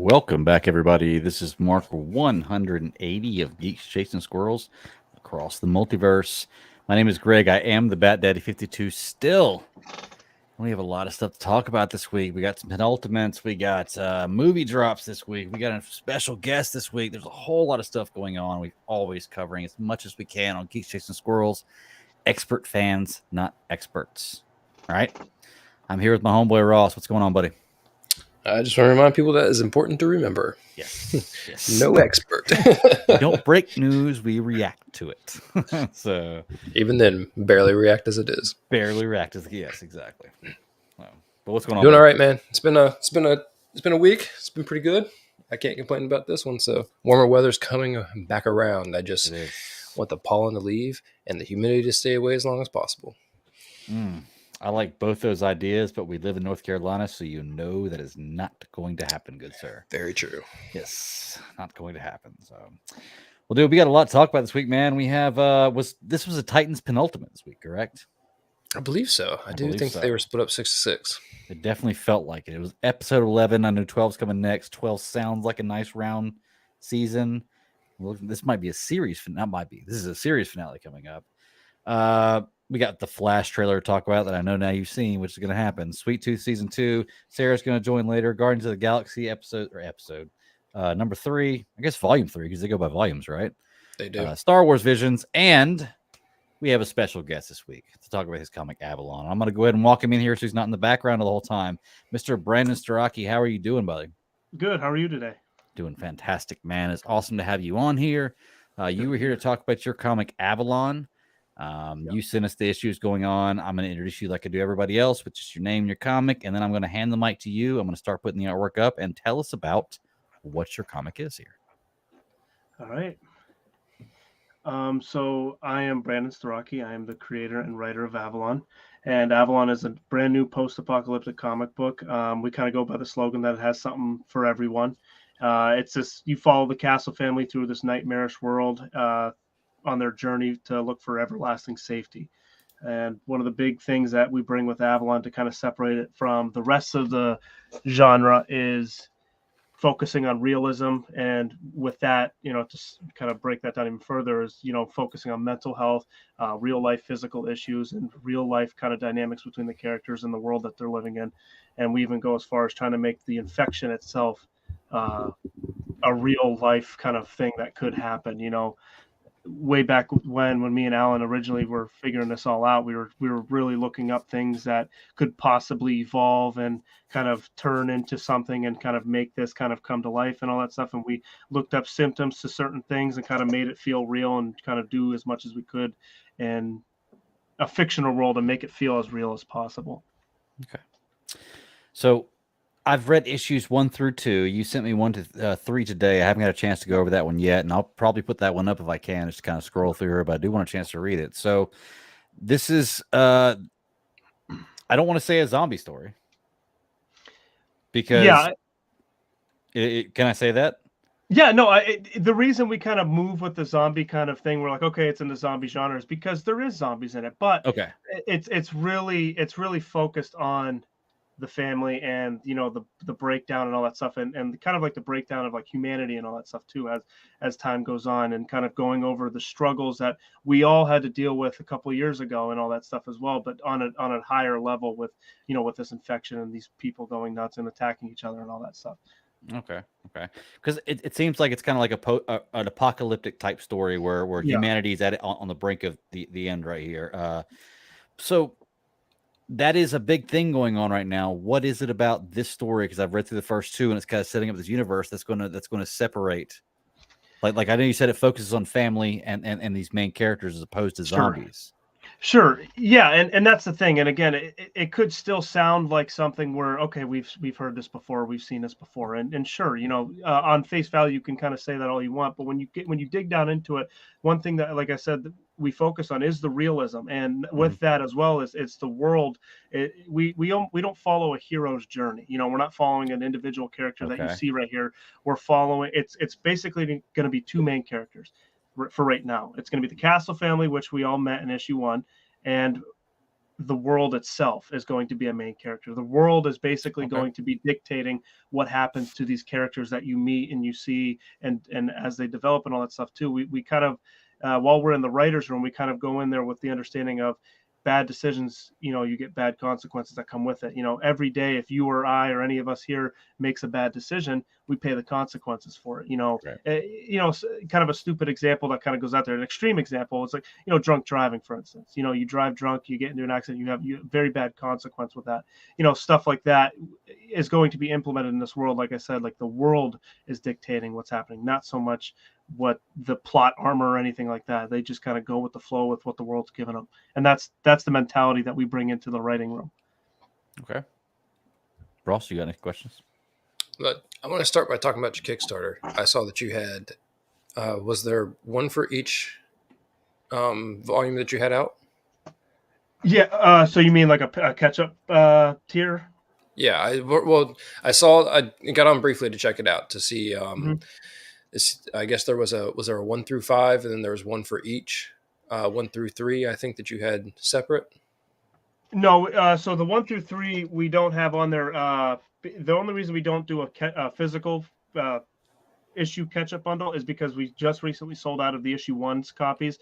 Welcome back, everybody. This is Mark 180 of Geeks Chasing Squirrels across the multiverse. My name is Greg. I am the Bat Daddy 52 still. We have a lot of stuff to talk about this week. We got some penultimates. We got movie drops this week. We got a special guest this week. There's a whole lot of stuff going on. We're always covering as much as we can on Geeks Chasing Squirrels. Expert fans, not experts. All right. I'm here with my homeboy Ross. What's going on, buddy? I just want to remind people that it's important to remember. Yes. No expert. We don't break news, we react to it. So even then, barely react as it is. Barely react as yes, exactly. But what's going on? Doing all right, man. It's been a week. It's been pretty good. I can't complain about this one. So warmer weather's coming back around. I just want the pollen to leave and the humidity to stay away as long as possible. I like both those ideas, but we live in North Carolina, so you know that is not going to happen, good sir. Very true. Yes, not going to happen. So, well, dude, we got a lot to talk about this week, man. We have this was a Titans penultimate this week, correct? I believe so. I do think they were split up 6-6. It definitely felt like it. It was episode 11. I know 12's coming next. 12 sounds like a nice round season. This might be a series. Not might be. This is a series finale coming up. We got the Flash trailer to talk about that I know now you've seen, which is going to happen. Sweet Tooth Season 2. Sarah's going to join later. Guardians of the Galaxy episode number 3. I guess volume 3 because they go by volumes, right? They do. Star Wars Visions. And we have a special guest this week to talk about his comic Avalon. I'm going to go ahead and walk him in here so he's not in the background the whole time. Mr. Brandon Starocci, how are you doing, buddy? Good. How are you today? Doing fantastic, man. It's awesome to have you on here. You were here to talk about your comic Avalon. You sent us the issues going on. I'm going to introduce you like I do everybody else with just your name, your comic, and then I'm going to hand the mic to you. I'm going to start putting the artwork up and tell us about what your comic is here. All right. So I am Brandon Starocci. I am the creator and writer of Avalon, and Avalon is a brand new post-apocalyptic comic book. We kind of go by the slogan that it has something for everyone. It's this: you follow the Castle family through this nightmarish world on their journey to look for everlasting safety. And one of the big things that we bring with Avalon to kind of separate it from the rest of the genre is focusing on realism. And with that, to kind of break that down even further is, focusing on mental health, real life physical issues, and real life kind of dynamics between the characters and the world that they're living in. And we even go as far as trying to make the infection itself a real life kind of thing that could happen. Way back when me and Alan originally were figuring this all out, we were really looking up things that could possibly evolve and kind of turn into something and kind of make this kind of come to life and all that stuff. And we looked up symptoms to certain things and kind of made it feel real and kind of do as much as we could in a fictional world and make it feel as real as possible. Okay. So I've read issues 1 through 2. You sent me 1 to 3 today. I haven't got a chance to go over that one yet, and I'll probably put that one up if I can, just kind of scroll through her, but I do want a chance to read it. So this is, I don't want to say a zombie story because can I say that? Yeah, no, the reason we kind of move with the zombie kind of thing, we're like, okay, it's in the zombie genre is because there is zombies in it, but okay, it's really focused on the family and the breakdown and all that stuff and kind of like the breakdown of like humanity and all that stuff too as time goes on, and kind of going over the struggles that we all had to deal with a couple of years ago and all that stuff as well, but on a higher level with with this infection and these people going nuts and attacking each other and all that stuff. Okay. Because it seems like it's kind of like an apocalyptic type story where humanity is on the brink of the end right here. So that is a big thing going on right now. What is it about this story? Because I've read through the first 2, and it's kind of setting up this universe that's going to separate. Like I know you said it focuses on family and these main characters as opposed to zombies. Sure. Yeah, and that's the thing. And again, it could still sound like something where, okay, we've heard this before, we've seen this before, and sure, on face value you can kind of say that all you want, but when you dig down into it, one thing that, like I said, we focus on is the realism, and with that as well as it's the world. We don't follow a hero's journey. We're not following an individual character that you see right here. We're following. It's basically going to be 2 main characters. For right now, it's going to be the Castle family, which we all met in issue 1, and the world itself is going to be a main character. The world is basically Okay. going to be dictating what happens to these characters that you meet and you see, and as they develop and all that stuff too. We kind of while we're in the writer's room, we kind of go in there with the understanding of bad decisions, you get bad consequences that come with it. Every day, if you or I or any of us here makes a bad decision, we pay the consequences for it. Right. Kind of a stupid example that kind of goes out there. An extreme example is like, drunk driving, for instance. You drive drunk, you get into an accident, you have very bad consequence with that. Stuff like that is going to be implemented in this world. Like I said, like the world is dictating what's happening, not so much what the plot armor or anything like that. They just kind of go with the flow with what the world's given them, and that's the mentality that we bring into the writing room. Okay, Ross, you got any questions? But I want to start by talking about your Kickstarter. I saw that you had was there one for each volume that you had out? Yeah. So you mean like a catch-up tier? Yeah. I saw. I got on briefly to check it out to see. I guess was there a 1 through 5, and then there was one for each, 1 through 3. I think that you had separate. No, so the 1 through 3 we don't have on there. The only reason we don't do a physical issue catch-up bundle is because we just recently sold out of the issue 1's copies,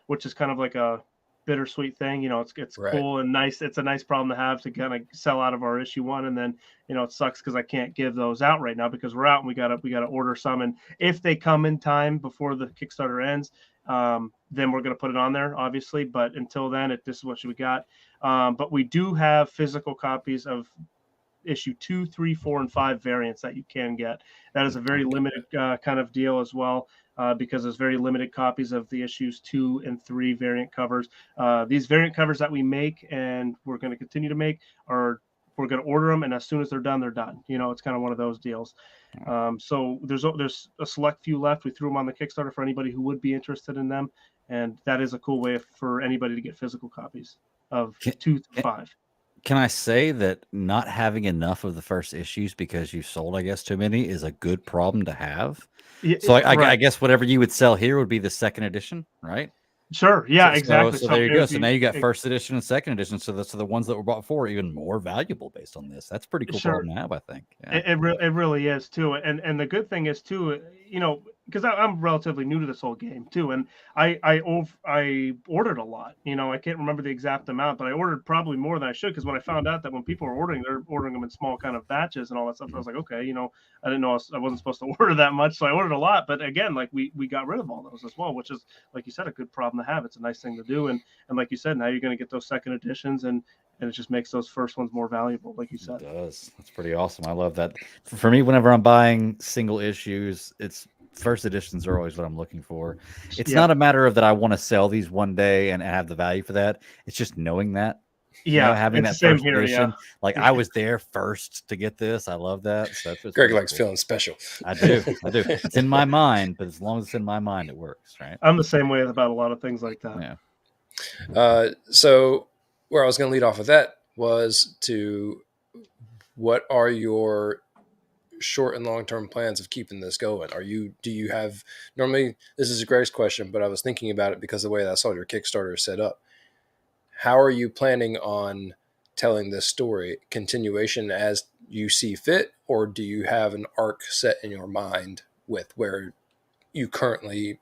which is kind of like a bittersweet thing. It's Right. cool and nice. It's a nice problem to have, to kind of sell out of our issue 1, and then it sucks because I can't give those out right now because we're out and we gotta order some, and if they come in time before the Kickstarter ends, then we're gonna put it on there, obviously. But until then, this is what we got. But we do have physical copies of issue 2, 3, 4, and 5 variants that you can get. That is a very limited kind of deal as well, because there's very limited copies of the issues 2 and 3 variant covers. These variant covers that we make and we're going to continue to make we're going to order them, and as soon as they're done, they're done. It's kind of one of those deals. So there's a select few left. We threw them on the Kickstarter for anybody who would be interested in them, and that is a cool way for anybody to get physical copies of 2 through 5. Can I say that not having enough of the first issues because you sold, I guess, too many is a good problem to have? So I guess whatever you would sell here would be the second edition, right? Sure. Yeah, exactly. So there you go. So now you got first edition and second edition. So the ones that were bought before are even more valuable based on this. That's a pretty cool problem to have, I think. Yeah. It really is too. And the good thing is too, because I'm relatively new to this whole game too, and I ordered a lot. I can't remember the exact amount, but I ordered probably more than I should, because when I found out that when people are ordering, they're ordering them in small kind of batches and all that stuff, I was like, okay, I didn't know I wasn't supposed to order that much, so I ordered a lot. But again, like we got rid of all those as well, which is, like you said, a good problem to have. It's a nice thing to do, and like you said, now you're going to get those second editions, and it just makes those first ones more valuable, like you said. It does. That's pretty awesome. I love that. For me, whenever I'm buying single issues, it's first editions are always what I'm looking for. It's not a matter of that I want to sell these one day and have the value for that. It's just knowing that. Having that first edition. Like I was there first to get this. I love that. So Greg likes feeling special. I do. It's in my mind, but as long as it's in my mind, it works, right? I'm the same way about a lot of things like that. Yeah. So where I was going to lead off with that was to, what are your short and long-term plans of keeping this going? Do you have, normally this is a Greg's question, but I was thinking about it because the way that I saw your Kickstarter set up. How are you planning on telling this story? Continuation as you see fit, or do you have an arc set in your mind with where you currently,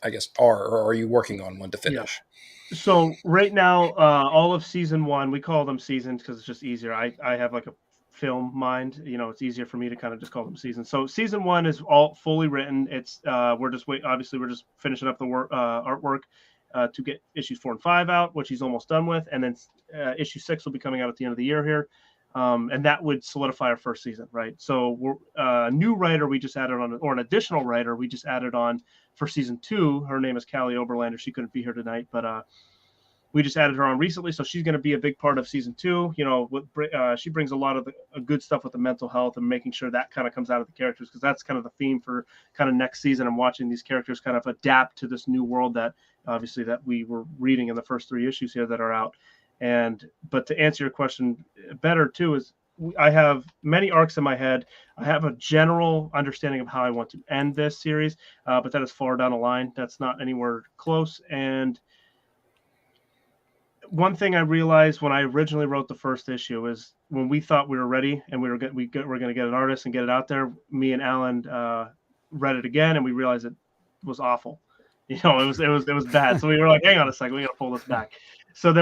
I guess, or are you working on one to finish? Yeah. So right now, all of season 1, we call them seasons because it's just easier. I have like a film mind, it's easier for me to kind of just call them seasons. So season 1 is all fully written. It's we're just finishing up the artwork to get issues 4 and 5 out, which he's almost done with, and then issue 6 will be coming out at the end of the year here, and that would solidify our first season, right? So we're a new writer we just added on, or an additional writer we just added on for season 2. Her name is Callie Oberlander. She couldn't be here tonight, but we just added her on recently, so she's going to be a big part of season 2. She brings a lot of the good stuff with the mental health and making sure that kind of comes out of the characters, because that's kind of the theme for kind of next season. I'm watching these characters kind of adapt to this new world that obviously that we were reading in the first 3 issues here that are out. But to answer your question better too, is I have many arcs in my head. I have a general understanding of how I want to end this series, but that is far down the line. That's not anywhere close. And one thing I realized when I originally wrote the first issue is when we thought we were ready and we were going to get an artist and get it out there, me and Alan read it again and we realized it was awful. It was bad. So we were like, hang on a second, we got to pull this back. So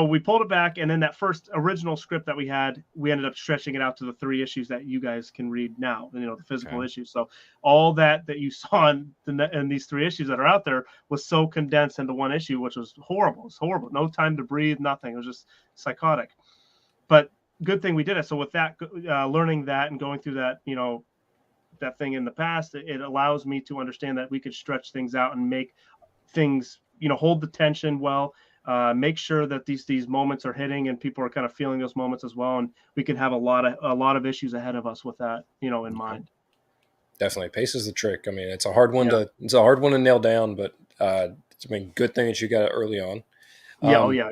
we pulled it back, and then that first original script that we had, we ended up stretching it out to the 3 issues that you guys can read now. The physical issues. So all that you saw in these 3 issues that are out there was so condensed into 1 issue, which was horrible. It's horrible. No time to breathe. Nothing. It was just psychotic. But good thing we did it. So with that, learning that and going through that, that thing in the past, it allows me to understand that we could stretch things out and make things, hold the tension well. Make sure that these moments are hitting and people are kind of feeling those moments as well, and we can have a lot of issues ahead of us with that, in mind. Definitely, pace is the trick. I mean, it's a hard one to nail down, but good thing that you got it early on. Yeah.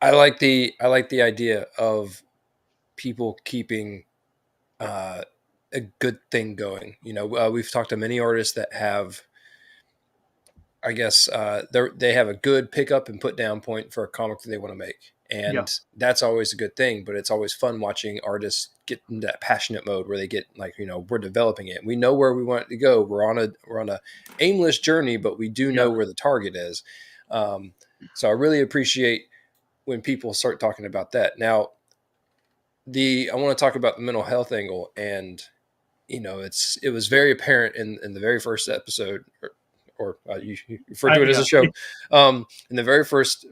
I like the idea of people keeping a good thing going. We've talked to many artists that have, I guess, they have a good pickup and put down point for a comic that they want to make. And that's always a good thing, but it's always fun watching artists get in that passionate mode where they get like, we're developing it. We know where we want it to go. We're on a aimless journey, but we do know where the target is. So I really appreciate when people start talking about that. Now, I want to talk about the mental health angle, and it was very apparent in the very first episode, or you refer to it as a show. In the very first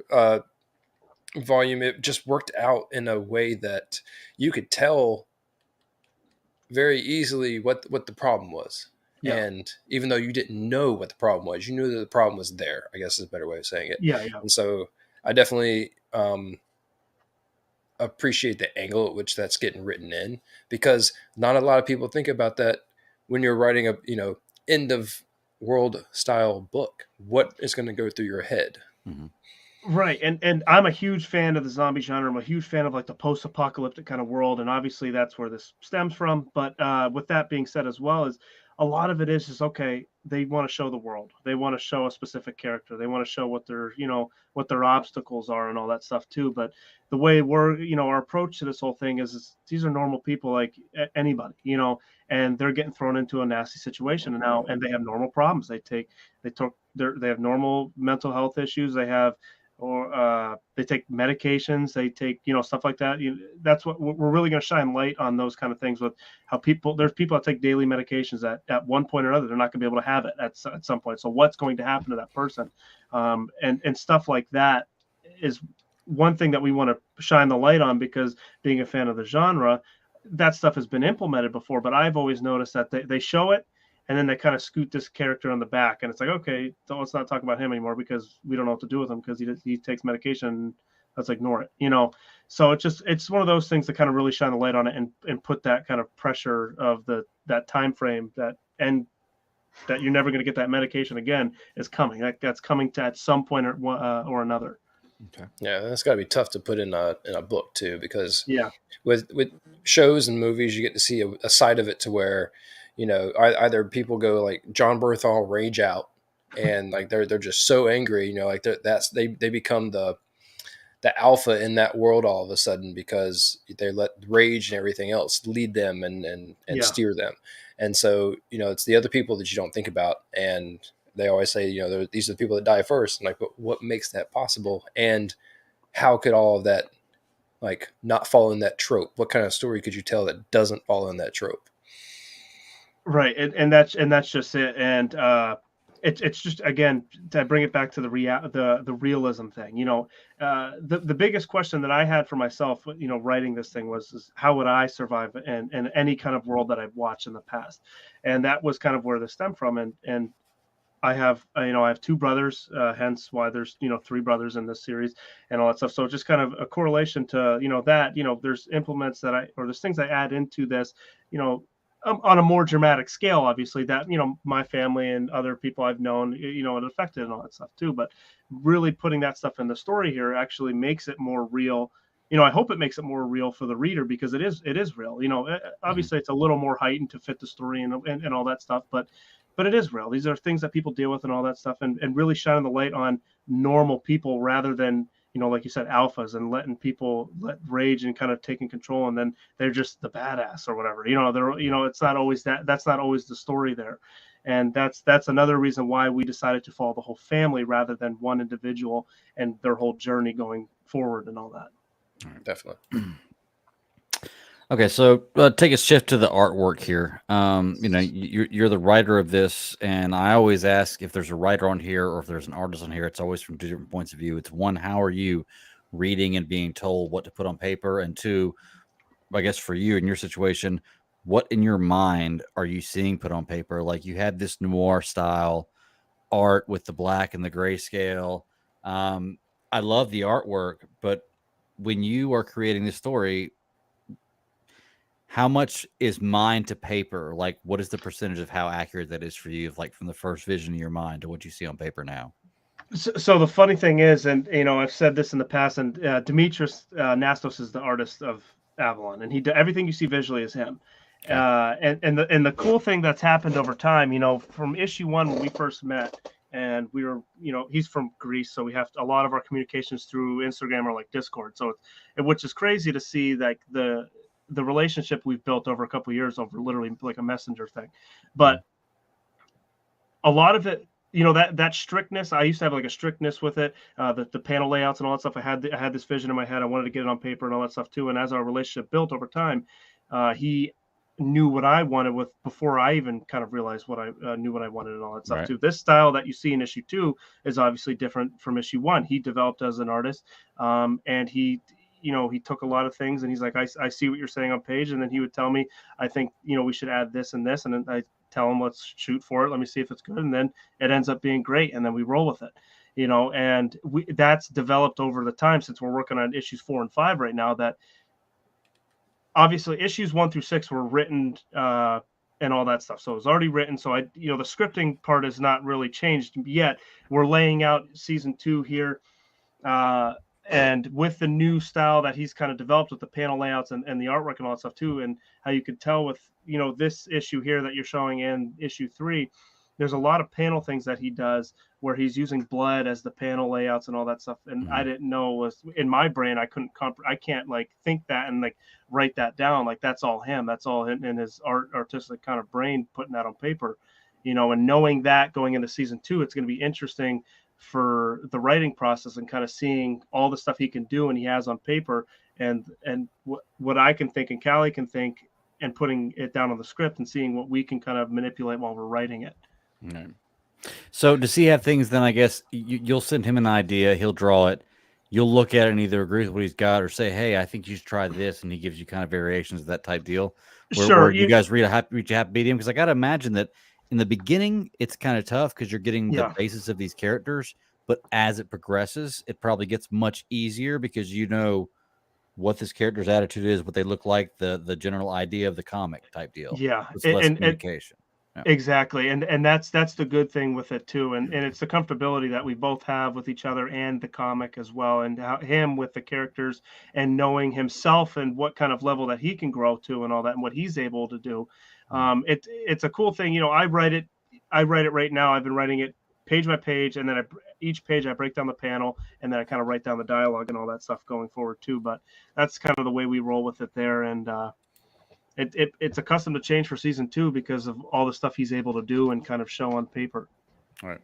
volume, it just worked out in a way that you could tell very easily what the problem was. Yeah. And even though you didn't know what the problem was, you knew that the problem was there, I guess is a better way of saying it. Yeah. And so I definitely appreciate the angle at which that's getting written in, because not a lot of people think about that when you're writing a, end of world style book. What is going to go through your head? Mm-hmm. Right. And I'm a huge fan of the zombie genre. I'm a huge fan of like the post-apocalyptic kind of world. And obviously that's where this stems from. But with that being said as well, is a lot of it is just, okay, they want to show the world. They want to show a specific character. They want to show what their obstacles are and all that stuff too. But the way our approach to this whole thing is these are normal people like anybody, and they're getting thrown into a nasty situation and they have normal problems. They have normal mental health issues. They have, or they take medications, they take, stuff like that. That's what we're really going to shine light on, those kind of things, with how there's people that take daily medications that at one point or another, they're not going to be able to have it at some point. So what's going to happen to that person? And stuff like that is one thing that we want to shine the light on, because being a fan of the genre, that stuff has been implemented before, but I've always noticed that they show it, and then they kind of scoot this character on the back, and it's like, okay, so let's not talk about him anymore because we don't know what to do with him because he takes medication. Let's ignore it, So it's one of those things that kind of really shine the light on it and put that kind of pressure of that time frame that you're never going to get that medication again is coming. That's coming to at some point or another. Okay. Yeah, that's got to be tough to put in a book too, because with shows and movies, you get to see a side of it to where, either people go like John Berthal rage out, and like they're just so angry, like they become the alpha in that world all of a sudden, because they let rage and everything else lead them and steer them. And so, it's the other people that you don't think about. And they always say, these are the people that die first. And like, but what makes that possible? And how could all of that, like, not fall in that trope? What kind of story could you tell that doesn't fall in that trope? Right. And that's just it. And it's just, again, to bring it back to the realism thing, the biggest question that I had for myself, writing this thing is how would I survive in any kind of world that I've watched in the past? And that was kind of where this stemmed from. And I have 2 brothers, hence why there's, 3 brothers in this series and all that stuff. So just kind of a correlation to, that, there's implements there's things I add into this, on a more dramatic scale, obviously, that, my family and other people I've known, it affected and all that stuff too. But really putting that stuff in the story here actually makes it more real. I hope it makes it more real for the reader, because it is real. Obviously it's a little more heightened to fit the story and all that stuff, but it is real. These are things that people deal with and all that stuff, and really shining the light on normal people rather than, like you said, alphas, and letting people let rage and kind of taking control, and then they're just the badass or whatever. It's not always that's not always the story there. And that's another reason why we decided to follow the whole family rather than one individual and their whole journey going forward and all that. Definitely. Okay, so take a shift to the artwork here. You're the writer of this, and I always ask if there's a writer on here or if there's an artist on here. It's always from two different points of view. It's one, how are you reading and being told what to put on paper? And two, I guess for you in your situation, what in your mind are you seeing put on paper? Like you had this noir style art with the black and the grayscale. I love the artwork, but when you are creating this story, how much is mind to paper? Like, what is the percentage of how accurate that is for you, like from the first vision in your mind to what you see on paper now? So the funny thing is, and I've said this in the past, and Dimitris Nastos is the artist of Avalon, and everything you see visually is him. Okay. And the cool thing that's happened over time, from issue 1 when we first met, and we were, he's from Greece, so we have a lot of our communications through Instagram or like Discord. So which is crazy to see, like the relationship we've built over a couple of years over literally like a messenger thing, but a lot of it, that strictness, I used to have like a strictness with it, the panel layouts and all that stuff. I had this vision in my head. I wanted to get it on paper and all that stuff too. And as our relationship built over time, he knew what I wanted before I even kind of realized what I knew what I wanted and all that stuff too. This style that you see in issue 2 is obviously different from issue 1. He developed as an artist, and he took a lot of things and he's like, I see what you're saying on page. And then he would tell me, I think, we should add this and this. And then I tell him, let's shoot for it. Let me see if it's good. And then it ends up being great. And then we roll with it, and that's developed over the time since we're working on issues 4 and 5 right now, that obviously issues 1 through 6 were written, and all that stuff. So it was already written. So the scripting part has not really changed yet. We're laying out season 2 here. And with the new style that he's kind of developed with the panel layouts and the artwork and all that stuff too, and how you could tell with, this issue here that you're showing in issue 3, there's a lot of panel things that he does where he's using blood as the panel layouts and all that stuff. And I didn't know, was in my brain, I can't like think that and like write that down. Like that's all him. That's all in his artistic kind of brain, putting that on paper, and knowing that going into season 2, it's going to be interesting for the writing process and kind of seeing all the stuff he can do and he has on paper, and what I can think and Callie can think, and putting it down on the script and seeing what we can kind of manipulate while we're writing it. Right. So does he have things then, I guess you'll send him an idea, he'll draw it, you'll look at it and either agree with what he's got or say, hey, I think you should try this, and he gives you kind of variations of that type deal where you guys reach a happy medium? Because I got to imagine that in the beginning, it's kind of tough because you're getting the basis of these characters, but as it progresses, it probably gets much easier because you know what this character's attitude is, what they look like, the general idea of the comic type deal. Yeah, it's less communication. Exactly, and that's the good thing with it too, and it's the comfortability that we both have with each other and the comic as well, and him with the characters and knowing himself and what kind of level that he can grow to and all that and what he's able to do. It's a cool thing. I write it right now. I've been writing it page by page, and then each page I break down the panel, and then I kind of write down the dialogue and all that stuff going forward too. But that's kind of the way we roll with it there, and it's a custom to change for season 2 because of all the stuff he's able to do and kind of show on paper. All right.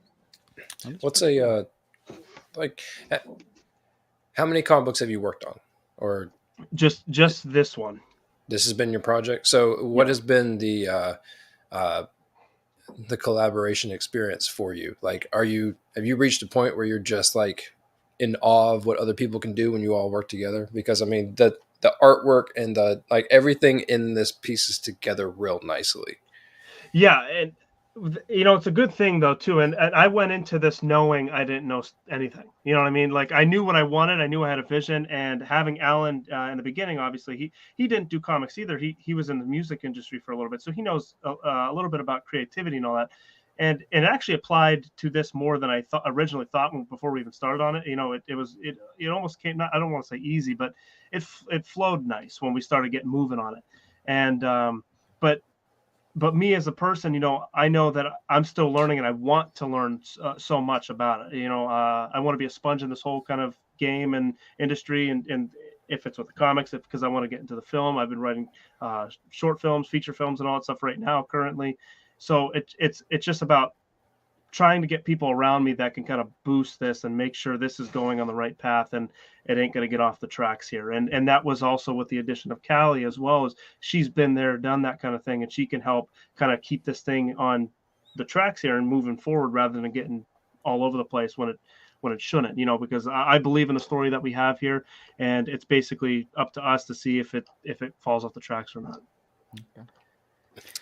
What's how many comic books have you worked on, or just this one? This has been your project. So what has been the collaboration experience for you? Like, have you reached a point where you're just like in awe of what other people can do when you all work together? Because I mean, the artwork and the everything in this pieces together real nicely. Yeah, and it's a good thing though too. And I went into this knowing I didn't know anything. You know what I mean? Like I knew what I wanted. I knew I had a vision. And having Alan in the beginning, obviously he didn't do comics either. He was in the music industry for a little bit, so he knows a little bit about creativity and all that. And it actually applied to this more than I originally thought before we even started on it. It almost came, not, I don't want to say easy, but it flowed nice when we started getting moving on it. And but but me as a person, I know that I'm still learning and I want to learn so much about it. I want to be a sponge in this whole kind of game and industry. And if it's with the comics, because I want to get into the film, I've been writing short films, feature films, and all that stuff right now currently. So it's just about trying to get people around me that can kind of boost this and make sure this is going on the right path and it ain't going to get off the tracks here. And that was also with the addition of Callie as well, as she's been there, done that kind of thing, and she can help kind of keep this thing on the tracks here and moving forward rather than getting all over the place when it shouldn't, because I believe in the story that we have here, and it's basically up to us to see if it falls off the tracks or not. Okay.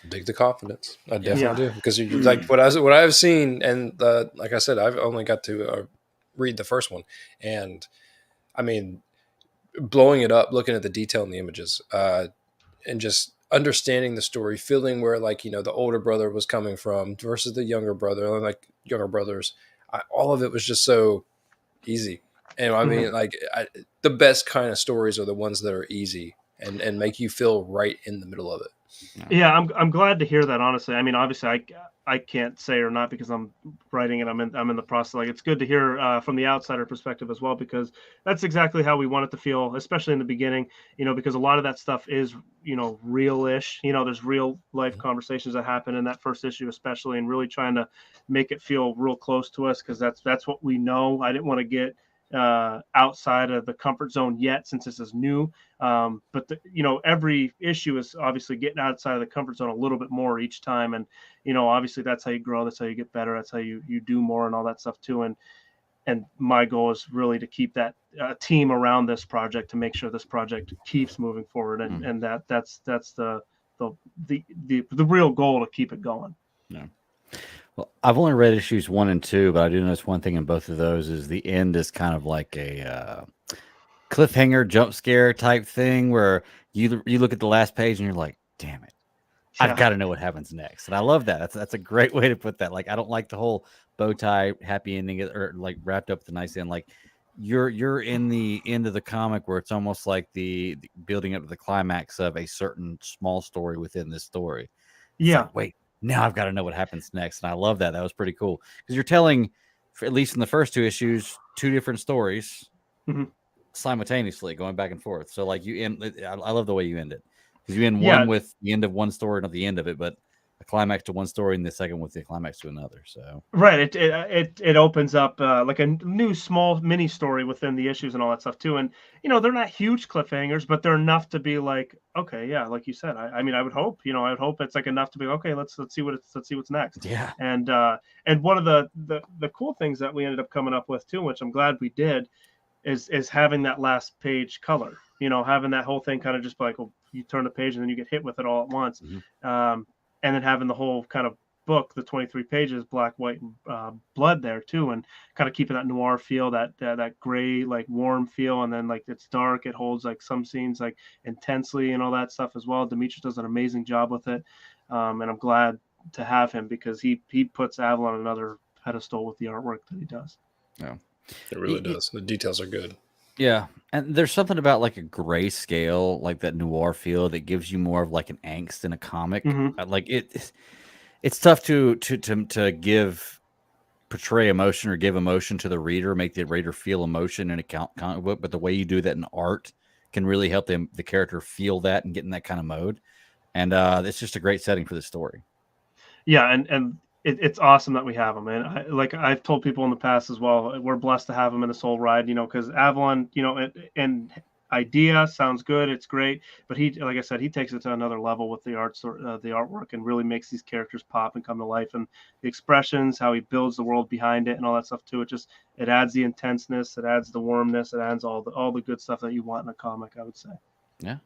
Dig the confidence. I definitely do, because like what I've seen, and like I said, I've only got to read the first one, and I mean, blowing it up, looking at the detail in the images, and just understanding the story, feeling where like the older brother was coming from versus the younger brother, and like younger brothers, all of it was just so easy. And I mean, like the best kind of stories are the ones that are easy and make you feel right in the middle of it. Yeah, I'm glad to hear that. Honestly, I mean, obviously, I can't say or not because I'm writing it. I'm in the process. Like, it's good to hear from the outsider perspective as well, because that's exactly how we want it to feel, especially in the beginning. Because a lot of that stuff is real-ish. There's real life conversations that happen in that first issue, especially, and really trying to make it feel real close to us, because that's what we know. I didn't want to get outside of the comfort zone yet, since this is new, but every issue is obviously getting outside of the comfort zone a little bit more each time, and obviously that's how you grow, that's how you get better, that's how you do more and all that stuff too. And my goal is really to keep that team around this project to make sure this project keeps moving forward, and that's the real goal, to keep it going. Yeah. Well, I've only read issues 1 and 2, but I do notice one thing in both of those is the end is kind of like a cliffhanger jump scare type thing, where you look at the last page and you're like, damn it, I've got to know what happens next. And I love that. That's a great way to put that. Like, I don't like the whole bow tie happy ending, or like wrapped up with a nice end. Like, you're in the end of the comic where it's almost like the building up to the climax of a certain small story within this story. It's like, wait, now I've got to know what happens next. And I love that. That was pretty cool, because you're telling, at least in the first 2 issues, 2 different stories simultaneously, going back and forth. So like you end, I love the way you end it, because you end one with the end of one story, not the end of it, but a climax to one story, and the second with the climax to another. So right, it opens up like a new small mini story within the issues and all that stuff too. And they're not huge cliffhangers, but they're enough to be like, okay, yeah, like you said. I mean, I would hope, I would hope it's like enough to be okay. Let's see what's next. Yeah. And one of the cool things that we ended up coming up with too, which I'm glad we did, is having that last page color. Having that whole thing kind of just like, well, you turn the page and then you get hit with it all at once. And then having the whole kind of book, the 23 pages, black, white, and blood there too, and kind of keeping that noir feel, that gray, like warm feel, and then like it's dark. It holds like some scenes like intensely and all that stuff as well. Demetrius does an amazing job with it, and I'm glad to have him, because he puts Avalon on another pedestal with the artwork that he does. Yeah, it really does. The details are good. Yeah, and there's something about like a gray scale, like that noir feel, that gives you more of like an angst in a comic. Like it's tough to portray emotion or give emotion to the reader, make the reader feel emotion in a comic book. But the way you do that in art can really help the character feel that and get in that kind of mode. And it's just a great setting for the story. Yeah, and it's awesome that we have him. And like I've told people in the past as well, we're blessed to have him in this whole ride, because Avalon, and idea sounds good, it's great, but he, like I said, he takes it to another level with the artwork, and really makes these characters pop and come to life, and the expressions, how he builds the world behind it and all that stuff too. It adds the intenseness, it adds the warmness, it adds all the good stuff that you want in a comic, I would say. Yeah.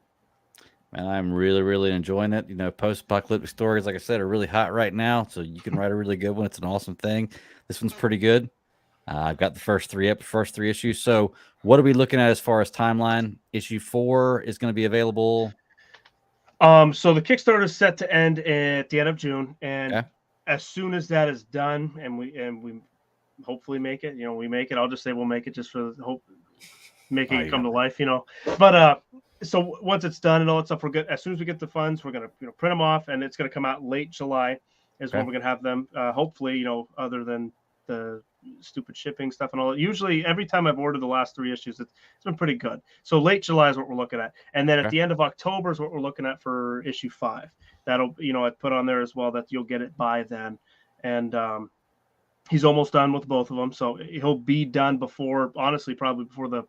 And I'm really, really enjoying it. Post-apocalyptic stories, like I said, are really hot right now. So you can write a really good one. It's an awesome thing. This one's pretty good. I've got the first three issues. So what are we looking at as far as timeline? Issue 4 is going to be available. So the Kickstarter is set to end at the end of June, and as soon as that is done, and we hopefully make it, we make it. I'll just say we'll make it, just for the hope, making it come to life, But So once it's done and all that stuff, we're good. As soon as we get the funds, we're gonna print them off, and it's gonna come out late July. Is when we're gonna have them. Hopefully, other than the stupid shipping stuff and all. Usually, every time I've ordered the last 3 issues, it's been pretty good. So late July is what we're looking at, and then at the end of October is what we're looking at for issue 5. That'll I put on there as well that you'll get it by then, and he's almost done with both of them, so he'll be done before. Honestly, probably before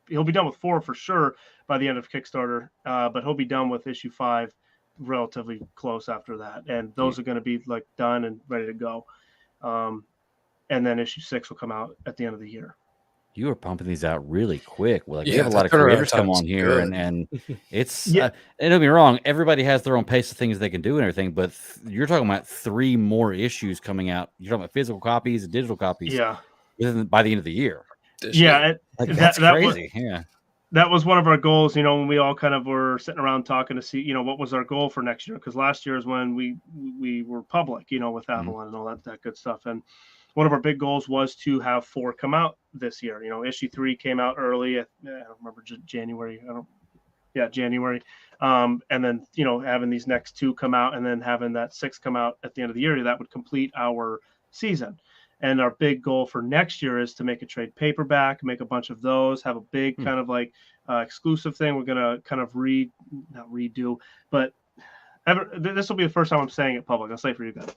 he'll be done with 4 for sure by the end of Kickstarter, but he'll be done with issue 5 relatively close after that, and those are going to be like done and ready to go. And then issue 6 will come out at the end of the year. You are pumping these out really quick. Like we have a lot of creators come on here, and it's and don't get me wrong, everybody has their own pace of things they can do and everything, but you're talking about 3 more issues coming out. You're talking about physical copies and digital copies. Yeah, by the end of the year. Yeah, that's crazy. That was one of our goals, when we all kind of were sitting around talking to see, what was our goal for next year? Because last year is when we were public, with Avalon and all that good stuff. And one of our big goals was to have 4 come out this year. Issue 3 came out early. I don't remember January. January. And then, having these next 2 come out and then having that 6 come out at the end of the year, that would complete our season. And our big goal for next year is to make a trade paperback, make a bunch of those, have a big kind of like exclusive thing. We're going to kind of not redo, but this will be the first time I'm saying it public. I'll say it for you guys.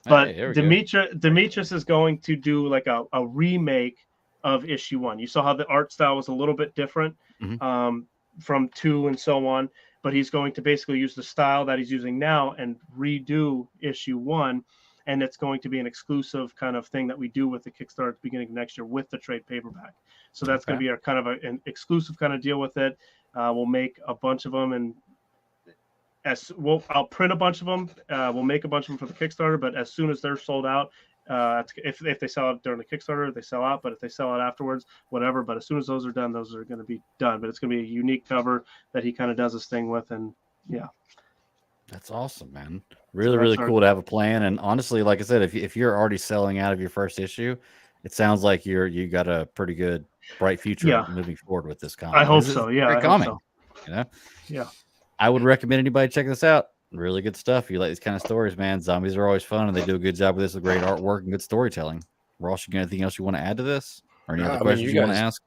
But Demetrius is going to do like a remake of issue 1. You saw how the art style was a little bit different from 2 and so on. But he's going to basically use the style that he's using now and redo issue 1. And it's going to be an exclusive kind of thing that we do with the Kickstarter at the beginning of next year with the trade paperback. So that's going to be our kind of an exclusive kind of deal with it. We'll make a bunch of them, and I'll print a bunch of them. We'll make a bunch of them for the Kickstarter, but as soon as they're sold out, if they sell out during the Kickstarter, they sell out. But if they sell out afterwards, whatever. But as soon as those are done, those are going to be done. But it's going to be a unique cover that he kind of does his thing with, and yeah. That's awesome, man. Really cool to have a plan. And honestly, like I said, if you're already selling out of your first issue, it sounds like you got a pretty good, bright future moving forward with this comic. I hope so. Yeah, I hope so. Yeah. I would recommend anybody check this out. Really good stuff. You like these kind of stories, man. Zombies are always fun, and they do a good job with this with great artwork and good storytelling. Ross, you got anything else you want to add to this, or any other questions you want to ask?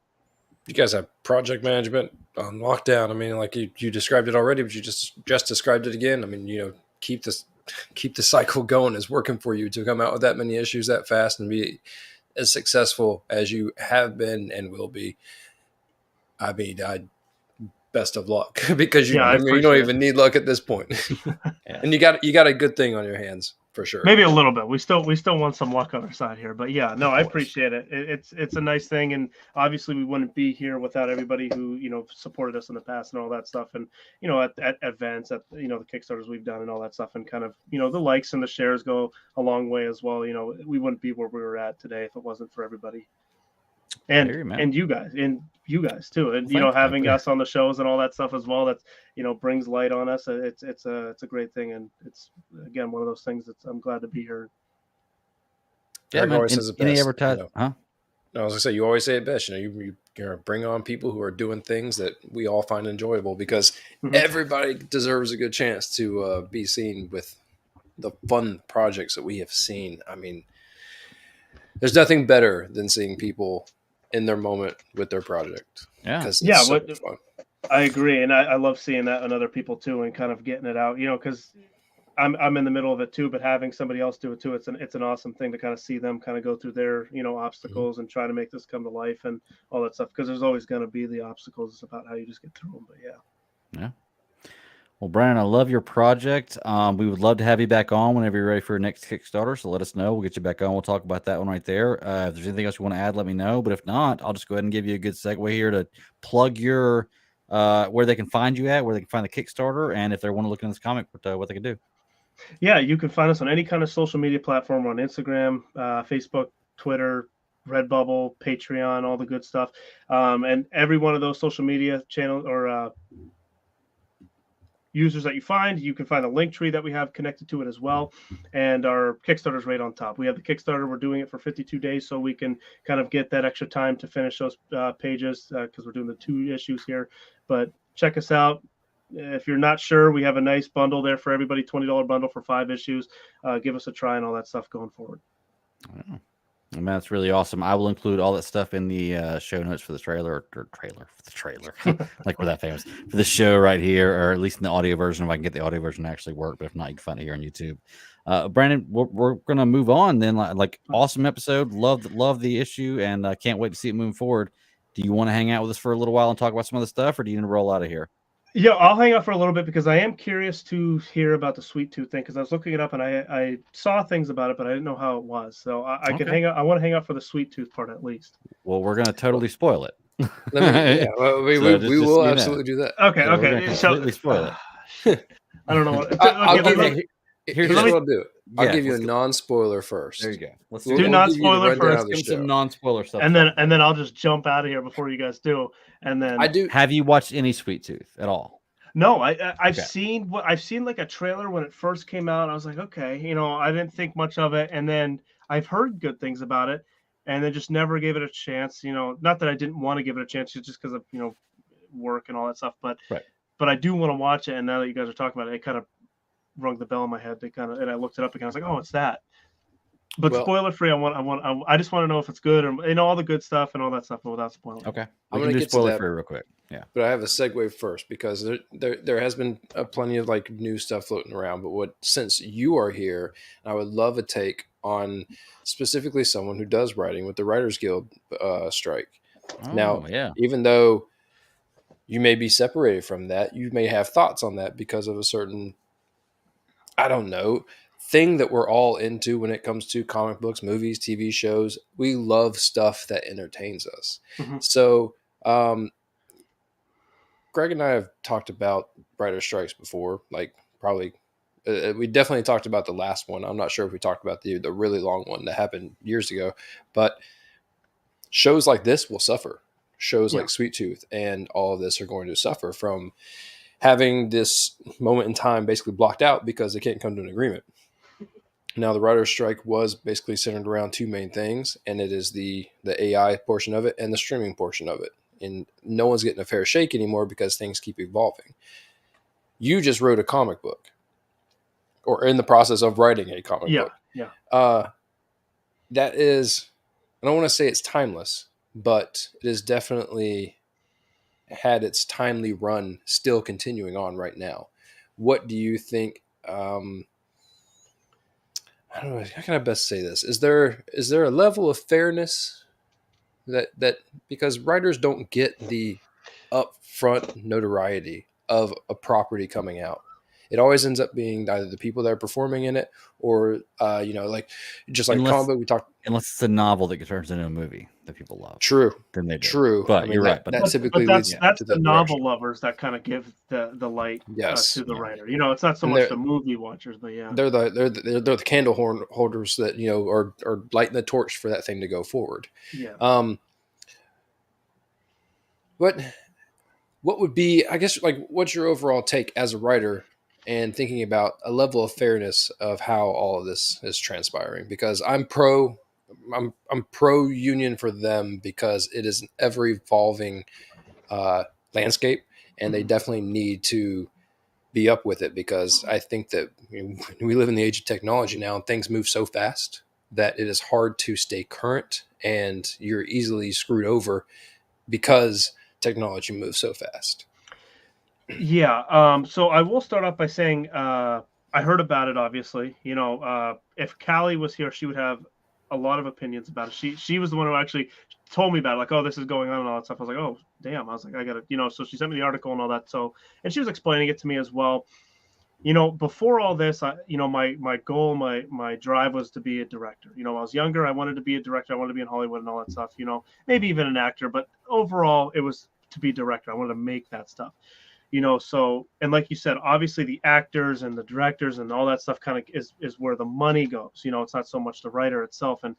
You guys have project management on lockdown. I mean, like you described it already, but you just described it again. I mean, keep the cycle going is working for you to come out with that many issues that fast and be as successful as you have been and will be. I mean, best of luck because you don't even need luck at this point. And you got a good thing on your hands. For sure. Maybe a little bit. We still want some luck on our side here, but yeah, no, I appreciate it. It's a nice thing, and obviously we wouldn't be here without everybody who supported us in the past and all that stuff, and at events, at the Kickstarters we've done and all that stuff, and kind of the likes and the shares go a long way as well. We wouldn't be where we were at today if it wasn't for everybody, and you guys too, and having us on the shows and all that stuff as well. That's brings light on us. It's a great thing, and it's again one of those things that I'm glad to be here. Yeah, man. Always says it best. Any advertising? Huh? No, I was gonna say you always say it best. You're gonna bring on people who are doing things that we all find enjoyable because everybody deserves a good chance to be seen with the fun projects that we have seen. I mean, there's nothing better than seeing people in their moment with their project. Yeah. So fun. I agree. And I love seeing that in other people too, and kind of getting it out, cause I'm in the middle of it too, but having somebody else do it too, it's an awesome thing to kind of see them kind of go through their, obstacles and try to make this come to life and all that stuff. Cause there's always going to be the obstacles. It's about how you just get through them, but yeah. Well, Brandon, I love your project. We would love to have you back on whenever you're ready for your next Kickstarter. So let us know. We'll get you back on. We'll talk about that one right there. If there's anything else you want to add, let me know. But if not, I'll just go ahead and give you a good segue here to plug your where they can find you at, where they can find the Kickstarter, and if they want to look into this comic, what they can do. Yeah, you can find us on any kind of social media platform, on Instagram, Facebook, Twitter, Redbubble, Patreon, all the good stuff. And every one of those social media channels or users that you find, you can find a link tree that we have connected to it as well. And our Kickstarter's right on top. We have the Kickstarter. We're doing it for 52 days so we can kind of get that extra time to finish those pages because we're doing the 2 issues here. But check us out. If you're not sure, we have a nice bundle there for everybody, $20 bundle for 5 issues. Give us a try and all that stuff going forward. Oh. Man, that's really awesome. I will include all that stuff in the show notes for the trailer, like we're that famous for the show right here, or at least in the audio version if I can get the audio version to actually work. But if not, you can find it here on YouTube. Brandon, we're gonna move on then. Like awesome episode, love the issue, and I can't wait to see it moving forward. Do you want to hang out with us for a little while and talk about some other stuff, or do you need to roll out of here? Yeah, I'll hang out for a little bit because I am curious to hear about the sweet tooth thing because I was looking it up and I saw things about it, but I didn't know how it was. So I could hang out. I want to hang out for the sweet tooth part at least. Well, we're gonna totally spoil it. We will absolutely do that. Okay, So okay. Completely spoil it. I don't know what. Here's what I'll do. I'll give you a go. non-spoiler first. There you go. Let's do non-spoiler first. Give some non-spoiler stuff. And then I'll just jump out of here before you guys do. And then I do. Have you watched any Sweet Tooth at all? No, I've seen like a trailer when it first came out. I was like, okay, I didn't think much of it, and then I've heard good things about it, and then just never gave it a chance. Not that I didn't want to give it a chance, just because of work and all that stuff. But I do want to watch it, and now that you guys are talking about it, it kind of rung the bell in my head. And I looked it up again. I was like, oh, it's that. But spoiler free. I just want to know if it's good and all the good stuff and all that stuff, but without spoiling. Okay, I'm going to get spoiler to free real quick. Yeah, but I have a segue first because there has been plenty of like new stuff floating around. But since you are here, I would love a take on specifically someone who does writing with the Writers Guild strike. Now, even though you may be separated from that, you may have thoughts on that because of a certain, I don't know, thing that we're all into when it comes to comic books, movies, TV shows. We love stuff that entertains us. Mm-hmm. So, Greg and I have talked about writer strikes before, like probably we definitely talked about the last one. I'm not sure if we talked about the really long one that happened years ago, but shows like this will suffer. Shows like Sweet Tooth and all of this are going to suffer from having this moment in time basically blocked out because they can't come to an agreement. Now, the writer's strike was basically centered around two main things, and it is the AI portion of it and the streaming portion of it. And no one's getting a fair shake anymore because things keep evolving. You just wrote a comic book, or in the process of writing a comic book. Yeah. That is, I don't want to say it's timeless, but it has definitely had its timely run still continuing on right now. What do you think? I don't know. How can I best say this? Is there a level of fairness that because writers don't get the upfront notoriety of a property coming out, it always ends up being either the people that are performing in it or like just like comic book we talked. Unless it's a novel that turns into a movie that people love. True. Then they do. True. But you're right. That typically leads to the novel lovers that kind of give the light to the writer. It's not so much the movie watchers, but they're the candle holders that are lighting the torch for that thing to go forward. Yeah. What would be, I guess, like, what's your overall take as a writer and thinking about a level of fairness of how all of this is transpiring? Because I'm pro union for them because it is an ever evolving landscape, and they definitely need to be up with it because I think that we live in the age of technology now and things move so fast that it is hard to stay current and you're easily screwed over because technology moves so fast. Yeah. So I will start off by saying I heard about it, obviously. If Callie was here, she would have a lot of opinions about it. She was the one who actually told me about it, like, oh, this is going on and all that stuff. I was like, oh, damn. I was like, I got to, so she sent me the article and all that. So, and she was explaining it to me as well. Before all this, my goal, my drive was to be a director. When I was younger, I wanted to be a director. I wanted to be in Hollywood and all that stuff, maybe even an actor, but overall it was to be a director. I wanted to make that stuff. So, and like you said, obviously the actors and the directors and all that stuff kind of is where the money goes. It's not so much the writer itself. And,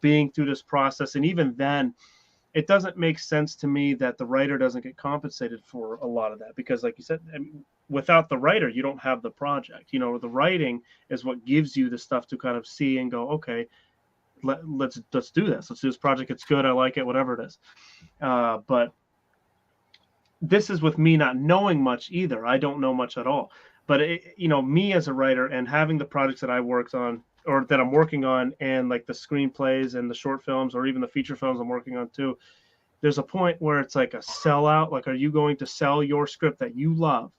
being through this process, and even then, it doesn't make sense to me that the writer doesn't get compensated for a lot of that. Because like you said, without the writer, you don't have the project. The writing is what gives you the stuff to kind of see and go, okay, let's do this. Let's do this project. It's good. I like it, whatever it is. But this is with me not knowing much either. I don't know much at all. But me as a writer and having the projects that I worked on or that I'm working on, and like the screenplays and the short films or even the feature films I'm working on too, there's a point where it's like a sellout. Like, are you going to sell your script that you love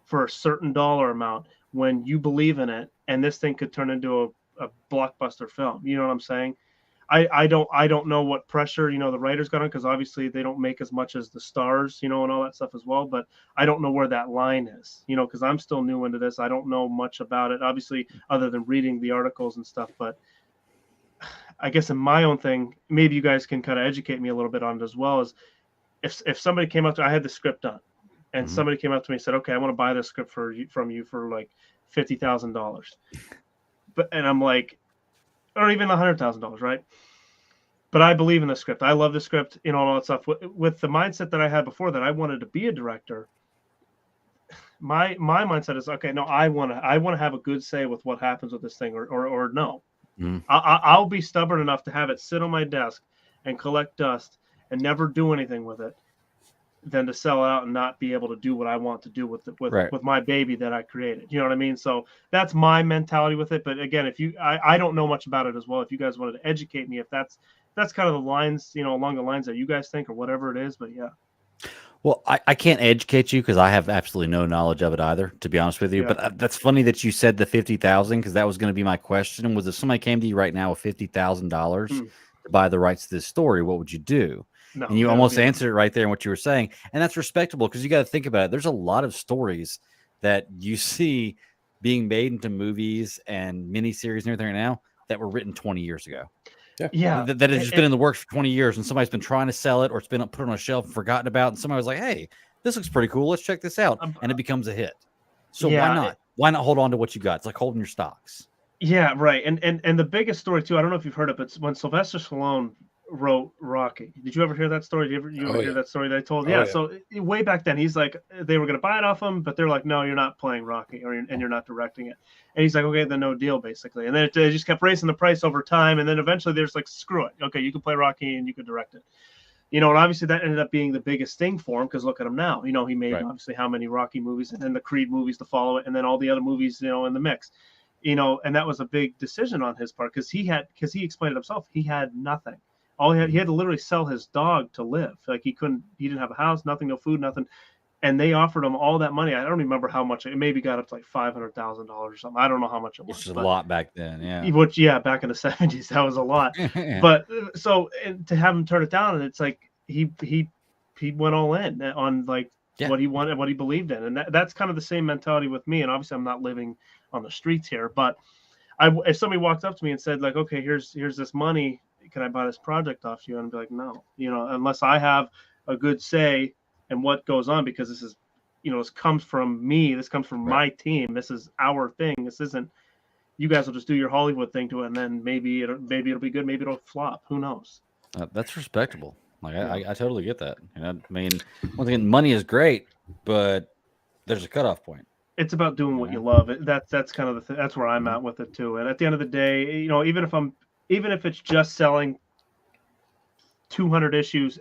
for a certain dollar amount when you believe in it, and this thing could turn into a blockbuster film? You know what I'm saying? I don't know what pressure the writers got on, because obviously they don't make as much as the stars, and all that stuff as well. But I don't know where that line is, because I'm still new into this. I don't know much about it, obviously, other than reading the articles and stuff. But I guess in my own thing, maybe you guys can kind of educate me a little bit on it as well. As if somebody came up to, I had the script done, and somebody came up to me and said, "Okay, I want to buy this script from you for like $50,000," and I'm like, or even $100,000, right? But I believe in the script. I love the script, all that stuff. With the mindset that I had before, that I wanted to be a director, my mindset is, okay, no, I want to have a good say with what happens with this thing, or no. I'll be stubborn enough to have it sit on my desk and collect dust and never do anything with it, than to sell out and not be able to do what I want to do with my baby that I created. You know what I mean? So that's my mentality with it. But again, I don't know much about it as well. If you guys wanted to educate me, if that's kind of the lines, along the lines that you guys think, or whatever it is. But yeah. Well, I can't educate you because I have absolutely no knowledge of it either, to be honest with you. Yeah. But that's funny that you said the 50,000, because that was going to be my question. Was if somebody came to you right now with $50,000 to buy the rights to this story, what would you do? No, and you almost answered it right there in what you were saying. And that's respectable, because you got to think about it. There's a lot of stories that you see being made into movies and miniseries and everything right now that were written 20 years ago. Yeah. That has just been in the works for 20 years, and somebody's been trying to sell it, or it's been put on a shelf and forgotten about, and somebody was like, hey, this looks pretty cool, let's check this out, and it becomes a hit. So why not hold on to what you got? It's like holding your stocks. Yeah, right. And the biggest story too, I don't know if you've heard it, but when Sylvester Stallone wrote Rocky, did you ever hear that story? Did you ever hear that story that I told? Yeah. So way back then, he's like, they were going to buy it off him, but they're like, no, you're not playing Rocky, and you're not directing it. And he's like, okay, then no deal, basically. And then they just kept raising the price over time, and then eventually there's like, screw it, okay, you can play Rocky and you can direct it. And obviously that ended up being the biggest thing for him, because look at him now. He made obviously how many Rocky movies, and then the Creed movies to follow it, and then all the other movies, in the mix. And that was a big decision on his part, because he explained it himself. He had nothing. He had to literally sell his dog to live. Like, he didn't have a house, nothing, no food, nothing. And they offered him all that money. I don't remember how much. It maybe got up to like $500,000 or something. I don't know how much it was. Which is a lot back then. Yeah. Which, back in the 70s, that was a lot. But so to have him turn it down, and it's like he went all in on like what he wanted, what he believed in. And that's kind of the same mentality with me. And obviously I'm not living on the streets here, but if somebody walked up to me and said, like, okay, here's this money, can I buy this project off you? And I'd be like, no, unless I have a good say in what goes on, because this is, this comes from me. This comes from my team. This is our thing. This isn't, you guys will just do your Hollywood thing to it, and then maybe it'll be good. Maybe it'll flop. Who knows? That's respectable. Like, I totally get that. I mean, once again, money is great, but there's a cutoff point. It's about doing what you love. That's kind of that's where I'm at with it too. And at the end of the day, even if it's just selling 200 issues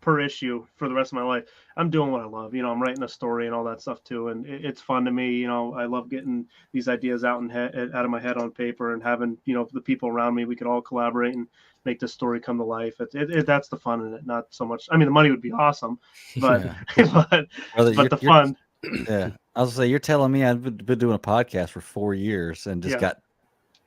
per issue for the rest of my life, I'm doing what I love. I'm writing a story and all that stuff too, and it's fun to me. I love getting these ideas out of my head on paper, and having the people around me. We could all collaborate and make this story come to life. That's the fun in it, not so much. I mean, the money would be awesome, but but the fun. Yeah, I was gonna say, you're telling me I've been doing a podcast for 4 years and just got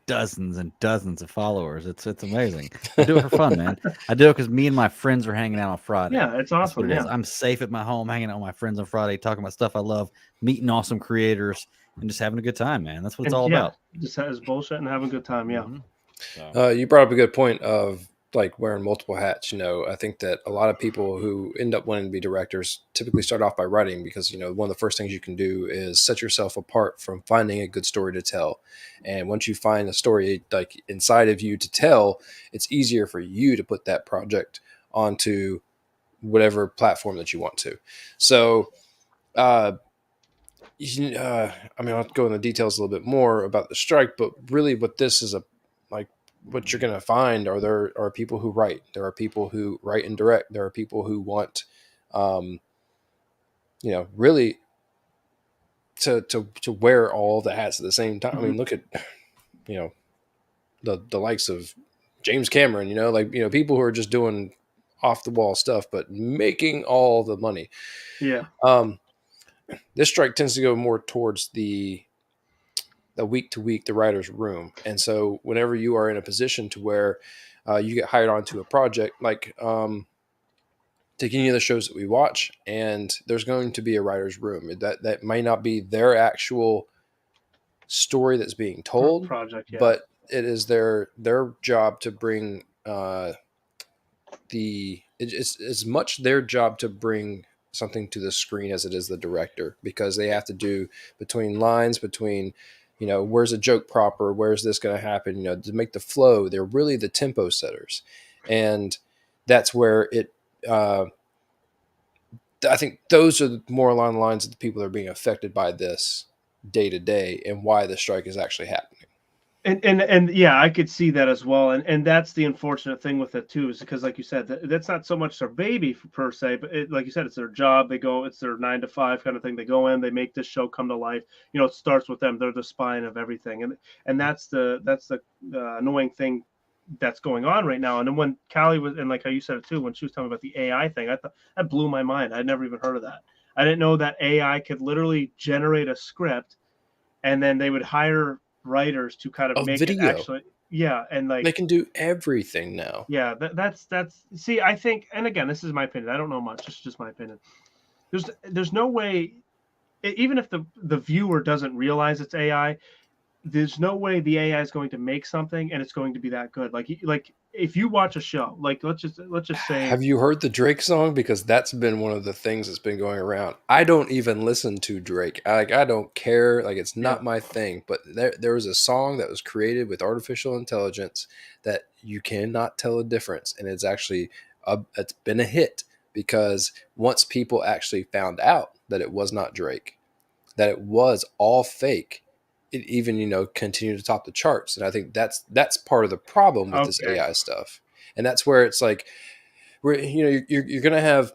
dozens and dozens of followers. It's amazing. I do it for fun, man. I do it because me and my friends are hanging out on Friday. Yeah, it's awesome. That's what it is. I'm safe at my home, hanging out with my friends on Friday, talking about stuff I love, meeting awesome creators, and just having a good time, man. That's what it's all about. Just has bullshit and having a good time. Yeah. You brought up a good point of like wearing multiple hats. I think that a lot of people who end up wanting to be directors typically start off by writing, because one of the first things you can do is set yourself apart from finding a good story to tell. And once you find a story like inside of you to tell, it's easier for you to put that project onto whatever platform that you want to. So I mean, I'll go into the details a little bit more about the strike, but really what this is what you're going to find there are people who write. There are people who write and direct. There are people who want really to wear all the hats at the same time. I mean, look at, the likes of James Cameron, people who are just doing off the wall stuff, but making all the money. Yeah. This strike tends to go more towards the week to week, the writer's room. And so whenever you are in a position to where you get hired onto a project, like take any of the shows that we watch, and there's going to be a writer's room that may not be their actual story that's being told, project, yeah. but it is their job to bring it's as much their job to bring something to the screen as it is the director, because they have to do between lines, between where's a joke proper, where's this going to happen, to make the flow. They're really the tempo setters, and that's where it I think those are more along the lines of the people that are being affected by this day to day, and why the strike is actually happening. And yeah, I could see that as well. And that's the unfortunate thing with it too, is because, like you said, that's not so much their baby per se, but like you said, it's their job. It's their 9 to 5 kind of thing. They go in, they make this show come to life. It starts with them. They're the spine of everything. And that's the annoying thing that's going on right now. And then when Callie was, and like how you said it too, when she was talking about the AI thing, I thought that blew my mind. I'd never even heard of that. I didn't know that AI could literally generate a script, and then they would hire writers to kind of make video. it actually, and like they can do everything now. Yeah, that's see, I think, and again, this is my opinion. I don't know much. It's just my opinion. There's no way, even if the viewer doesn't realize it's AI, there's no way the AI is going to make something and it's going to be that good. Like if you watch a show, like let's just say, have you heard the Drake song? Because that's been one of the things that's been going around. I don't even listen to Drake. I don't care. Like, it's not my thing. But there was a song that was created with artificial intelligence that you cannot tell a difference, and it's actually it's been a hit, because once people actually found out that it was not Drake, that it was all fake, it even continued to top the charts. And I think that's part of the problem with this AI stuff. And that's where it's like, you're gonna have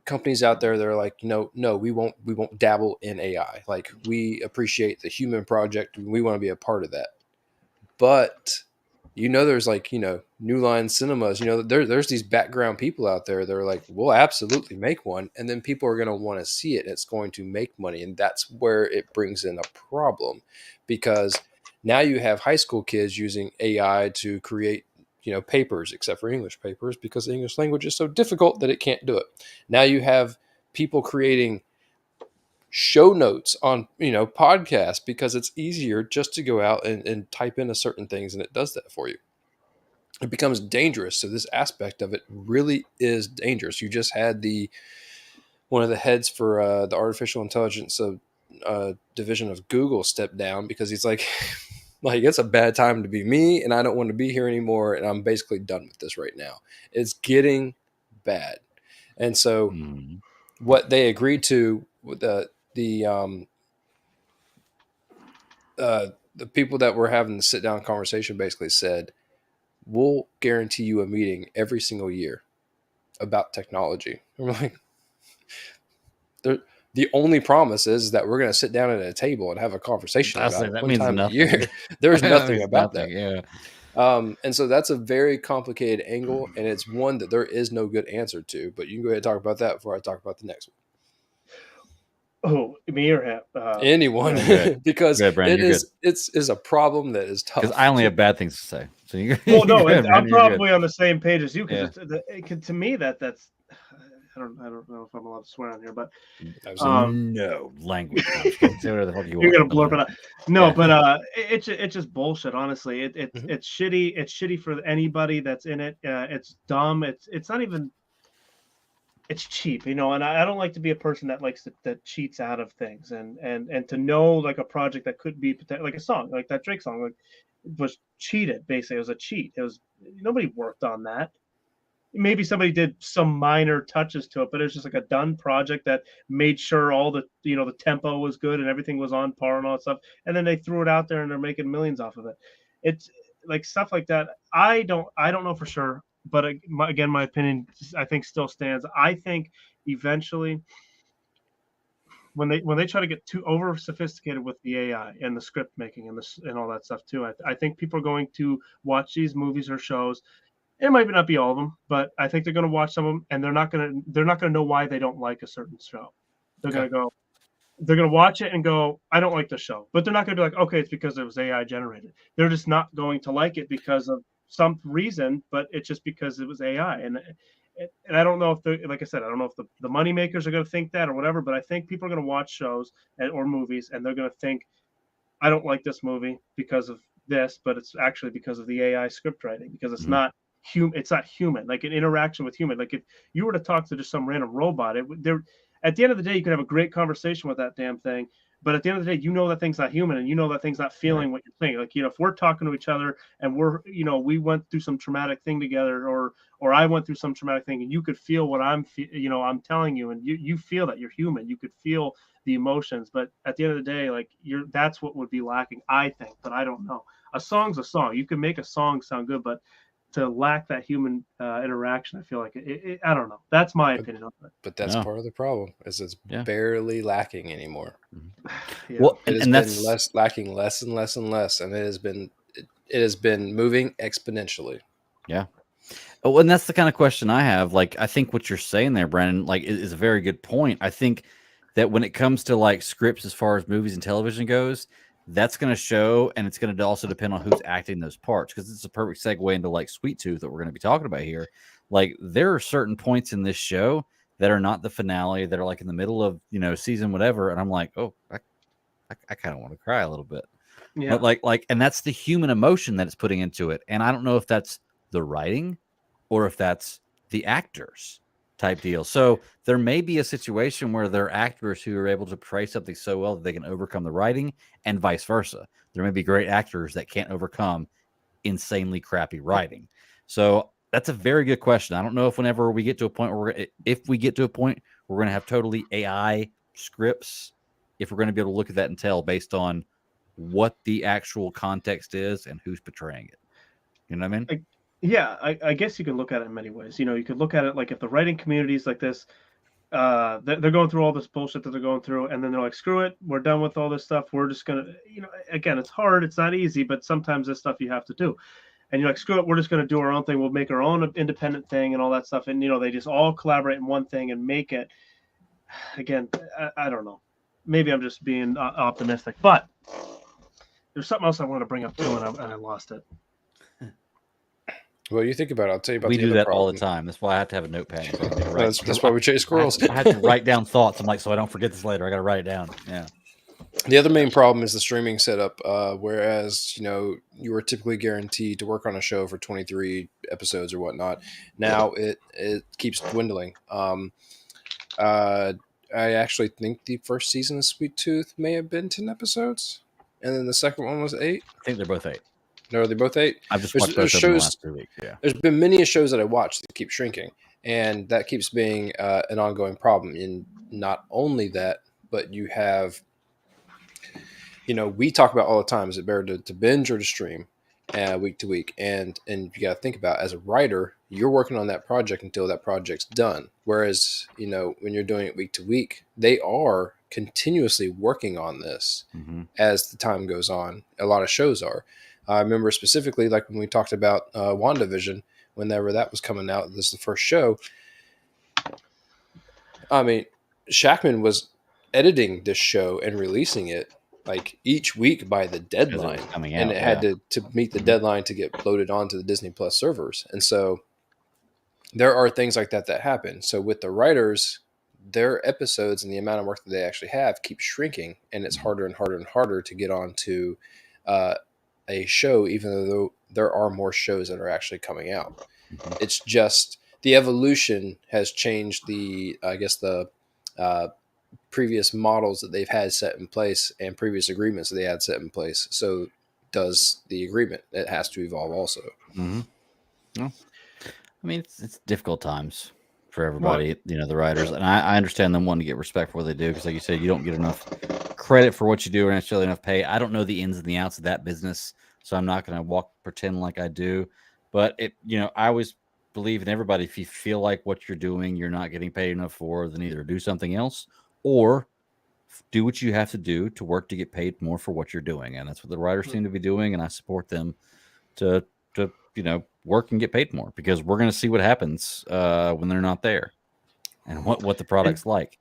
companies out there that are like, no, we won't dabble in AI. Like, we appreciate the human project, and we want to be a part of that. But there's like, New Line Cinemas, there's these background people out there that are like, we'll absolutely make one, and then people are going to want to see it, and it's going to make money. And that's where it brings in a problem, because now you have high school kids using AI to create papers, except for English papers, because the English language is so difficult that it can't do it. Now you have people creating show notes on podcasts, because it's easier just to go out and type in a certain things, and it does that for you. It becomes dangerous. So this aspect of it really is dangerous. You just had one of the heads for the artificial intelligence division of Google step down, because he's like like, it's a bad time to be me, and I don't want to be here anymore, and I'm basically done with this right now. It's getting bad. And so what they agreed to with the people that were having the sit down conversation basically said, we'll guarantee you a meeting every single year about technology. And we're like, the only promise is that we're going to sit down at a table and have a conversation about it one time a year. There's nothing about that. Yeah. And so that's a very complicated angle, and it's one that there is no good answer to. But you can go ahead and talk about that before I talk about the next one. Oh, me or him? Anyone, because it's a problem that is tough. Because I only have bad things to say. So well, no, I'm probably on the same page as you. Because to me, that's I don't know if I'm allowed to swear on here, but no language. You're gonna blurb it out. No, but it's just bullshit. Honestly, it's shitty. It's shitty for anybody that's in it. It's dumb. It's not even. It's cheap, and I don't like to be a person that likes that cheats out of things, and to know like a project that could be like a song, like that Drake song, like was cheated. Basically, it was a cheat. It was nobody worked on that. Maybe somebody did some minor touches to it, but it was just like a done project that made sure all the the tempo was good and everything was on par and all that stuff, and then they threw it out there and they're making millions off of it. It's like stuff like that. I don't know for sure. But again, my opinion, I think, still stands. I think eventually when they try to get too over sophisticated with the AI and the script making and this and all that stuff too. I think people are going to watch these movies or shows. It might not be all of them, but I think they're going to watch some of them, and they're not going to know why they don't like a certain show. They're going to go, they're going to watch it and go, I don't like the show, but they're not going to be like, okay, it's because it was AI generated. They're just not going to like it because of some reason, but it's just because it was AI. And I don't know if they're, like I said, I don't know if the money makers are going to think that or whatever, but I think people are going to watch shows or movies and they're going to think, I don't like this movie because of this, but it's actually because of the AI script writing, because it's not it's not human, like an interaction with human. Like if you were to talk to just some random robot, there at the end of the day, you could have a great conversation with that damn thing. But at the end of the day, you know that thing's not human, and you know that thing's not feeling what you're thinking. Like, if we're talking to each other and we went through some traumatic thing together, or I went through some traumatic thing, and you could feel what I'm telling you, and you feel that you're human. You could feel the emotions. But at the end of the day, like that's what would be lacking, I think. But I don't know. A song's a song. You can make a song sound good, but to lack that human interaction, I feel like I don't know. That's my opinion on it. But that's part of the problem, is it's barely lacking anymore. Yeah. Well, it has been lacking less and less and less, and it has been moving exponentially. Yeah. Oh, and that's the kind of question I have. Like, I think what you're saying there, Brandon, like, is a very good point. I think that when it comes to like scripts, as far as movies and television goes, that's going to show, and it's going to also depend on who's acting those parts, because it's a perfect segue into like Sweet Tooth that we're going to be talking about here. Like, there are certain points in this show that are not the finale, that are like in the middle of season whatever, and I'm like, oh, I kind of want to cry a little bit. Yeah. But like, and that's the human emotion that it's putting into it, and I don't know if that's the writing or if that's the actors type deal. So there may be a situation where there are actors who are able to portray something so well that they can overcome the writing, and vice versa. There may be great actors that can't overcome insanely crappy writing. So that's a very good question. I don't know if whenever we get to a point where if we get to a point where we're going to have totally AI scripts, if we're going to be able to look at that and tell based on what the actual context is and who's portraying it. You know what I mean? Yeah, I guess you can look at it in many ways. You could look at it like if the writing community is like this, they're going through all this bullshit that they're going through, and then they're like, screw it, we're done with all this stuff. We're just gonna, again, it's hard, it's not easy, but sometimes this stuff you have to do. And you're like, screw it, we're just gonna do our own thing. We'll make our own independent thing and all that stuff. And they just all collaborate in one thing and make it. Again, I don't know. Maybe I'm just being optimistic, but there's something else I want to bring up too, and I lost it. Well, you think about it. I'll tell you about. We do that all the time. That's why I have to have a notepad. That's why we chase squirrels. I have to write down thoughts. I'm like, so I don't forget this later. I got to write it down. Yeah. The other main problem is the streaming setup. Whereas you were typically guaranteed to work on a show for 23 episodes or whatnot. Now it keeps dwindling. I actually think the first season of Sweet Tooth may have been 10 episodes, and then the second one was 8. I think they're both 8. No, they're both 8. I've just watched those shows in the last 3 weeks. Yeah, there's been many shows that I watched that keep shrinking, and that keeps being an ongoing problem. And not only that, but you have, we talk about all the time: is it better to binge or to stream, week to week? And you got to think about, as a writer, you're working on that project until that project's done. Whereas when you're doing it week to week, they are continuously working on this as the time goes on. A lot of shows are. I remember specifically, like when we talked about WandaVision, whenever that was coming out, this is the first show. I mean, Shackman was editing this show and releasing it like each week by the deadline, and it had to meet the deadline to get loaded onto the Disney Plus servers. And so there are things like that happen. So with the writers, their episodes and the amount of work that they actually have keep shrinking, and it's harder and harder and harder to get onto a show, even though there are more shows that are actually coming out. It's just the evolution has changed the previous models that they've had set in place and previous agreements that they had set in place. So does the agreement. It has to evolve also. Well, I mean, it's difficult times for everybody, the writers. And I understand them wanting to get respect for what they do, because like you said, you don't get enough credit for what you do or necessarily enough pay. I don't know the ins and the outs of that business, so I'm not going to pretend like I do. But I always believe in everybody. If you feel like what you're doing, you're not getting paid enough for, then either do something else or do what you have to do to work to get paid more for what you're doing, and that's what the writers seem to be doing, and I support them to work and get paid more, because we're going to see what happens when they're not there, and what the product's like.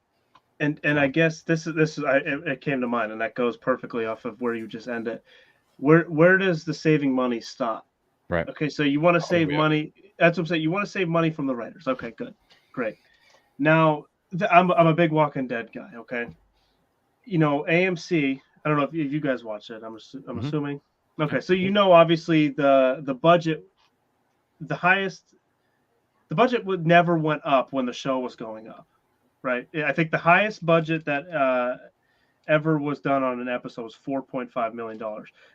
And I guess this is it came to mind, and that goes perfectly off of where you just ended. Where does the saving money stop? Right. Okay, so you want to save money. That's what I'm saying. You want to save money from the writers. Okay, good, great. Now I'm a big Walking Dead guy. Okay, AMC. I don't know if you guys watch it. I'm assuming. Okay, so obviously the budget, the budget would never went up when the show was going up, right? I think the highest budget that ever was done on an episode was $4.5 million.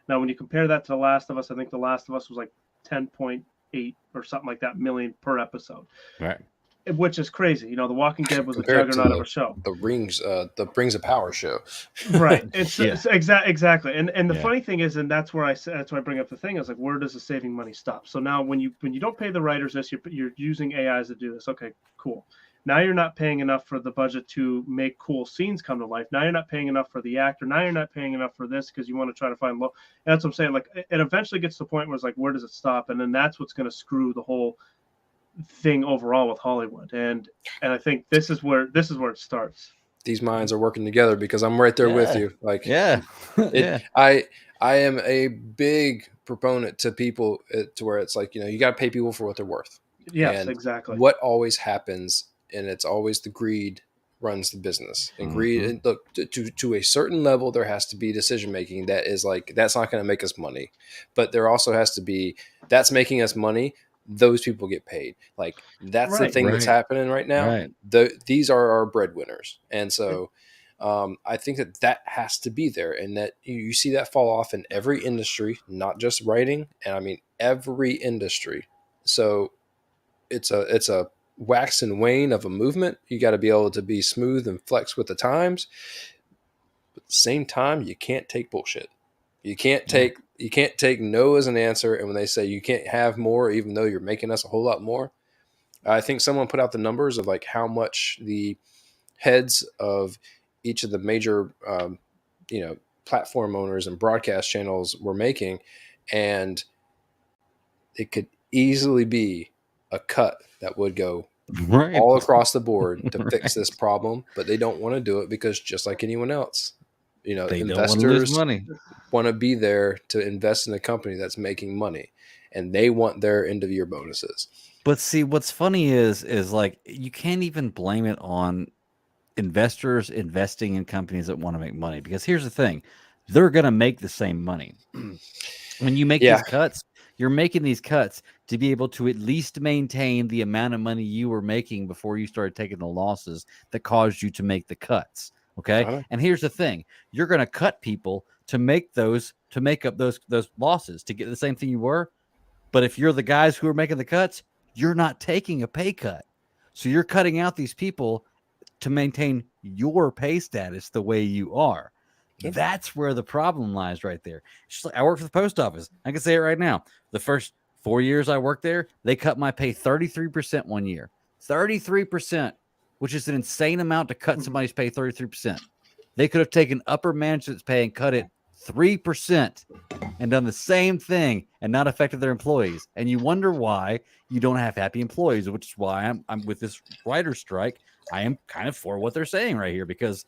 Now, when you compare that to The Last of Us, I think The Last of Us was like 10.8 or something like that million per episode. Right. Which is crazy. The Walking Dead was a juggernaut of a show. The Rings of Power show. Right. It's exactly. And the funny thing is, and that's why I bring up the thing is, like, where does the saving money stop? So now when you don't pay the writers this, you're using AIs to do this. Okay, cool. Now you're not paying enough for the budget to make cool scenes come to life. Now you're not paying enough for the actor. Now you're not paying enough for this because you want to try to find low. And that's what I'm saying. Like, it eventually gets to the point where it's like, where does it stop? And then that's what's going to screw the whole thing overall with Hollywood. And I think this is where it starts. These minds are working together, because I'm right there with you. Like, I am a big proponent to people to where it's like, you got to pay people for what they're worth. Yes, and exactly. What always happens, and it's always the greed runs the business, and greed. And look, to a certain level, there has to be decision making that is like, that's not going to make us money, but there also has to be, that's making us money. Those people get paid. Like, that's the thing that's happening right now. Right. These are our breadwinners, and so I think that has to be there, and that you see that fall off in every industry, not just writing, and I mean every industry. So it's a wax and wane of a movement. You got to be able to be smooth and flex with the times, but at the same time, you can't take bullshit. You can't take no as an answer. And when they say you can't have more, even though you're making us a whole lot more, I think someone put out the numbers of like how much the heads of each of the major, platform owners and broadcast channels were making, and it could easily be a cut that would go all across the board to fix this problem, but they don't want to do it because, just like anyone else, they investors money. Want to be there to invest in a company that's making money, and they want their end of year bonuses. But see, what's funny is like, you can't even blame it on investors investing in companies that want to make money, because here's the thing, they're going to make the same money. When you make these cuts, you're making these cuts to be able to at least maintain the amount of money you were making before you started taking the losses that caused you to make the cuts. Okay. And here's the thing, you're going to cut people to make up those losses to get the same thing you were. But if you're the guys who are making the cuts, you're not taking a pay cut. So you're cutting out these people to maintain your pay status the way you are. Yep. That's where the problem lies right there. Like, I work for the post office. I can say it right now. The first 4 years I worked there, they cut my pay 33% one year. 33%, which is an insane amount to cut somebody's pay 33%. They could have taken upper management's pay and cut it 3% and done the same thing and not affected their employees. And you wonder why you don't have happy employees, which is why I'm with this writer's strike. I am kind of for what they're saying right here, because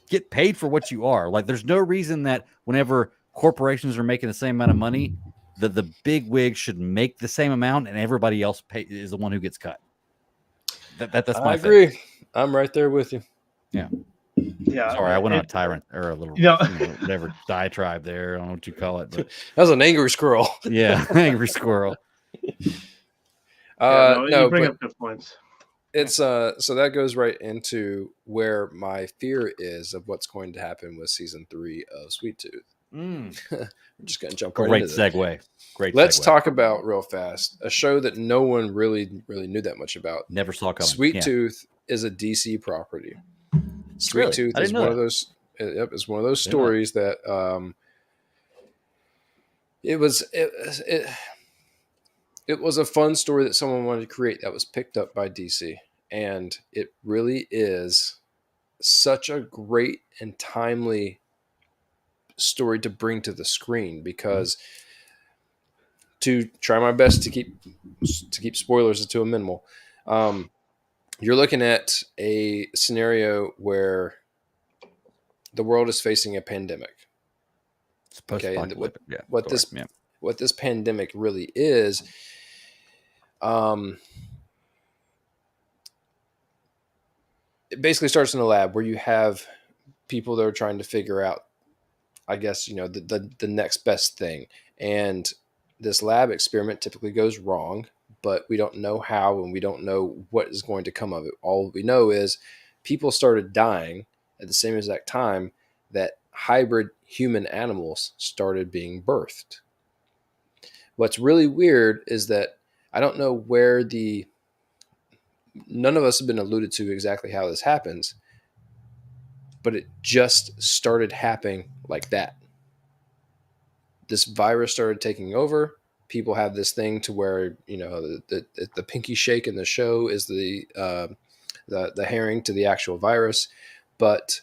get paid for what you are. Like, there's no reason that whenever corporations are making the same amount of money, the big wigs should make the same amount and everybody else is the one who gets cut. That's my agree. thing. I'm right there with you. Yeah. Yeah. Sorry, I went on a tyrant or a little whatever diatribe there. I don't know what you call it, but that was an angry squirrel. Yeah, angry squirrel. You bring up good points. It's so that goes right into where my fear is of what's going to happen with season 3 of Sweet Tooth. I'm just going to jump right into segue. Great. Let's talk about real fast a show that no one really knew that much about. Never saw coming. Sweet Tooth is a DC property. Sweet Tooth is one of those. Yep, it's one of those stories that it was a fun story that someone wanted to create that was picked up by DC, and it really is such a great and timely story to bring to the screen, because to try my best to keep spoilers to a minimal, you're looking at a scenario where the world is facing a pandemic. It's Okay, and post-apocalyptic. what this pandemic really is, it basically starts in a lab where you have people that are trying to figure out, I guess, the next best thing. And this lab experiment typically goes wrong, but we don't know how, and we don't know what is going to come of it. All we know is people started dying at the same exact time that hybrid human animals started being birthed. What's really weird is that I don't know where none of us have been alluded to exactly how this happens, but it just started happening like that. This virus started taking over. People have this thing to where, the pinky shake in the show is the herring to the actual virus, but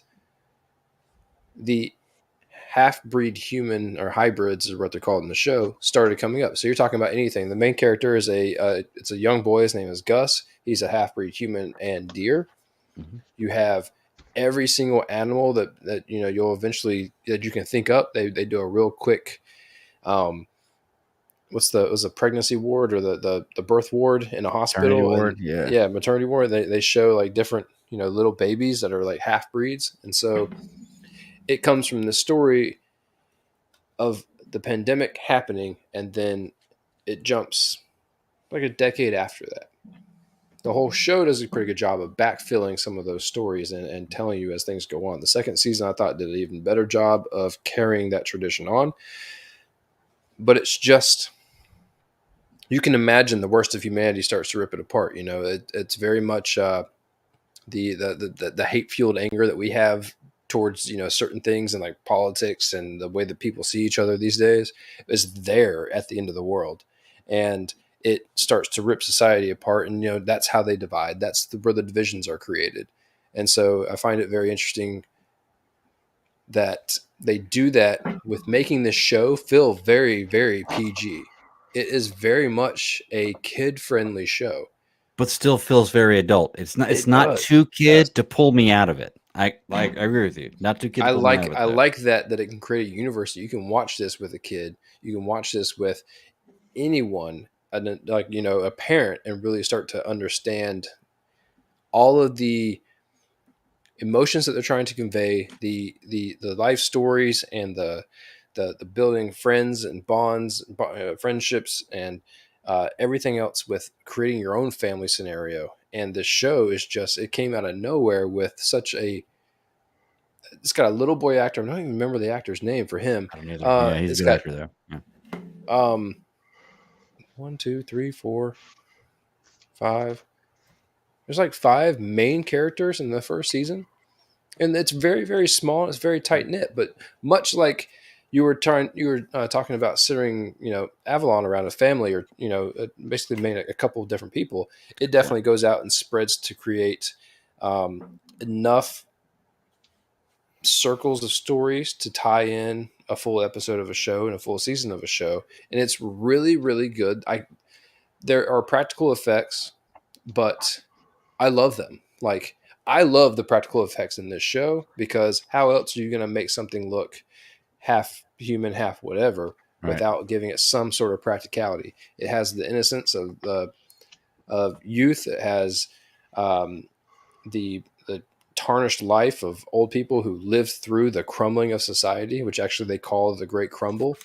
the half-breed human, or hybrids is what they're called in the show, started coming up. So you're talking about anything. The main character is it's a young boy. His name is Gus. He's a half-breed human and deer. Mm-hmm. You have every single animal that you'll eventually, that you can think up. They do a real quick, was a pregnancy ward, or the birth ward in a hospital. Maternity ward, yeah, maternity ward. They show like different, little babies that are like half breeds. And so it comes from the story of the pandemic happening, and then it jumps like a decade after that. The whole show does a pretty good job of backfilling some of those stories and telling you as things go on. The second season, I thought, did an even better job of carrying that tradition on. But it's just, you can imagine the worst of humanity starts to rip it apart. It's very much the hate-fueled anger that we have towards certain things, and like politics and the way that people see each other these days is there at the end of the world, and it starts to rip society apart. And that's how they divide. That's where the divisions are created. And so I find it very interesting that they do that with making this show feel very, very PG. It is very much a kid-friendly show, but still feels very adult. It's not. It's It not does. too kid to pull me out of it. I agree with you. Not too kid to I pull me out of like it. I though. like that it can create a universe that you can watch this with a kid. You can watch this with anyone, like a parent, and really start to understand all of the emotions that they're trying to convey, the life stories, and the building friends and bonds, friendships, and everything else with creating your own family scenario. And the show is just, it came out of nowhere with such a, it's got a little boy actor. I don't even remember the actor's name for him. I don't either. Yeah, he's It's a good got actor though. Yeah. 1, 2, 3, 4, 5. There's like 5 main characters in the first season, and it's very, very small. It's very tight knit, but much like you were talking about centering, Avalon around a family, or basically made a couple of different people. It definitely goes out and spreads to create enough circles of stories to tie in a full episode of a show and a full season of a show. And it's really, really good. There are practical effects, but I love them. Like, I love the practical effects in this show, because how else are you going to make something look half human, half whatever, without giving it some sort of practicality? It has the innocence of youth. It has the tarnished life of old people who lived through the crumbling of society, which actually they call the Great Crumble,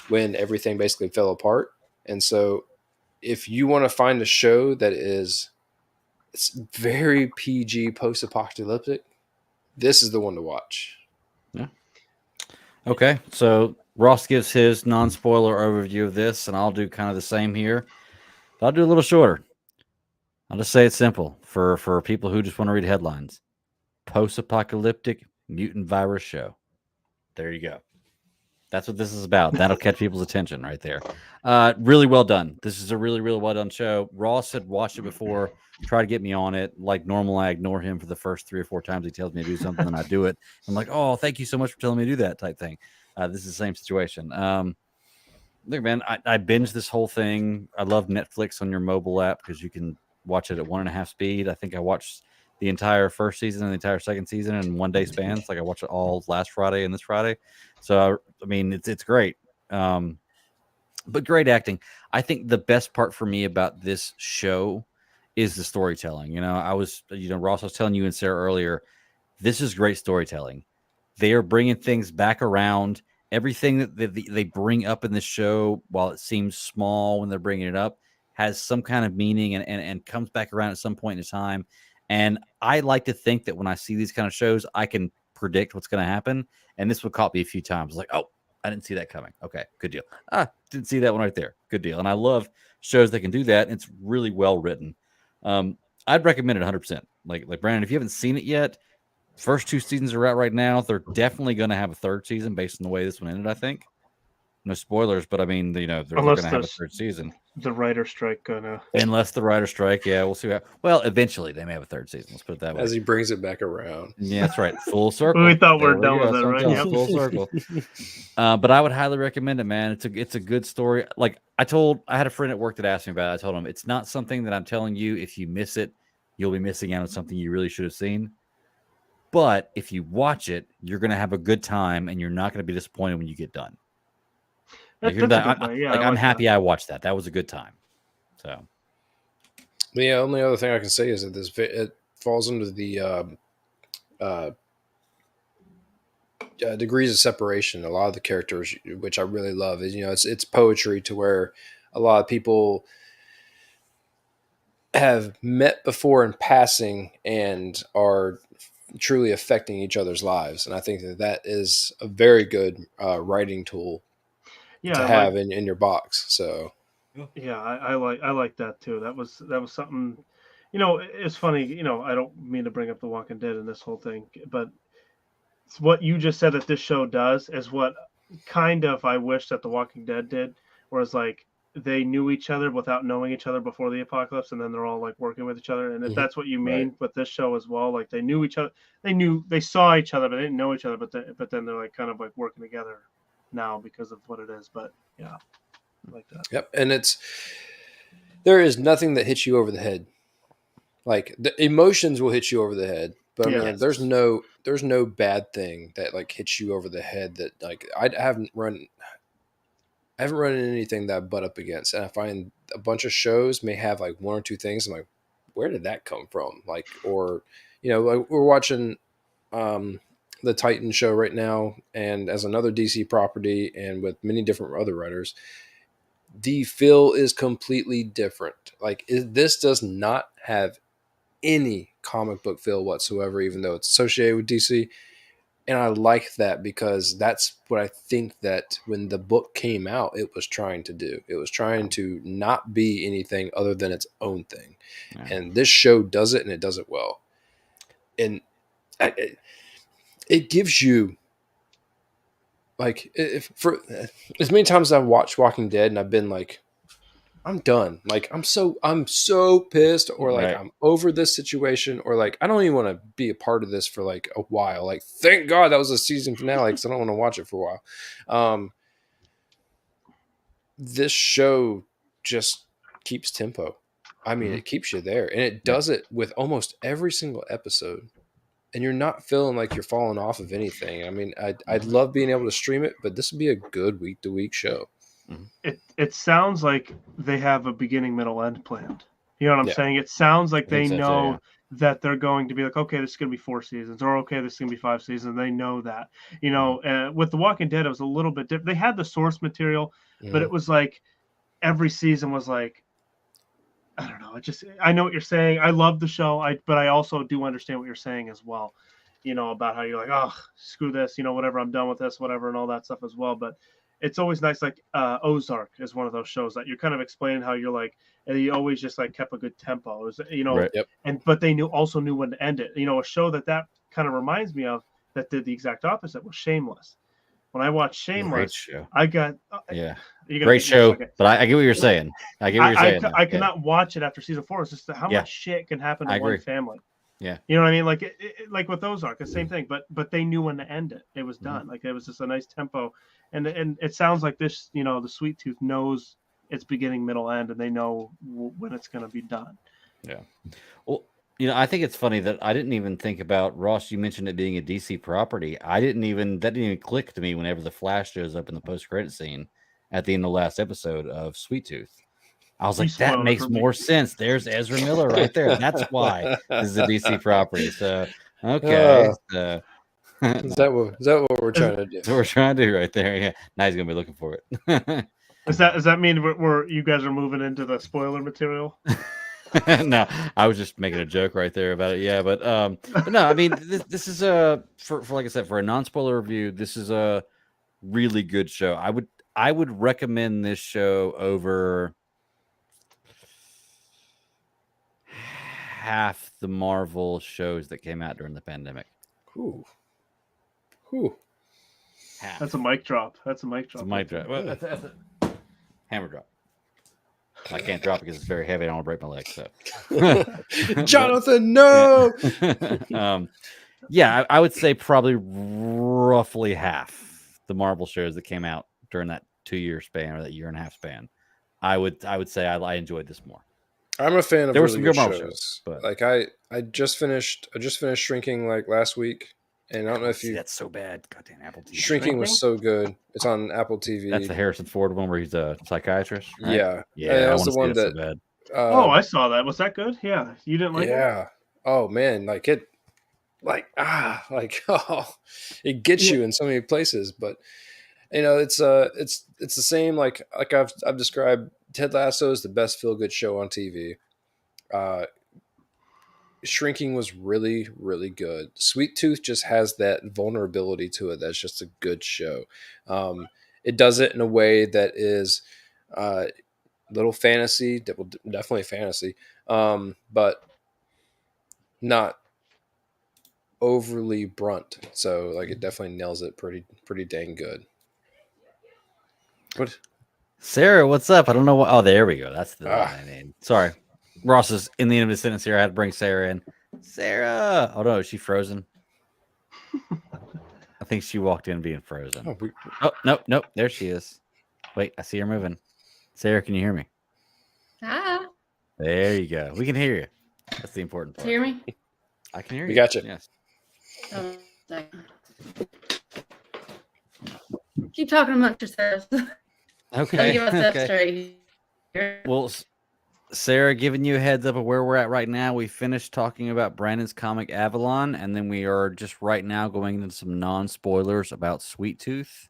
when everything basically fell apart. And so if you want to find a show that is, it's very PG, post-apocalyptic, this is the one to watch. Yeah. Okay, so Ross gives his non-spoiler overview of this, and I'll do kind of the same here. But I'll do a little shorter. I'll just say it's simple for people who just want to read headlines. Post-apocalyptic mutant virus show. There you go. That's what this is about. That'll catch people's attention right there. Really well done. This is a really, really well done show. Ross had watched it before, tried to get me on it. Like normal, I ignore him for the first 3 or 4 times he tells me to do something, and I do it. I'm like, oh, thank you so much for telling me to do that type thing. This is the same situation. Look, man, I binged this whole thing. I love Netflix on your mobile app because you can watch it at 1.5 speed. I think I watched the entire first season and the entire second season in 1 day spans. Like I watched it all last Friday and this Friday. So I mean, it's great. But great acting. I think the best part for me about this show is the storytelling. Ross, I was telling you and Sarah earlier, this is great storytelling. They are bringing things back around. Everything that they bring up in the show, while it seems small when they're bringing it up, has some kind of meaning and comes back around at some point in time. And I like to think that when I see these kind of shows, I can predict what's going to happen. And this would caught me a few times. Like, oh, I didn't see that coming. Okay, good deal. Didn't see that one right there. Good deal. And I love shows that can do that. It's really well written. I'd recommend it 100%. Like Brandon, if you haven't seen it yet, first 2 seasons are out right now. They're definitely going to have a third season based on the way this one ended, I think. No spoilers, but I mean, they're going to have a third season. The writer strike gonna. Unless the writer strike, yeah, we'll see. Well, eventually they may have a third season. Let's put it that way. As he brings it back around. Yeah, that's right. Full circle. We thought we were done with it, right? Yep. Full circle. But I would highly recommend it, man. It's a good story. Like I had a friend at work that asked me about it. I told him it's not something that I'm telling you. If you miss it, you'll be missing out on something you really should have seen. But if you watch it, you're going to have a good time, and you're not going to be disappointed when you get done. I'm happy I watched that. That was a good time. So, the only other thing I can say is that it falls under the degrees of separation. A lot of the characters, which I really love, is it's poetry to where a lot of people have met before in passing and are truly affecting each other's lives. And I think that is a very good writing tool to have in your box. So yeah, I like that too. That was something, it's funny, I don't mean to bring up The Walking Dead in this whole thing, but it's what you just said that this show does is what kind of I wish that The Walking Dead did, whereas like they knew each other without knowing each other before the apocalypse, and then they're all like working with each other. And if that's what you mean with this show as well, like they knew each other, they saw each other, but they didn't know each other. But then they're like kind of like working together now because of what it is. But yeah, I like that. Yep, and there is nothing that hits you over the head. Like the emotions will hit you over the head, but man, there's no bad thing that like hits you over the head that like I haven't run into anything that I butt up against. And I find a bunch of shows may have like 1 or 2 things. I'm like, where did that come from? Like, or, like we're watching the Titan show right now, and as another DC property and with many different other writers, the feel is completely different. Like this does not have any comic book feel whatsoever, even though it's associated with DC. And I like that because that's what I think that when the book came out, it was trying to do. It was trying to not be anything other than its own thing. Yeah. And this show does it, and it does it well. And it gives you, like, for as many times as I've watched Walking Dead and I've been like, I'm done. Like, I'm so pissed, or like, I'm over this situation, or like, I don't even want to be a part of this for like a while. Like, thank God that was a season finale because I don't want to watch it for a while. This show just keeps tempo. I mean, it keeps you there, and it does it with almost every single episode. And you're not feeling like you're falling off of anything. I mean, I'd love being able to stream it, but this would be a good week-to-week show. It sounds like they have a beginning, middle, end planned. You know what I'm saying? It sounds like they know that they're going to be like, okay, this is going to be 4 seasons, or okay, this is going to be 5 seasons. They know that. With The Walking Dead, it was a little bit different. They had the source material, but it was like every season was like, I don't know. I know what you're saying. I love the show, but I also do understand what you're saying as well. About how you're like, oh, screw this, whatever, I'm done with this, whatever, and all that stuff as well. But it's always nice. Like Ozark is one of those shows that you're kind of explaining how you're like, and you always just like kept a good tempo. It was, but they also knew when to end it. A show that kind of reminds me of that did the exact opposite was Shameless. when I watched Great Shameless, show. I got Yeah. you gotta Great get me a show. second. But I get what you're saying. I get what you're saying. I could not watch it after season 4. It's just how Yeah. much shit can happen to I one agree. family. Yeah. You know what I mean? Like like with Ozark, the same thing. But they knew when to end it. It was done. Like it was just a nice tempo. And it sounds like this. You know, the Sweet Tooth knows its beginning, middle, end, and they know when it's going to be done. Yeah. Well, you know, I think it's funny that I didn't even think about Ross. You mentioned it being a DC property. That didn't even click to me whenever the Flash shows up in the post-credit scene at the end of the last episode of Sweet Tooth. I was You like, that spoiled it makes for me. more sense. There's Ezra Miller right there. That's why this is a DC property. So, okay. So, Is that what we're trying to do? that's what we're trying to do right there. Yeah. Now he's gonna be looking for it. Does that mean we're you guys are moving into the spoiler material? No, I was just making a joke right there about it. Yeah, but no, I mean this is a for like I said, for a non-spoiler review, this is a really good show. I would recommend this show over half the Marvel shows that came out during the pandemic. Ooh. Half. That's a mic drop. That's a mic It's a drop. mic drop. Well, that's a hammer drop. I can't drop it because it's very heavy. I don't want to break my leg. So, Jonathan, no. Yeah, I would say probably roughly half the Marvel shows that came out during that 2-year span or that 1.5-year span. I would say I enjoyed this more. I'm a fan of There were really some good good Marvel shows. shows, but Like I just finished Shrinking like last week, and I don't know if you. that's so bad. Goddamn Apple TV. Shrinking was so good. It's on Apple TV. That's the Harrison Ford one where he's a psychiatrist, right? Yeah, Yeah, that I was want the to see one that so that. bad. Oh, I saw that. Was that good? Yeah. You didn't like it? Yeah. Oh man, like it, it gets you in so many places. But you know, it's the same. Like I've described, Ted Lasso is the best feel good show on TV. Shrinking was really, really good. Sweet Tooth just has that vulnerability to it. That's just a good show. It does it in a way that is little fantasy, definitely fantasy, but not overly brunt. So like it definitely nails it pretty dang good. What? Sarah, what's up? I don't know what. Oh, there we go. That's the name. Sorry, Ross is in the end of the sentence here. I had to bring Sarah in. Sarah. Oh no, is she frozen? I think she walked in being frozen. Oh, nope. There she is. Wait, I see her moving. Sarah, can you hear me? Hi. There you go. We can hear you. That's the important part. Hear me? I can hear you. We got you. Yes. Oh, keep talking amongst yourselves. Okay. Give us that straight. Well, Sarah, giving you a heads up of where we're at right now. We finished talking about Brandon's comic Avalon, and then we are just right now going into some non-spoilers about Sweet Tooth.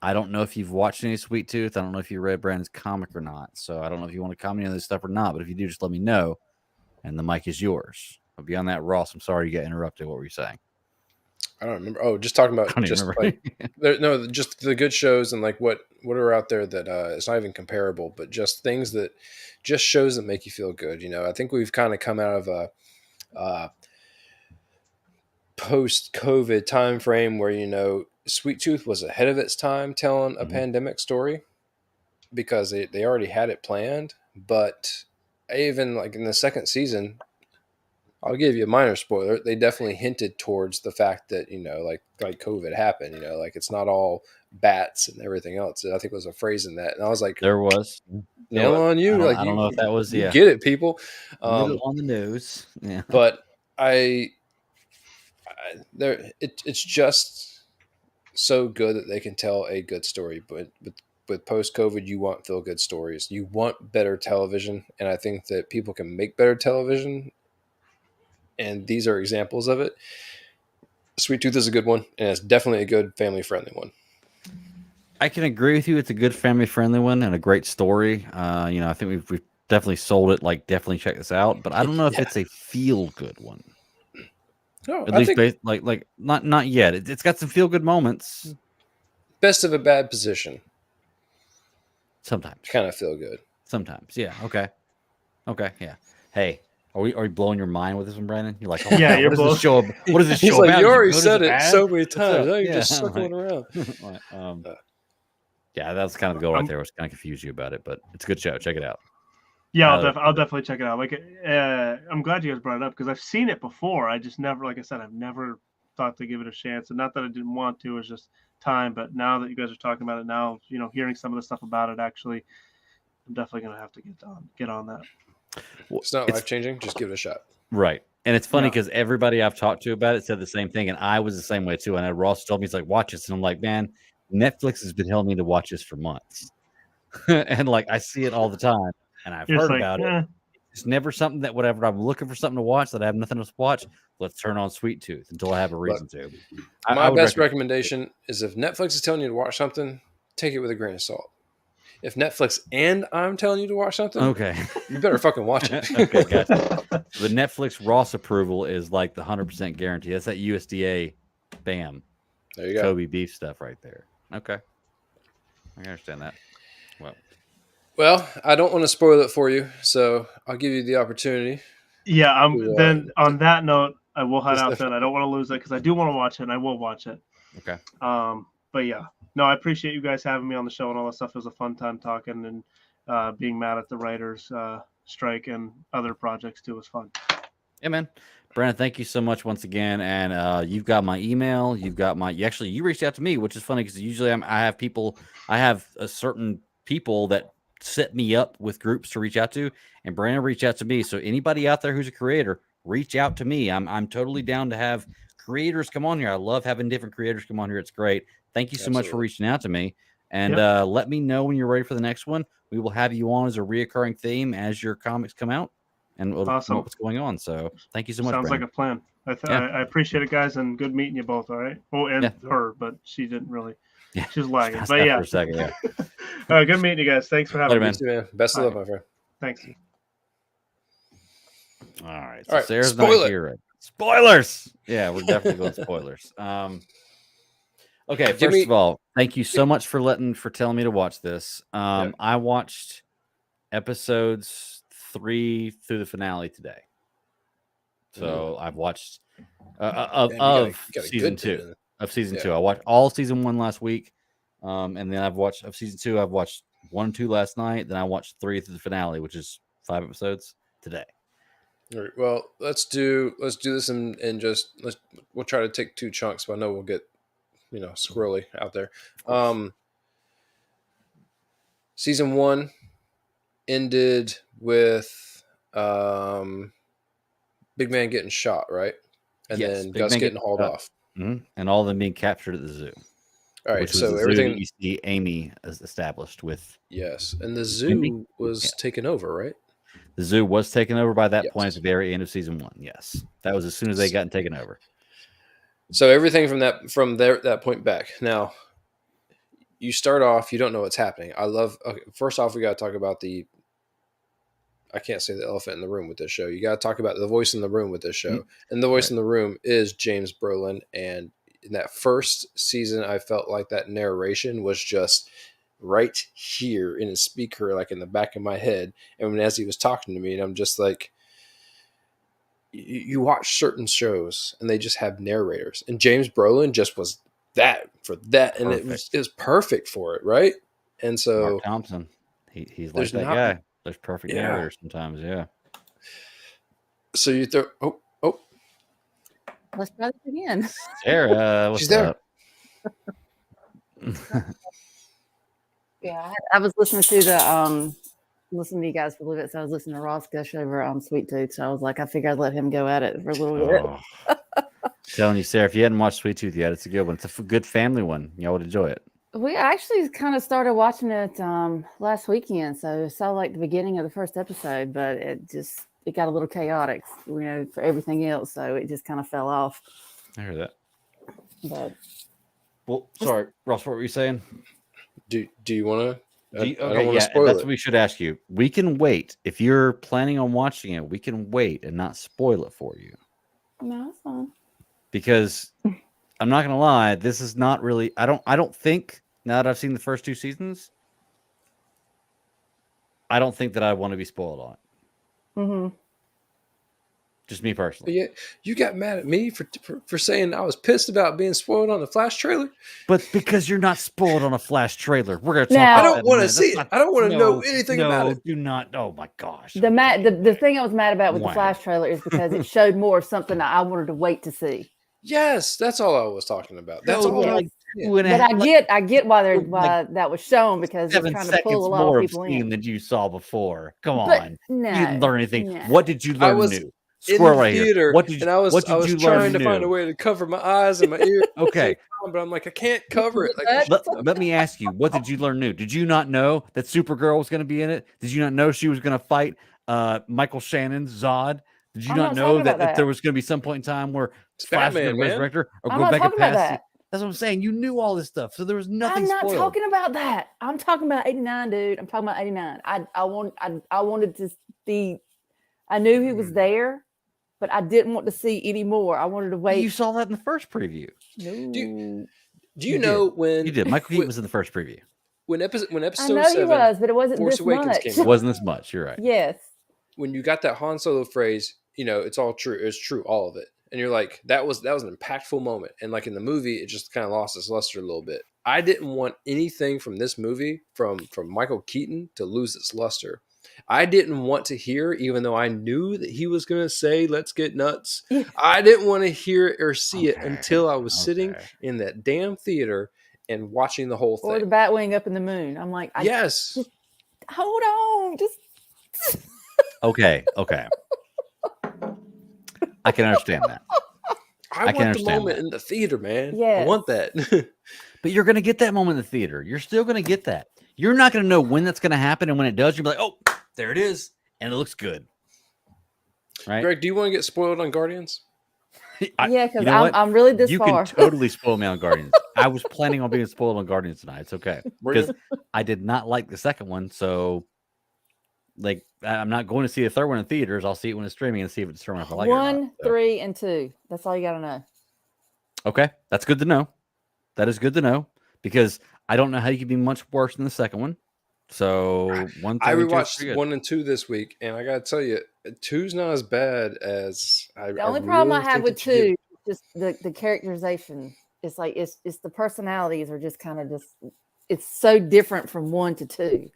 I don't know if you've watched any Sweet Tooth. I don't know if you read Brandon's comic or not. So I don't know if you want to comment on this stuff or not. But if you do, just let me know, and the mic is yours. But beyond that, Ross, I'm sorry you got interrupted. What were you saying? I don't remember. Oh, just talking about just like just the good shows and like what are out there that it's not even comparable, but just things that just shows that make you feel good. You know, I think we've kind of come out of a post-COVID time frame where, you know, Sweet Tooth was ahead of its time telling a pandemic story because they already had it planned. But even like in the second season, I'll give you a minor spoiler. They definitely hinted towards the fact that, you know, like COVID happened, you know, like it's not all bats and everything else. I think it was a phrase in that. And I was like, there was. Nail on you. I don't know if that was, you get it, people. Little on the nose. Yeah. But it's just so good that they can tell a good story. But with post-COVID, you want feel-good stories. You want better television. And I think that people can make better television. And these are examples of it. Sweet Tooth is a good one, and it's definitely a good family-friendly one. I can agree with you. It's a good family-friendly one and a great story. You know, I think we've definitely sold it. Like, definitely check this out. But I don't know if it's a feel-good one. No, at least like not yet. It's got some feel-good moments. Best of a bad position. Sometimes kind of feel good. Sometimes, yeah. Okay, yeah. Hey. Are we blowing your mind with this one, Brandon? You're like, oh, Yeah, God, you're what does this both. show? What does this He's show like, about? you Is it already good? Is said it it bad? so many What's times. up? Now you're Yeah, just I'm circling like- around. like, yeah, that's kind of the goal right I'm- there. Was kind of confuse you about it, but it's a good show. Check it out. Yeah, Highly I'll definitely check it out. Like, I'm glad you guys brought it up because I've seen it before. I just never, like I said, I've never thought to give it a chance. And not that I didn't want to, it's just time. But now that you guys are talking about it now, hearing some of the stuff about it, actually, I'm definitely gonna have to get on that. Well, It's not life changing. Just give it a shot. right. And it's funny Yeah. because everybody I've talked to about it said the same thing, and I was the same way too. And Ross told me, he's like, watch this, and I'm like, man, Netflix has been telling me to watch this for months, and like I see it all the time, and I've You're just heard like, about it. It's never something that whatever I'm looking for something to watch that I have nothing else to watch. Let's turn on Sweet Tooth until I have a reason to. My would best recommend- recommendation is if Netflix is telling you to watch something, take it with a grain of salt. If Netflix and I'm telling you to watch something, Okay. you better fucking watch it. Okay, gotcha. So the Netflix Ross approval is like the 100% guarantee. That's that USDA, bam, There you go. Kobe beef stuff right there. Okay, I understand that. Well, I don't want to spoil it for you, so I'll give you the opportunity. Yeah, to, then on that note, I will head just out. the- Then I don't want to lose it because I do want to watch it, and I will watch it. Okay. But yeah, no, I appreciate you guys having me on the show and all that stuff. It was a fun time talking and being mad at the writers' strike and other projects too was fun. Yeah, man. Brandon, thank you so much once again. And you've got my email. You've got you reached out to me, which is funny because usually I have a certain people that set me up with groups to reach out to, and Brandon reached out to me. So anybody out there who's a creator, reach out to me. I'm totally down to have creators come on here. I love having different creators come on here. It's great. Thank you so much for Absolutely. reaching out to me. And Yep. let me know when you're ready for the next one. We will have you on as a reoccurring theme as your comics come out, and we'll Awesome. know what's going on. So thank you so much. Sounds Brandon. like a plan. I appreciate it, guys, and good meeting you both. All right. Oh, and her, but she didn't really. Yeah, She's lagging. passed But out yeah. for a second, yeah. All right, good meeting you guys. Thanks for having Later, me. man. Man. Best of All luck, my friend. Thanks. All right. So All right, Sarah's spoil not it. here. Right? Spoilers. Yeah, we're definitely going spoilers. Okay. First of all, thank you so much for telling me to watch this. I watched episodes 3 through the finale today. So I've watched of season 2. Of season 2. I watched all season 1 last week. And then of season 2, I've watched 1 and 2 last night. Then I watched 3 through the finale, which is 5 episodes today. All right. Well, let's do this and just we'll try to take 2 chunks, but I know we'll get squirrely out there. Season 1 ended with Big Man getting shot, right? And then Big Gus Man getting hauled off. Mm-hmm. And all of them being captured at the zoo. All right, which was so the zoo everything that you see Amy is established with. Yes, and the zoo was taken over, right? The zoo was taken over by that Yes. point at the very end of season 1. Yes, that was as soon as they got taken over. So everything from that point back. Now, you start off, you don't know what's happening. Okay, first off, we got to talk about I can't say the elephant in the room with this show. You got to talk about the voice in the room with this show. And the voice in the room is James Brolin. And in that first season, I felt like that narration was just right here in his speaker, like in the back of my head. And as he was talking to me, and I'm just like, you watch certain shows and they just have narrators. And James Brolin just was that for that. And it was perfect for it, right? And so Mark Thompson, he's like that guy. There's perfect narrators sometimes, yeah. So you throw Let's try this again. Sarah, what's she's there. up? Yeah, I was listening to you guys for a little bit. So I was listening to Ross gush over Sweet Tooth. So I was like, I figured I'd let him go at it for a little bit. Telling you, Sarah, if you hadn't watched Sweet Tooth yet, it's a good one. It's a good family one. Y'all would enjoy it. We actually kind of started watching it last weekend, so I saw like the beginning of the first episode, but it got a little chaotic, for everything else, so it just kind of fell off. I heard that. But well, sorry, Ross, what were you saying? Do you want to? Okay, I don't want to spoil that's what we should ask you. We can wait if you're planning on watching it. We can wait and not spoil it for you. No, that's fine. Because I'm not gonna lie, this is not really. I don't think now that I've seen the first 2 seasons, I don't think that I want to be spoiled on it. Mm-hmm. Just me personally. Yeah, you got mad at me for saying I was pissed about being spoiled on the Flash trailer. But because you're not spoiled on a Flash trailer, we're gonna talk. Now- I about don't that in a want to minute. see That's it. I don't want to know no, anything no, about it. do not. Oh my gosh. The thing I was mad about with Wow. the Flash trailer is because it showed more of something that I wanted to wait to see. Yes, that's all I was talking about. That's Showed all. me I like yeah. two and a But half- I get why like why that was shown, because it's 7 trying to seconds pull a lot more of of people scene in. than you saw before. Come But on. no, You didn't learn anything. no. What did you I learn was new? in Squirrel the right here. theater, What did you, and I was what did you trying learn to find new? a way to cover my eyes and my ears. Okay. But I'm like, I can't cover it. Like, I Let me ask you, what did you learn new? Did you not know that Supergirl was going to be in it? Did you not know she was going to fight Michael Shannon's Zod? Did you I'm not not know talking that, about that there that. was going to be some point in time where It's Flash was Batman, going to man. resurrect her or I'm go not back talking and about pass? that. That's what I'm saying. You knew all this stuff, so there was nothing I'm not spoiled. talking about that. I'm talking about 89, dude. I'm talking about 89. I wanted to see. I knew he was there, but I didn't want to see any more. I wanted to wait. You saw that in the first preview. No. Do you know when You did. Michael Keaton was in the first preview. when episode I know 7 he was, but it wasn't Force this Awakens much. came It out? wasn't as much. You're right. Yes. When you got that Han Solo phrase, it's all true. It's true, all of it. And you're like, that was an impactful moment. And like in the movie, it just kind of lost its luster a little bit. I didn't want anything from this movie, from Michael Keaton, to lose its luster. I didn't want to hear, even though I knew that he was going to say, "Let's get nuts." Yeah. I didn't want to hear it or see it Okay, until I was sitting okay. in that damn theater and watching the whole Or the thing. Batwing up in the moon. I'm like, Yes. hold on. Just Okay. I can understand that. I can want the understand moment that. in the theater, man. I Yes. want that. But you're going to get that moment in the theater. You're still going to get that. You're not going to know when that's going to happen. And when it does, you'll be like, oh, there it is. And it looks good. Right? Greg, do you want to get spoiled on Guardians? yeah, because you know what? I'm really this You far. can totally spoil me on Guardians. I was planning on being spoiled on Guardians tonight. It's okay. Because I did not like the second one. So, like, I'm not going to see the third one in theaters. I'll see it when it's streaming and see if it's streaming if I like it or 1, not. So. 3, and 2. That's all you got to know. Okay. That's good to know. That is good to know. Because I don't know how you could be much worse than the second one. So, 1, 3, I and 2 is rewatched pretty good. 1 and 2 this week, and I got to tell you, 2's not as bad as I. The only problem I have with 2 is just the characterization. It's like it's the personalities are just kind of just. It's so different from 1 to 2.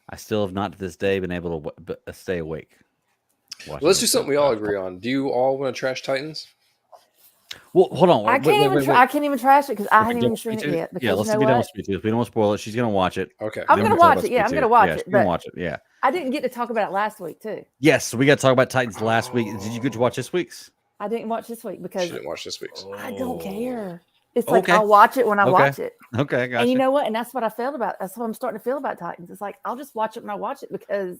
I still have not to this day been able to stay awake. Well, let's do something we all agree on. Do you all want to trash Titans? Well, hold on. I can't even trash it because I haven't even seen it yet. Because Yeah, let's be done with Speed 2. If we don't want to spoil it, she's going to watch it. Okay. I'm going to watch it. Yeah, I'm going to watch it. She's going to watch it. Yeah. I didn't get to talk about it last week too. Yes, so we got to talk about Titans last week. Did you get to watch this week's? I didn't watch this week because She didn't watch this week's. I don't care. It's like Okay. I'll watch it when I watch it. Okay, I got And you know what? And that's what I felt about. That's what I'm starting to feel about Titans. It's like I'll just watch it when I watch it because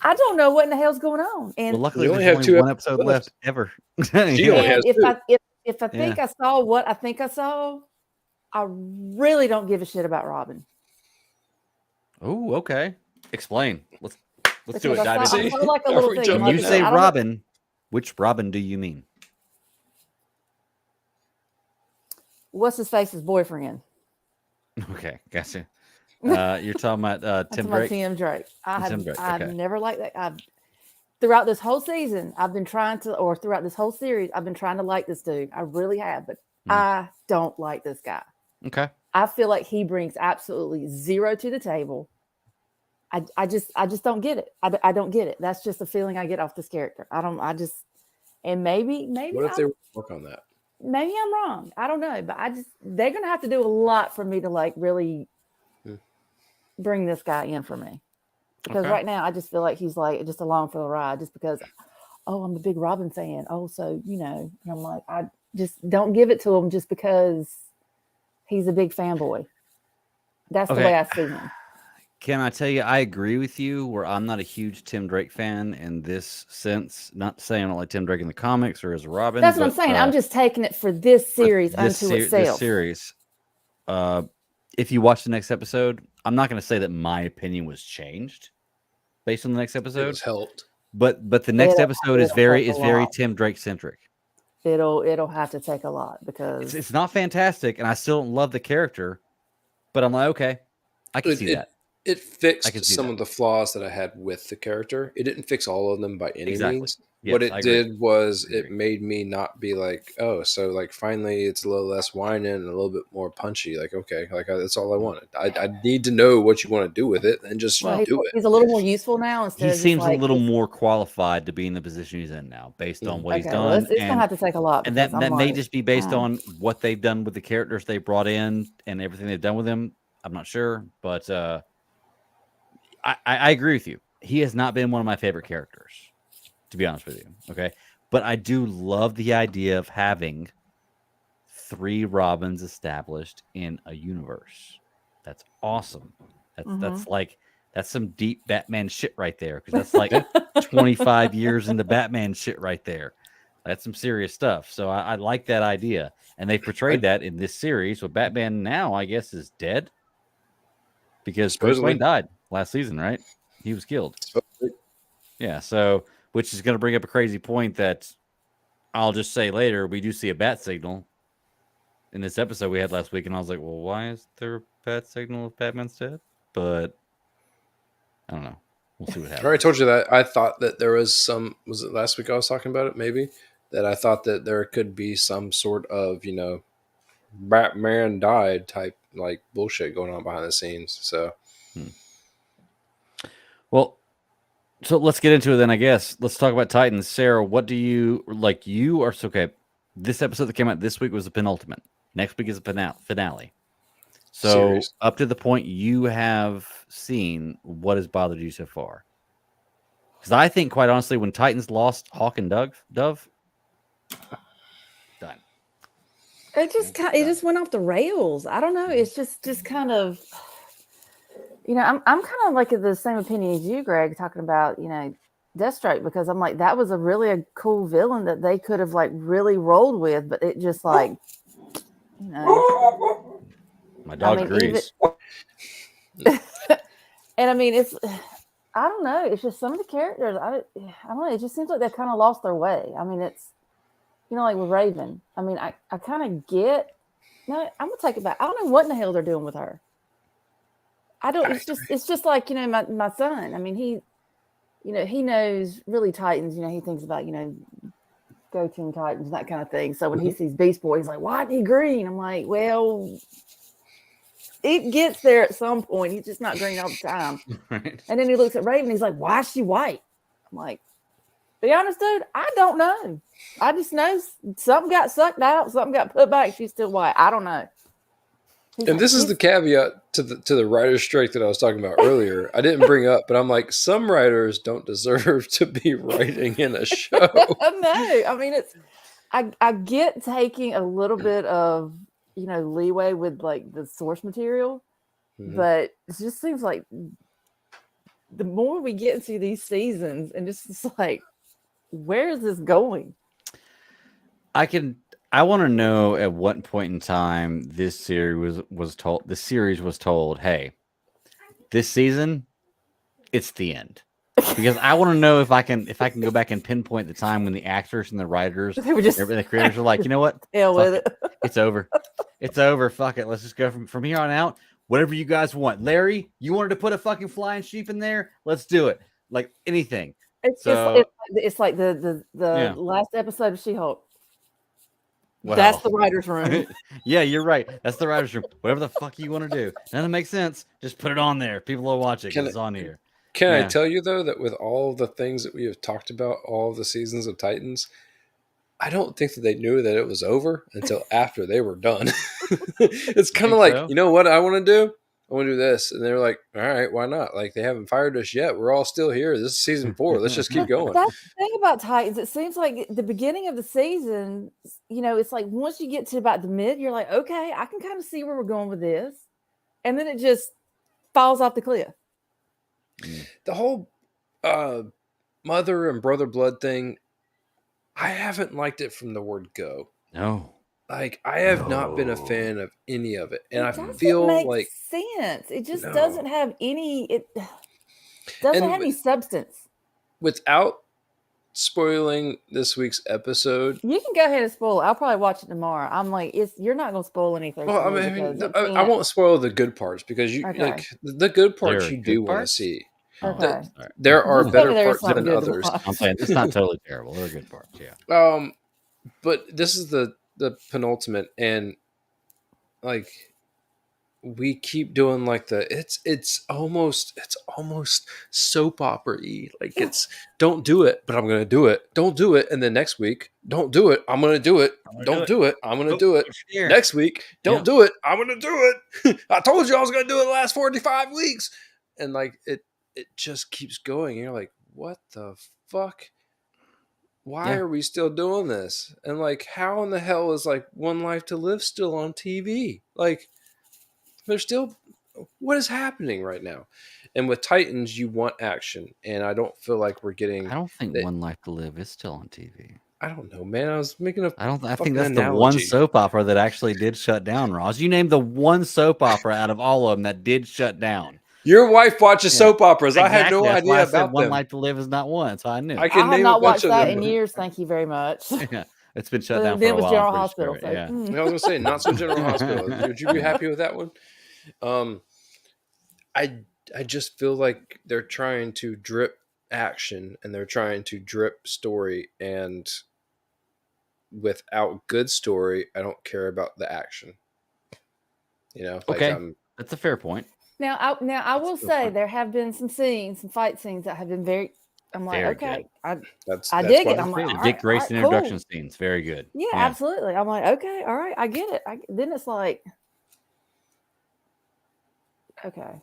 I don't know what in the hell's going on. And Well, luckily, We only there's have only 2 one episode left ever. She only has 2. if I think I saw what I think I saw, I really don't give a shit about Robin. Oh, okay. Explain. Let's do it. Because Dive I into saw it. like a little thing. When like, you say I don't know- Robin, which Robin do you mean? what's his face's boyfriend? Okay, gotcha. You're talking about Tim Drake. Tim Drake. Tim Drake, I've okay. never liked that. Throughout this whole season, throughout this whole series, I've been trying to like this dude. I really have, but I don't like this guy. Okay. I feel like he brings absolutely zero to the table. I just don't get it. I don't get it. That's just a feeling I get off this character. And maybe What if they work on that? maybe I'm wrong. I don't know, but they're gonna have to do a lot for me to like really bring this guy in for me. Because right now I just feel like he's like just along for the ride just because I'm a big Robin fan. Oh, so and I'm like, I just don't give it to him just because he's a big fanboy. That's the way I see him. Can I tell you, I agree with you where I'm not a huge Tim Drake fan in this sense. Not saying I don't like Tim Drake in the comics or as Robin. That's what I'm saying. I'm just taking it for this series unto itself. This series. If you watch the next episode, I'm not going to say that my opinion was changed based on the next It episode. was helped. But the next episode is very Tim Drake centric. It'll have to take a lot because It's not fantastic, and I still don't love the character. But I'm like, okay, I can see that. It fixed some of the flaws that I had with the character. It didn't fix all of them by any means, Yes, what it I agree. did was I agree. it made me not be like, oh, so like finally it's a little less whining and a little bit more punchy. Like, okay, like that's all I wanted. I need to know what you want to do with it and just Well, do it. he's a little more useful now instead He of just seems a like little this. more qualified to be in the position he's in now, based on what he's Okay, well, done, it's gonna have to take a lot and because that I'm may like, just be based on what they've done with the characters they brought in and everything they've done with him. I'm not sure, but I agree with you. He has not been one of my favorite characters, to be honest with you. Okay, but I do love the idea of having 3 Robins established in a universe. That's awesome. That's some deep Batman shit right there, because that's like 25 years into Batman shit right there. That's some serious stuff. So I like that idea, and they portrayed that in this series. So Batman now, I guess, is dead because Bruce Supposedly. Wayne died last season, right? He was killed. Supposedly. Yeah. So, which is going to bring up a crazy point that I'll just say later. We do see a bat signal in this episode we had last week, and I was like, well, why is there a bat signal if Batman's dead? But I don't know. We'll see what I happens. already told you that I thought that there was some. Was it last week I was talking about it? Maybe that I thought that there could be some sort of Batman died type like bullshit going on behind the scenes. So Well, so let's get into it then, I guess. Let's talk about Titans. Sarah, what do you like? You are so okay. This episode that came out this week was the penultimate. Next week is a finale. So Series. up to the point you have seen, what has bothered you so far? Because I think, quite honestly, when Titans lost Hawk and Dove, done. it just went off the rails. I don't know. It's just kind of, I'm kind of like of the same opinion as you, Greg, talking about Deathstroke, because I'm like, that was a cool villain that they could have like really rolled with, but it just like My dog agrees. And I mean, I don't know. It's just some of the characters. I don't know. It just seems like they kind of lost their way. I mean, it's like with Raven. I mean, I kind of get. No, I'm gonna take it back. I don't know what in the hell they're doing with her. I don't. It's just like my son. I mean, he knows really Titans. He thinks about Go Team Titans, that kind of thing. So when he sees Beast Boy, he's like, "Why isn't he green?" I'm like, "Well, it gets there at some point. He's just not green all the time." Right. And then he looks at Raven. He's like, "Why is she white?" I'm like, "Be honest, dude, I don't know. I just know something got sucked out, something got put back. She's still white. I don't know." And this is the caveat to the writer's strike that I was talking about earlier. I didn't bring up, but I'm like, some writers don't deserve to be writing in a show. No, I mean, I get taking a little bit of leeway with like the source material, but it just seems like the more we get into these seasons, and it's like, where is this going? I want to know at what point in time this series was told, hey, this season, it's the end. Because I want to know if I can go back and pinpoint the time when the actors and the writers They were just the creators are like, you know what? Hell with it. It's over. It's over. Fuck it. Let's just go from here on out. Whatever you guys want. Larry, you wanted to put a fucking flying sheep in there? Let's do it. Like anything. It's like the last episode of She-Hulk. Wow. That's the writer's room. Yeah, you're right. That's the writer's room. Whatever the fuck you want to do. None of it makes sense. Just put it on there. People will watch it because it's on here. Can I tell you, though, that with all the things that we have talked about, all the seasons of Titans, I don't think that they knew that it was over until after they were done. It's kind of like, so? You know what I want to do? I want to do this. And they're like, all right, why not? Like, they haven't fired us yet. We're all still here. This is season 4. Let's just keep going. That's the thing about Titans. It seems like the beginning of the season, it's like once you get to about the mid, you're like, okay, I can kind of see where we're going with this. And then it just falls off the cliff. The whole mother and brother blood thing, I haven't liked it from the word go. No. Like, I have not been a fan of any of it. And I doesn't feel make like sense. It just doesn't have any any substance. Without spoiling this week's episode, you can go ahead and spoil it. I'll probably watch it tomorrow. I'm like, you're not going to spoil anything. Well, I won't spoil the good parts because you like the good parts you do want to see. Okay. There are Just tell better me there was parts something than good to others. watch. I'm saying it's not totally terrible. There are good parts. Yeah. But this is the penultimate, and like we keep doing like it's almost soap opera-y. Like it's don't do it, but I'm gonna do it. Don't do it, and then next week, don't do it. I'm gonna do it. Don't do it. I'm gonna do it. Next week, don't do it. I'm gonna do it. I told you I was gonna do it the last 45 weeks. And like it just keeps going. And you're like, what the fuck? Why are we still doing this? And like, how in the hell is like One Life to Live still on TV? Like, they're still, what is happening right now? And with Titans, you want action, and I don't feel like we're getting. I don't think One Life to Live is still on TV. I don't know, man. I was making a. I think that's analogy. the one soap opera that actually did shut down. Ross, you named the one soap opera out of all of them that did shut down. Your wife watches soap operas. Exactly. I had no That's idea why I about said One them. Life to Live is not one, so I knew. I can I have name not a bunch watched of that them. in years. Thank you very much. Yeah, it's been shut down for Then a it was while. General I'm pretty Hospital. sure, So, yeah. I was gonna say not so General Hospital. Would you be happy with that one? I just feel like they're trying to drip action and they're trying to drip story, and without good story, I don't care about the action. You know, like Okay, that's a fair point. Now I will say there have been some fight scenes that have been very. I'm like, Very okay, good. I dig it. I'm like, The all Dick right, Grayson all right, introduction cool. scenes, very good. Yeah, absolutely. I'm like, okay, all right, I get it. Then it's like, okay,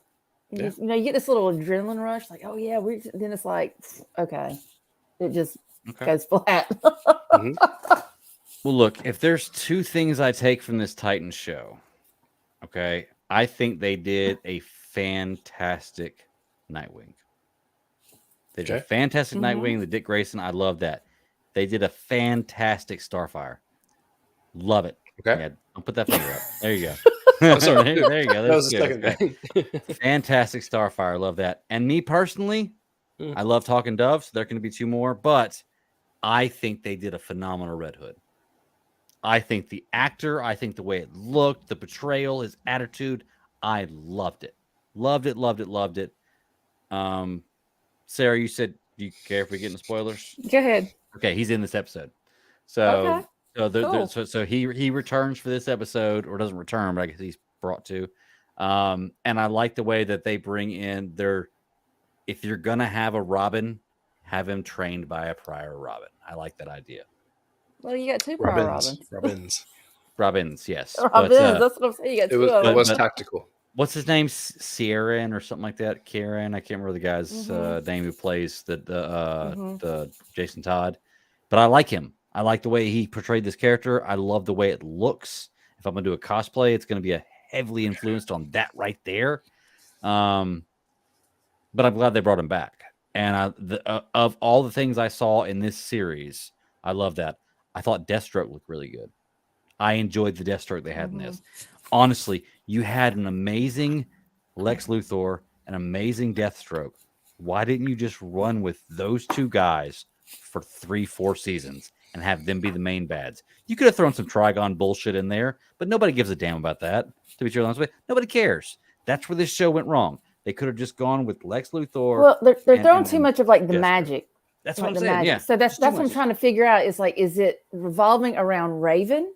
you know, you get this little adrenaline rush, like, oh yeah, then it's like, okay, it just goes flat. Mm-hmm. Well, look, if there's two things I take from this Titan show, okay, I think they did a fantastic Nightwing. They did a fantastic Nightwing, the Dick Grayson. I love that. They did a fantastic Starfire. Love it. Okay. Yeah, don't put that finger up. There you go. Oh, sorry. there you go. That was the good. second thing. Fantastic Starfire. Love that. And me personally, I love Talking Dove, so there can be two more, but I think they did a phenomenal Red Hood. I think the actor, I think the way it looked, the portrayal, his attitude, I loved it. Loved it. Sarah, you said, do you care if we get into spoilers? Go ahead. Okay, he's in this episode. So cool. so he returns for this episode, or doesn't return, but I guess he's brought to. And I like the way that they bring in if you're gonna have a Robin, have him trained by a prior Robin. I like that idea. Well, you got two prior Robins. Robins, yes. Robins, that's what I'm saying. You got two of them. It was tactical. What's his name? Sierran or something like that. Kieran. I can't remember the guy's name who plays the Jason Todd. But I like him. I like the way he portrayed this character. I love the way it looks. If I'm gonna do a cosplay, it's gonna be heavily influenced on that right there. But I'm glad they brought him back. And of all the things I saw in this series, I love that. I thought Deathstroke looked really good. I enjoyed the Deathstroke they had in this. Honestly, you had an amazing Lex Luthor, an amazing Deathstroke. Why didn't you just run with those two guys for 3-4 seasons and have them be the main bads? You could have thrown some Trigon bullshit in there, but nobody gives a damn about that. To be honest with you, nobody cares. That's where this show went wrong. They could have just gone with Lex Luthor. Well, they're throwing too much of like the magic. That's what I'm saying. Yeah. So that's what I'm trying to figure out. Is like, is it revolving around Raven?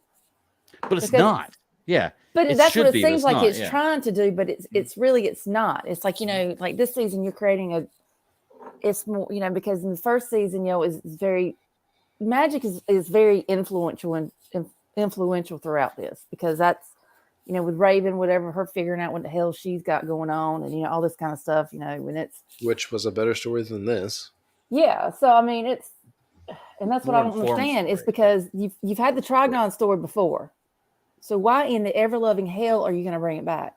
But it's not. Yeah. But that's what it seems like it's trying to do, but it's not. It's like, you know, like this season you're creating it's more, you know, because in the first season, you know, is very magic is very influential and influential throughout this, because that's, you know, with Raven, whatever, her figuring out what the hell she's got going on and, you know, all this kind of stuff, you know, when which was a better story than this. Yeah. So, I mean, and that's what I don't understand. It's because you've had the Trigon story before. So why in the ever-loving hell are you going to bring it back?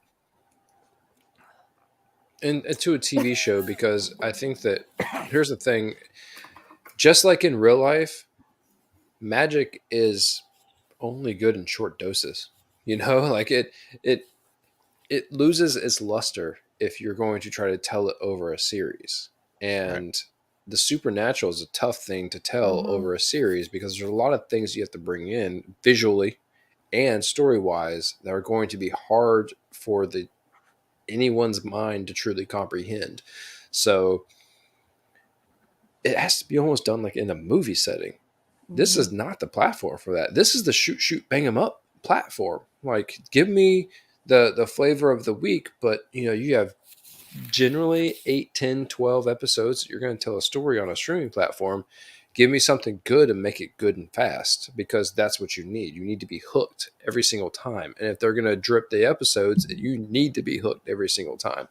And to a TV show, because I think that, here's the thing, just like in real life, magic is only good in short doses. You know, like it loses its luster if you're going to try to tell it over a series. And the supernatural is a tough thing to tell over a series, because there's a lot of things you have to bring in visually and story-wise that are going to be hard for anyone's mind to truly comprehend. So it has to be almost done like in a movie setting. This is not the platform for that. This is the shoot, bang 'em up platform. Like, give me the flavor of the week, but you have generally 8, 10, 12 episodes. You're going to tell a story on a streaming platform. Give me something good and make it good and fast, because that's what you need. You need to be hooked every single time. And if they're going to drip the episodes, you need to be hooked every single time.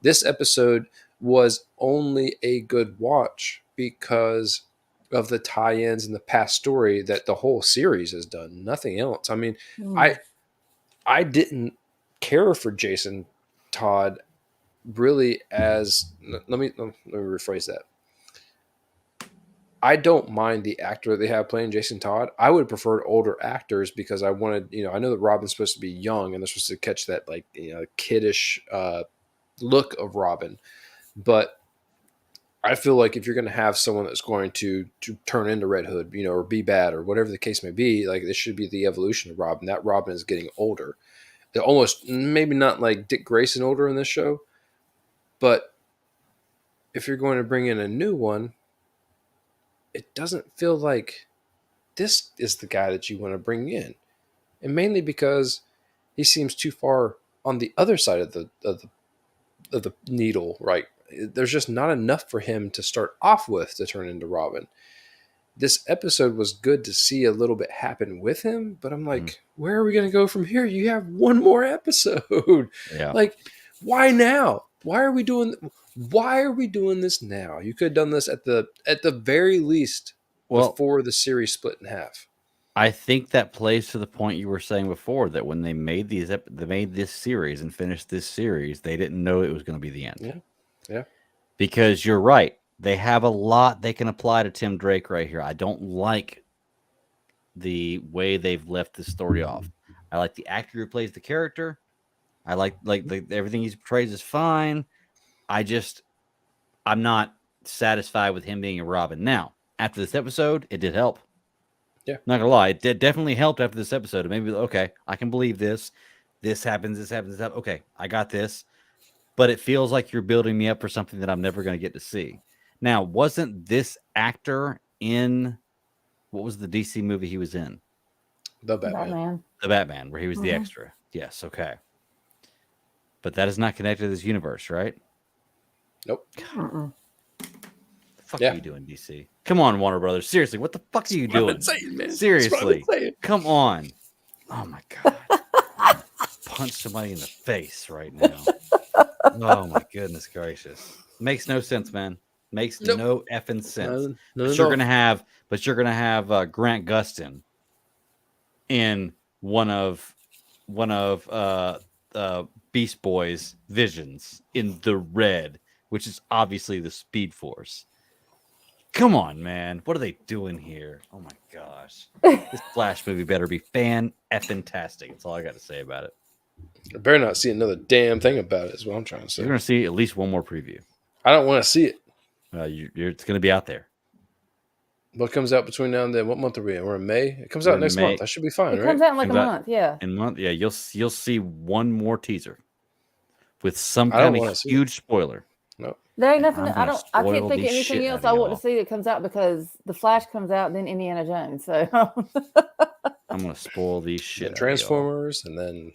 This episode was only a good watch because of the tie-ins and the past story that the whole series has done. Nothing else. I mean, I didn't care for Jason Todd really as let me rephrase that. I don't mind the actor they have playing Jason Todd. I would prefer older actors, because I wanted, I know that Robin's supposed to be young and they're supposed to catch that kiddish look of Robin. But I feel like if you're going to have someone that's going to turn into Red Hood, or be bad or whatever the case may be, like, this should be the evolution of Robin. That Robin is getting older. They're almost, maybe not like Dick Grayson older in this show, but if you're going to bring in a new one, it doesn't feel like this is the guy that you want to bring in. And mainly because he seems too far on the other side of the needle, right? There's just not enough for him to start off with to turn into Robin. This episode was good to see a little bit happen with him, but I'm like, where are we going to go from here? You have one more episode. Yeah. Like, why now? Why are we doing this now? You could have done this at the very least before the series split in half. I think that plays to the point you were saying before, that when they made this series and finished this series, they didn't know it was going to be the end. Yeah. Because you're right. They have a lot they can apply to Tim Drake right here. I don't like the way they've left this story off. I like the actor who plays the character. I like everything he portrays is fine. I'm not satisfied with him being a Robin. Now, after this episode, it did help. Yeah. Not gonna lie, it definitely helped after this episode. It made me, okay, I can believe this. This happens, this happens, this happens. Okay, I got this. But it feels like you're building me up for something that I'm never going to get to see. Now, wasn't this actor in, what was the DC movie he was in? The Batman. The Batman, where he was the extra. Yes, okay. But that is not connected to this universe, right? Nope. The fuck are you doing, DC? Come on, Warner Brothers. Seriously, what the fuck are you doing? Seriously. Come on. Oh my God. Punch somebody in the face right now. Oh my goodness gracious. Makes no sense, man. Makes no effing sense. But you're gonna have Grant Gustin in one of Beast Boy's visions in the red, which is obviously the Speed Force. Come on, man. What are they doing here? Oh my gosh. This Flash movie better be fan-effing-tastic. That's all I got to say about it. I better not see another damn thing about it, is what I'm trying to say. You're going to see at least one more preview. I don't want to see it. It's going to be out there. What comes out between now and then? What month are we in? We're in May? It comes out next month. I should be fine, right? It comes out in like a month, yeah. Yeah, you'll see one more teaser with some kind of huge spoiler. No. There ain't nothing. I can't think of anything else I want to see that comes out, because The Flash comes out, then Indiana Jones. So I'm going to spoil these shit. Transformers, and then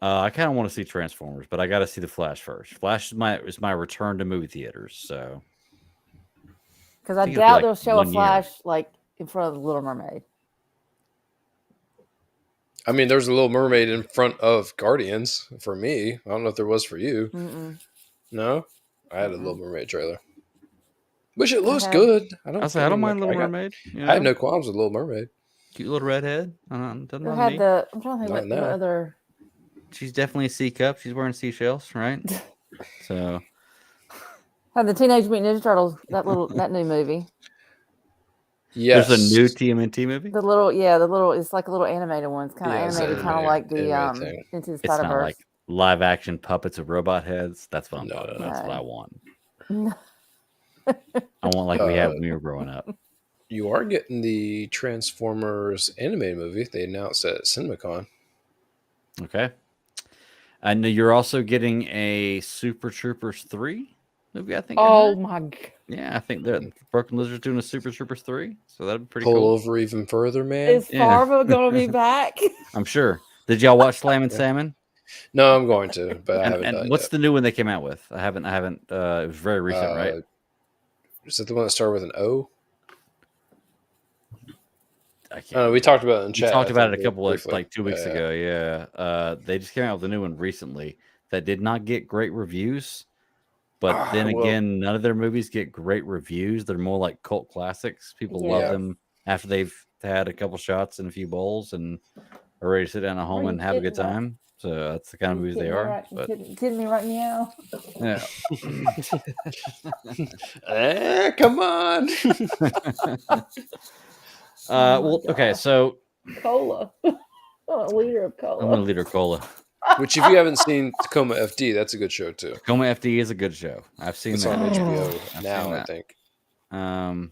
I kind of want to see Transformers, but I got to see The Flash first. Flash is my return to movie theaters, so. Because I doubt they'll show a Flash like in front of the Little Mermaid. I mean, there's a Little Mermaid in front of Guardians for me. I don't know if there was for you. No, I had a Little Mermaid trailer, which it looks good. I don't mind Little Mermaid. I had no qualms with Little Mermaid. Cute little redhead. Doesn't I'm mind me. trying to think what other. She's definitely a C cup. She's wearing seashells, right? So. The Teenage Mutant Ninja Turtles, that new movie. Yes. There's a new TMNT movie? It's like a little animated one. It's kind of animated, kind of like the Into the Spider-Verse. It's not like live action puppets of robot heads. That's what I'm talking about. That's what I want. I want like we had when we were growing up. You are getting the Transformers animated movie. They announced at CinemaCon. Okay. And you're also getting a Super Troopers 3. movie, I think. Oh my god. Yeah, I think that Broken Lizard's doing a Super Troopers 3, so that'd be pretty Pull cool. over even further, man. Is Farva gonna be back? I'm sure. Did y'all watch Slam and Salmon? No, I'm going to, but I haven't And done it what's yet. the new one they came out with? I haven't. It was very recent, right? Is it the one that started with an O? I can't. We talked about it in chat. We talked I about think, it a couple of briefly. like 2 weeks ago. Yeah. They just came out with a new one recently that did not get great reviews. But then again, none of their movies get great reviews. They're more like cult classics. People love them after they've had a couple shots and a few bowls and are ready to sit down at home and have a good time. So that's the kind of movies they are. Right, kidding me right now. Yeah. Come on. Well, okay, so cola. A liter of cola. I want a liter of cola. Which, if you haven't seen Tacoma FD, that's a good show too. Tacoma FD is a good show. I've seen it's that. on HBO now, I think. I'm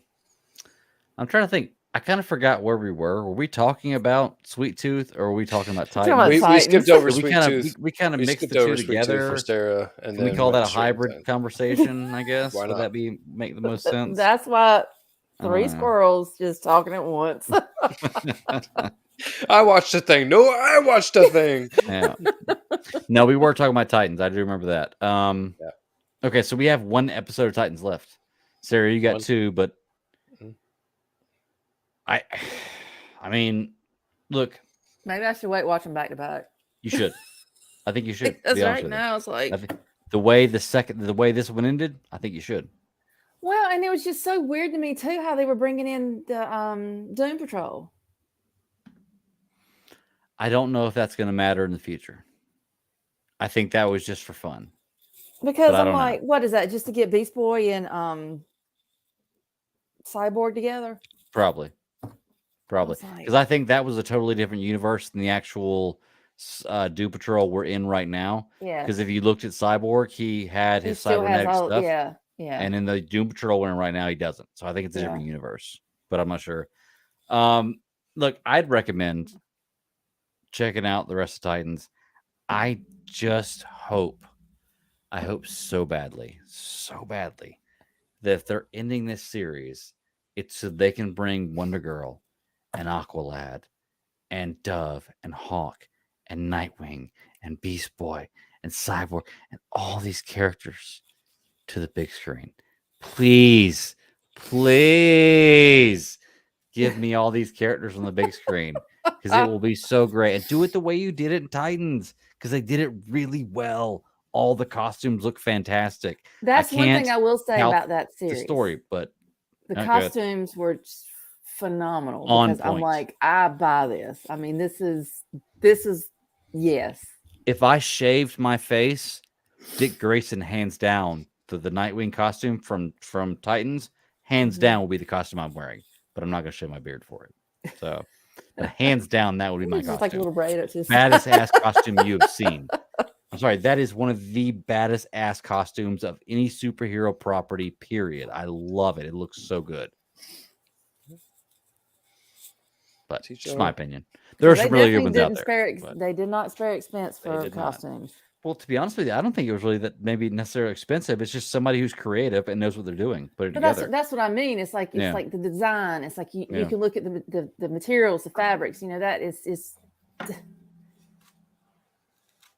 trying to think. I kind of forgot where we were. Were we talking about Sweet Tooth or were we talking about Titans? We skipped over Sweet Tooth. We kind of mixed the two together. And Can we call that a hybrid conversation, I guess? Why not? Would that make the most sense? That's why three squirrels just talking at once. I watched a thing. No, I watched a thing. Yeah. No, we were talking about Titans. I do remember that. Yeah. Okay, so we have one episode of Titans left. Sarah, you got two, but I mean, look. Maybe I should watch them back to back. You should. I think you should. That's right now. It's like the way this one ended. I think you should. Well, and it was just so weird to me too how they were bringing in the Doom Patrol. I don't know if that's going to matter in the future. I think that was just for fun. Because I'm like, what is that? Just to get Beast Boy and Cyborg together? Probably. Because I think that was a totally different universe than the actual Doom Patrol we're in right now. Yeah. Because if you looked at Cyborg, he had his cybernetic stuff. Yeah. And in the Doom Patrol we're in right now, he doesn't. So I think it's a different universe. But I'm not sure. Look, I'd recommend checking out the rest of Titans. I hope so badly that if they're ending this series, it's so they can bring Wonder Girl and Aqualad and Dove and Hawk and Nightwing and Beast Boy and Cyborg and all these characters to the big screen. Please give me all these characters on the big screen because it will be so great. And do it the way you did it in Titans because they did it really well. All the costumes look fantastic. That's one thing I will say about that series. The story, but the costumes were just phenomenal because I'm like, I buy this. I mean, this is yes. If I shaved my face, Dick Grayson hands down the Nightwing costume from Titans, hands down will be the costume I'm wearing. But I'm not gonna shave my beard for it. So hands down, that would be my costume. Like a little braid up to baddest ass costume you have seen. I'm sorry, that is one of the baddest ass costumes of any superhero property, period. I love it. It looks so good. But just my opinion. There are some really good ones out there. They did not spare expense for costumes. Well, to be honest with you, I don't think it was really that maybe necessarily expensive. It's just somebody who's creative and knows what they're doing. Put it together. That's what I mean. It's like like the design. It's like you can look at the materials, the fabrics. You know, that is.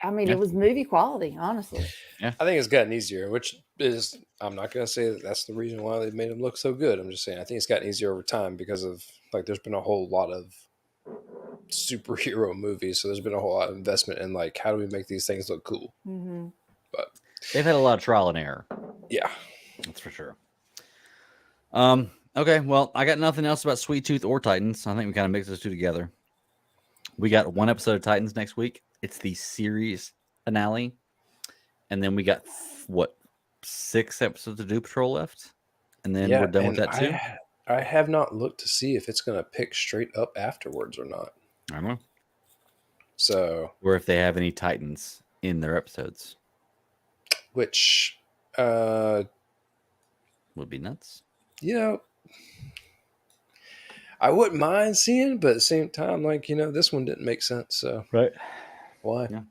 I mean, it was movie quality, honestly. Yeah, I think it's gotten easier, which is I'm not going to say that's the reason why they've made them look so good. I'm just saying I think it's gotten easier over time because of like there's been a whole lot of superhero movies, so there's been a whole lot of investment in like how do we make these things look cool. Mm-hmm. But they've had a lot of trial and error. Yeah, that's for sure. Okay, well, I got nothing else about Sweet Tooth or Titans. I think we kind of mix those two together. We got one episode of Titans next week. It's the series finale, and then we got 6 episodes of Doom Patrol left, and then we're done with that too. I have not looked to see if it's going to pick straight up afterwards or not. I don't know. So, or if they have any Titans in their episodes, which would be nuts. You know, I wouldn't mind seeing, but at the same time, like, you know, this one didn't make sense. So, right. Why? Yeah.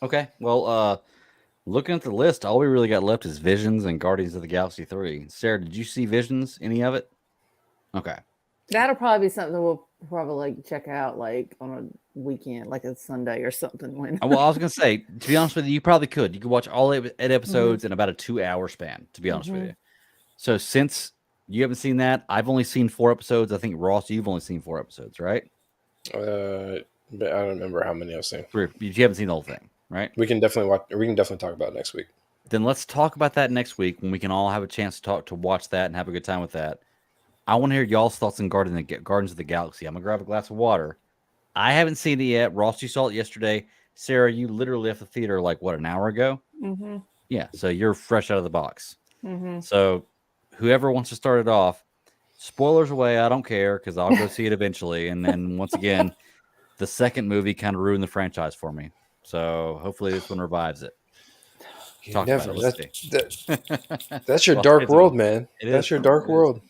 Okay. Well, Looking at the list, all we really got left is Visions and Guardians of the Galaxy 3. Sarah, did you see Visions? Any of it? Okay. That'll probably be something we'll probably check out like on a weekend, like a Sunday or something. When Well, I was gonna say, to be honest with you, you probably could. You could watch all 8 episodes in about a 2-hour span. To be honest with you. So since you haven't seen that, I've only seen 4 episodes. I think Ross, you've only seen 4 episodes, right? But I don't remember how many I've seen. 3. You haven't seen the whole thing, right? We can definitely watch. We can definitely talk about it next week. Then let's talk about that next week when we can all have a chance to watch that and have a good time with that. I want to hear y'all's thoughts on Guardians of the Galaxy. I'm gonna grab a glass of water. I haven't seen it yet. Ross, you saw it yesterday. Sarah, you literally left the theater like what, an hour ago? Mm-hmm. Yeah, so you're fresh out of the box. Mm-hmm. So whoever wants to start it off, spoilers away. I don't care because I'll go see it eventually. And then once again, the second movie kind of ruined the franchise for me. So hopefully this one revives it. Talk Never. about it. That's your Well, dark it's world, a- man. it That's is. your dark It is. world.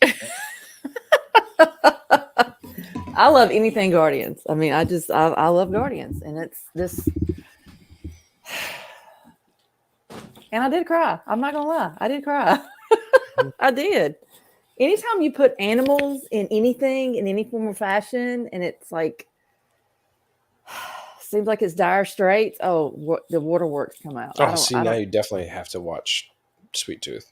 I love anything Guardians. I mean, I love Guardians, and it's this. And I did cry. I'm not gonna lie, I did cry. I did. Anytime you put animals in anything in any form or fashion, and it's like seems like it's dire straits. Oh, the waterworks come out. Oh, see, now you definitely have to watch Sweet Tooth.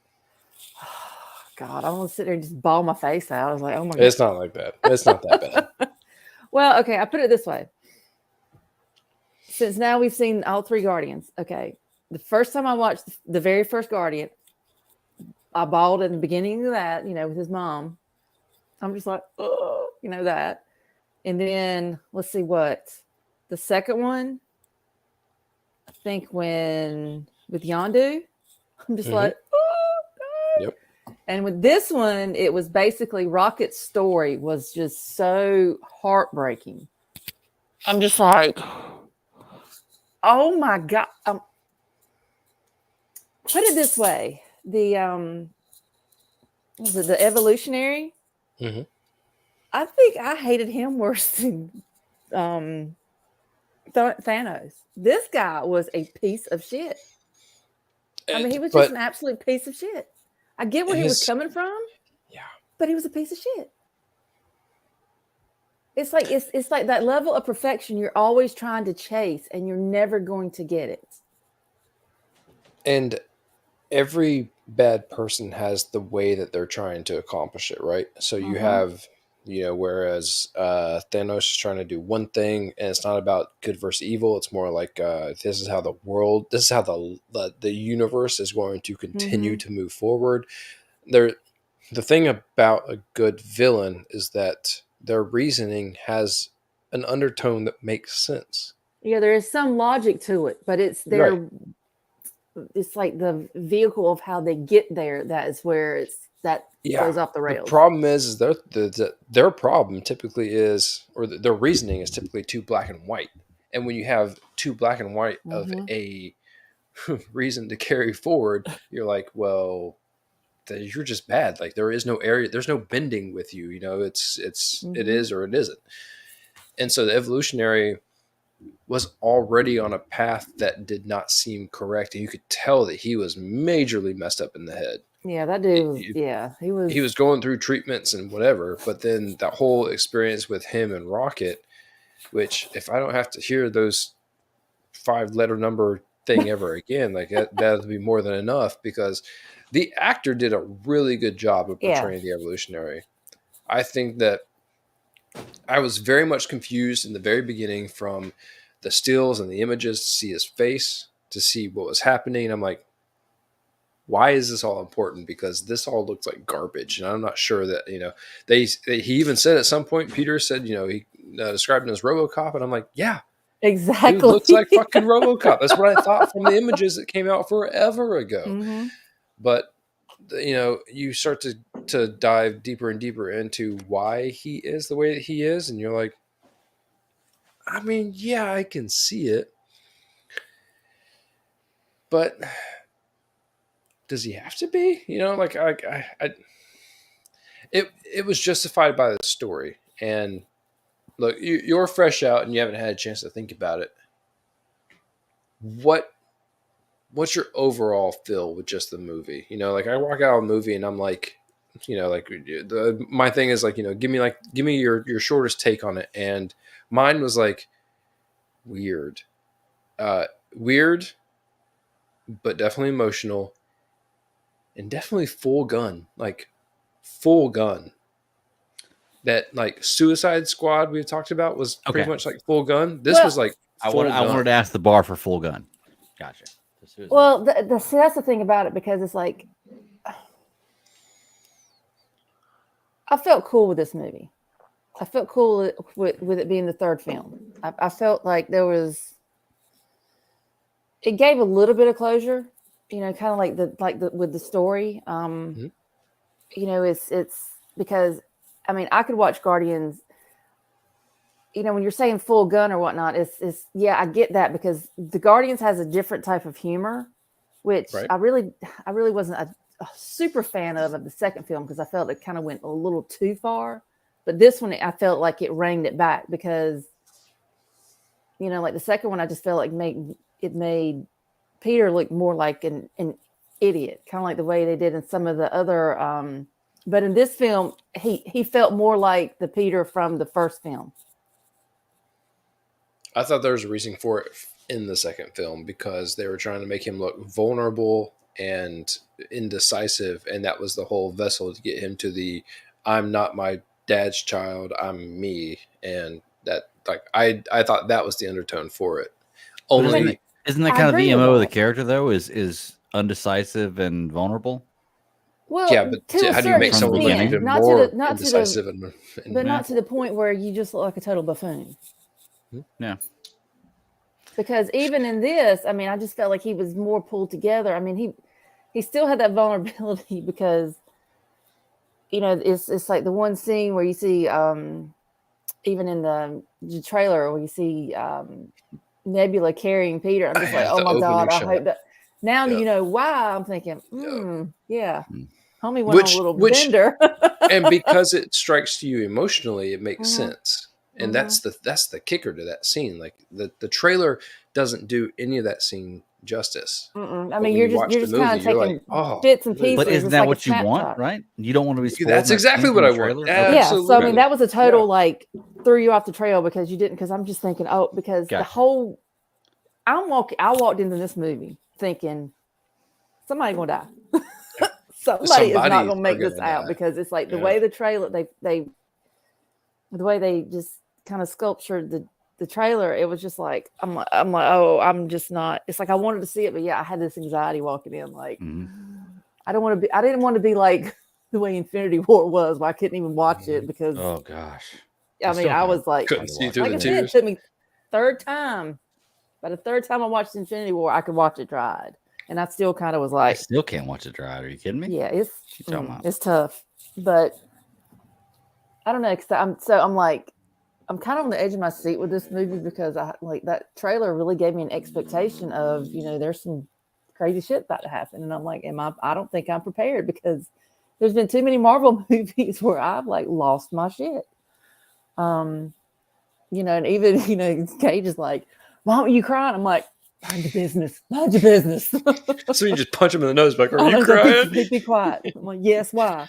God, I want to sit there and just bawl my face out. I was like, oh my God. It's not like that. It's not that bad. Well, okay, I put it this way. Since now we've seen all 3 Guardians, okay. The first time I watched the very first Guardian, I bawled in the beginning of that, with his mom. I'm just like, oh, that. And then let's see what the second one. I think when with Yondu, I'm just like, oh God. Yep. And with this one, it was basically Rocket's story was just so heartbreaking. I'm just like, oh my God. Put it this way. The was it the evolutionary? Mm-hmm. I think I hated him worse than Thanos. This guy was a piece of shit. I mean, he was just an absolute piece of shit. I get where he was coming from. Yeah. But he was a piece of shit. It's like that level of perfection you're always trying to chase and you're never going to get it. And every bad person has the way that they're trying to accomplish it, right? So you have, whereas Thanos is trying to do one thing, and it's not about good versus evil. It's more like this is how the universe is going to continue to move forward. The thing about a good villain is that their reasoning has an undertone that makes sense. Yeah, there is some logic to it, but it's their. Right. It's like the vehicle of how they get there. That is where goes off the rails. The problem is their problem typically is, or their reasoning is typically too black and white. And when you have too black and white of a reason to carry forward, you're like, well, you're just bad. Like there is no area, there's no bending with you. It is or it isn't. And so the evolutionary was already on a path that did not seem correct, and you could tell that he was majorly messed up in the head. Yeah, that dude. He was going through treatments and whatever. But then that whole experience with him and Rocket, which if I don't have to hear those 5-letter number thing ever again, like that'll be more than enough, because the actor did a really good job of portraying the evolutionary. I think that I was very much confused in the very beginning from the stills and the images to see his face, to see what was happening. I'm like, why is this all important? Because this all looks like garbage. And I'm not sure that, he even said at some point, Peter said, he described him as RoboCop. And I'm like, yeah, exactly. Dude looks like fucking RoboCop. That's what I thought from the images that came out forever ago. Mm-hmm. But, you start to dive deeper and deeper into why he is the way that he is. And you're like, I mean, yeah, I can see it. But does he have to be? It was justified by the story. And look, you're fresh out and you haven't had a chance to think about it. What what's your overall feel with just the movie? You know, like I walk out of a movie and I'm like, you know, like my thing is like, you know, give me your shortest take on it. And mine was like weird, weird, but definitely emotional and definitely full gun, like full gun. That like Suicide Squad we've talked about was pretty much like full gun. This was like full gun. I wanted to ask the bar for full gun. Gotcha. Well, see, that's the thing about it, because it's like I felt cool with this movie. I felt cool with it being the third film. I felt like it gave a little bit of closure, you know, kind of like the with the story. You know, it's because I mean, I could watch Guardians. You know, when you're saying full gun or whatnot, it's yeah, I get that, because the Guardians has a different type of humor, which I really wasn't a super fan of the second film, because I felt it kind of went a little too far. But this one, I felt like it reined it back, because, you know, like the second one, I just felt like it made Peter look more like an idiot, kind of like the way they did in some of the other. But in this film, he felt more like the Peter from the first film. I thought there was a reason for it in the second film, because they were trying to make him look vulnerable and indecisive, and that was the whole vessel to get him to the I'm not my dad's child, I'm me. And that, like, I thought that was the undertone for it. Only isn't that kind of the MO of the character, though, is undecisive and vulnerable? Well, yeah, but how do you make someone look even more indecisive but not to the point where you just look like a total buffoon? Yeah. Because even in this, I mean, I just felt like he was more pulled together. I mean, he still had that vulnerability, because, you know, it's like the one scene where you see, even in the trailer, where you see Nebula carrying Peter. I'm just like, oh my God, I hope that. Now you know why I'm thinking, yeah. Homie went on a little bender. And because it strikes you emotionally, it makes sense. And that's the kicker to that scene. Like the trailer doesn't do any of that scene justice. I mean, you're just kind of taking bits and pieces. But isn't that what you want, right? You don't want to be spoiled. That's exactly what I want. Yeah. So I mean, that was a total like threw you off the trail, because you didn't. Because I'm just thinking, because the whole I walked into this movie thinking somebody's gonna die. Somebody is not gonna make this out, because it's like the way the trailer the way they just kind of sculptured the trailer, it was just like I'm like, oh, I'm just not. It's like I wanted to see it, but yeah, I had this anxiety walking in. Like I didn't want to be like the way Infinity War was, where I couldn't even watch it, because oh gosh, I mean, I was like, couldn't see through like the I said, tears. it took me third time. By the third time I watched Infinity War, I could watch it dried, and I still kind of was like, I still can't watch it dried. Are you kidding me? Yeah, it's tough, but I don't know, because I'm kind of on the edge of my seat with this movie, because I like that trailer really gave me an expectation of, you know, there's some crazy shit about to happen, and I'm like, I don't think I'm prepared, because there's been too many Marvel movies where I've like lost my shit. You know, and even, you know, Cage is like, Mom, are you crying? I'm like, mind your business. Mind your business. So you just punch him in the nose, like, are you crying? Be quiet. I'm like, yes, why?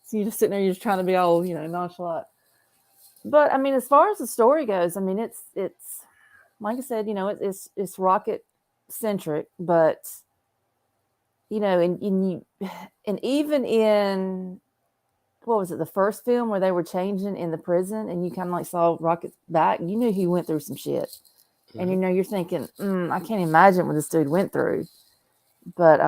So you're just sitting there, you're just trying to be all, you know, nonchalant. But I mean, as far as the story goes, I mean, it's like I said, you know, it's rocket centric, but you know, and even in what was it, the first film where they were changing in the prison, and you kind of like saw Rocket's back, you knew he went through some shit. And you know, you're thinking, I can't imagine what this dude went through. But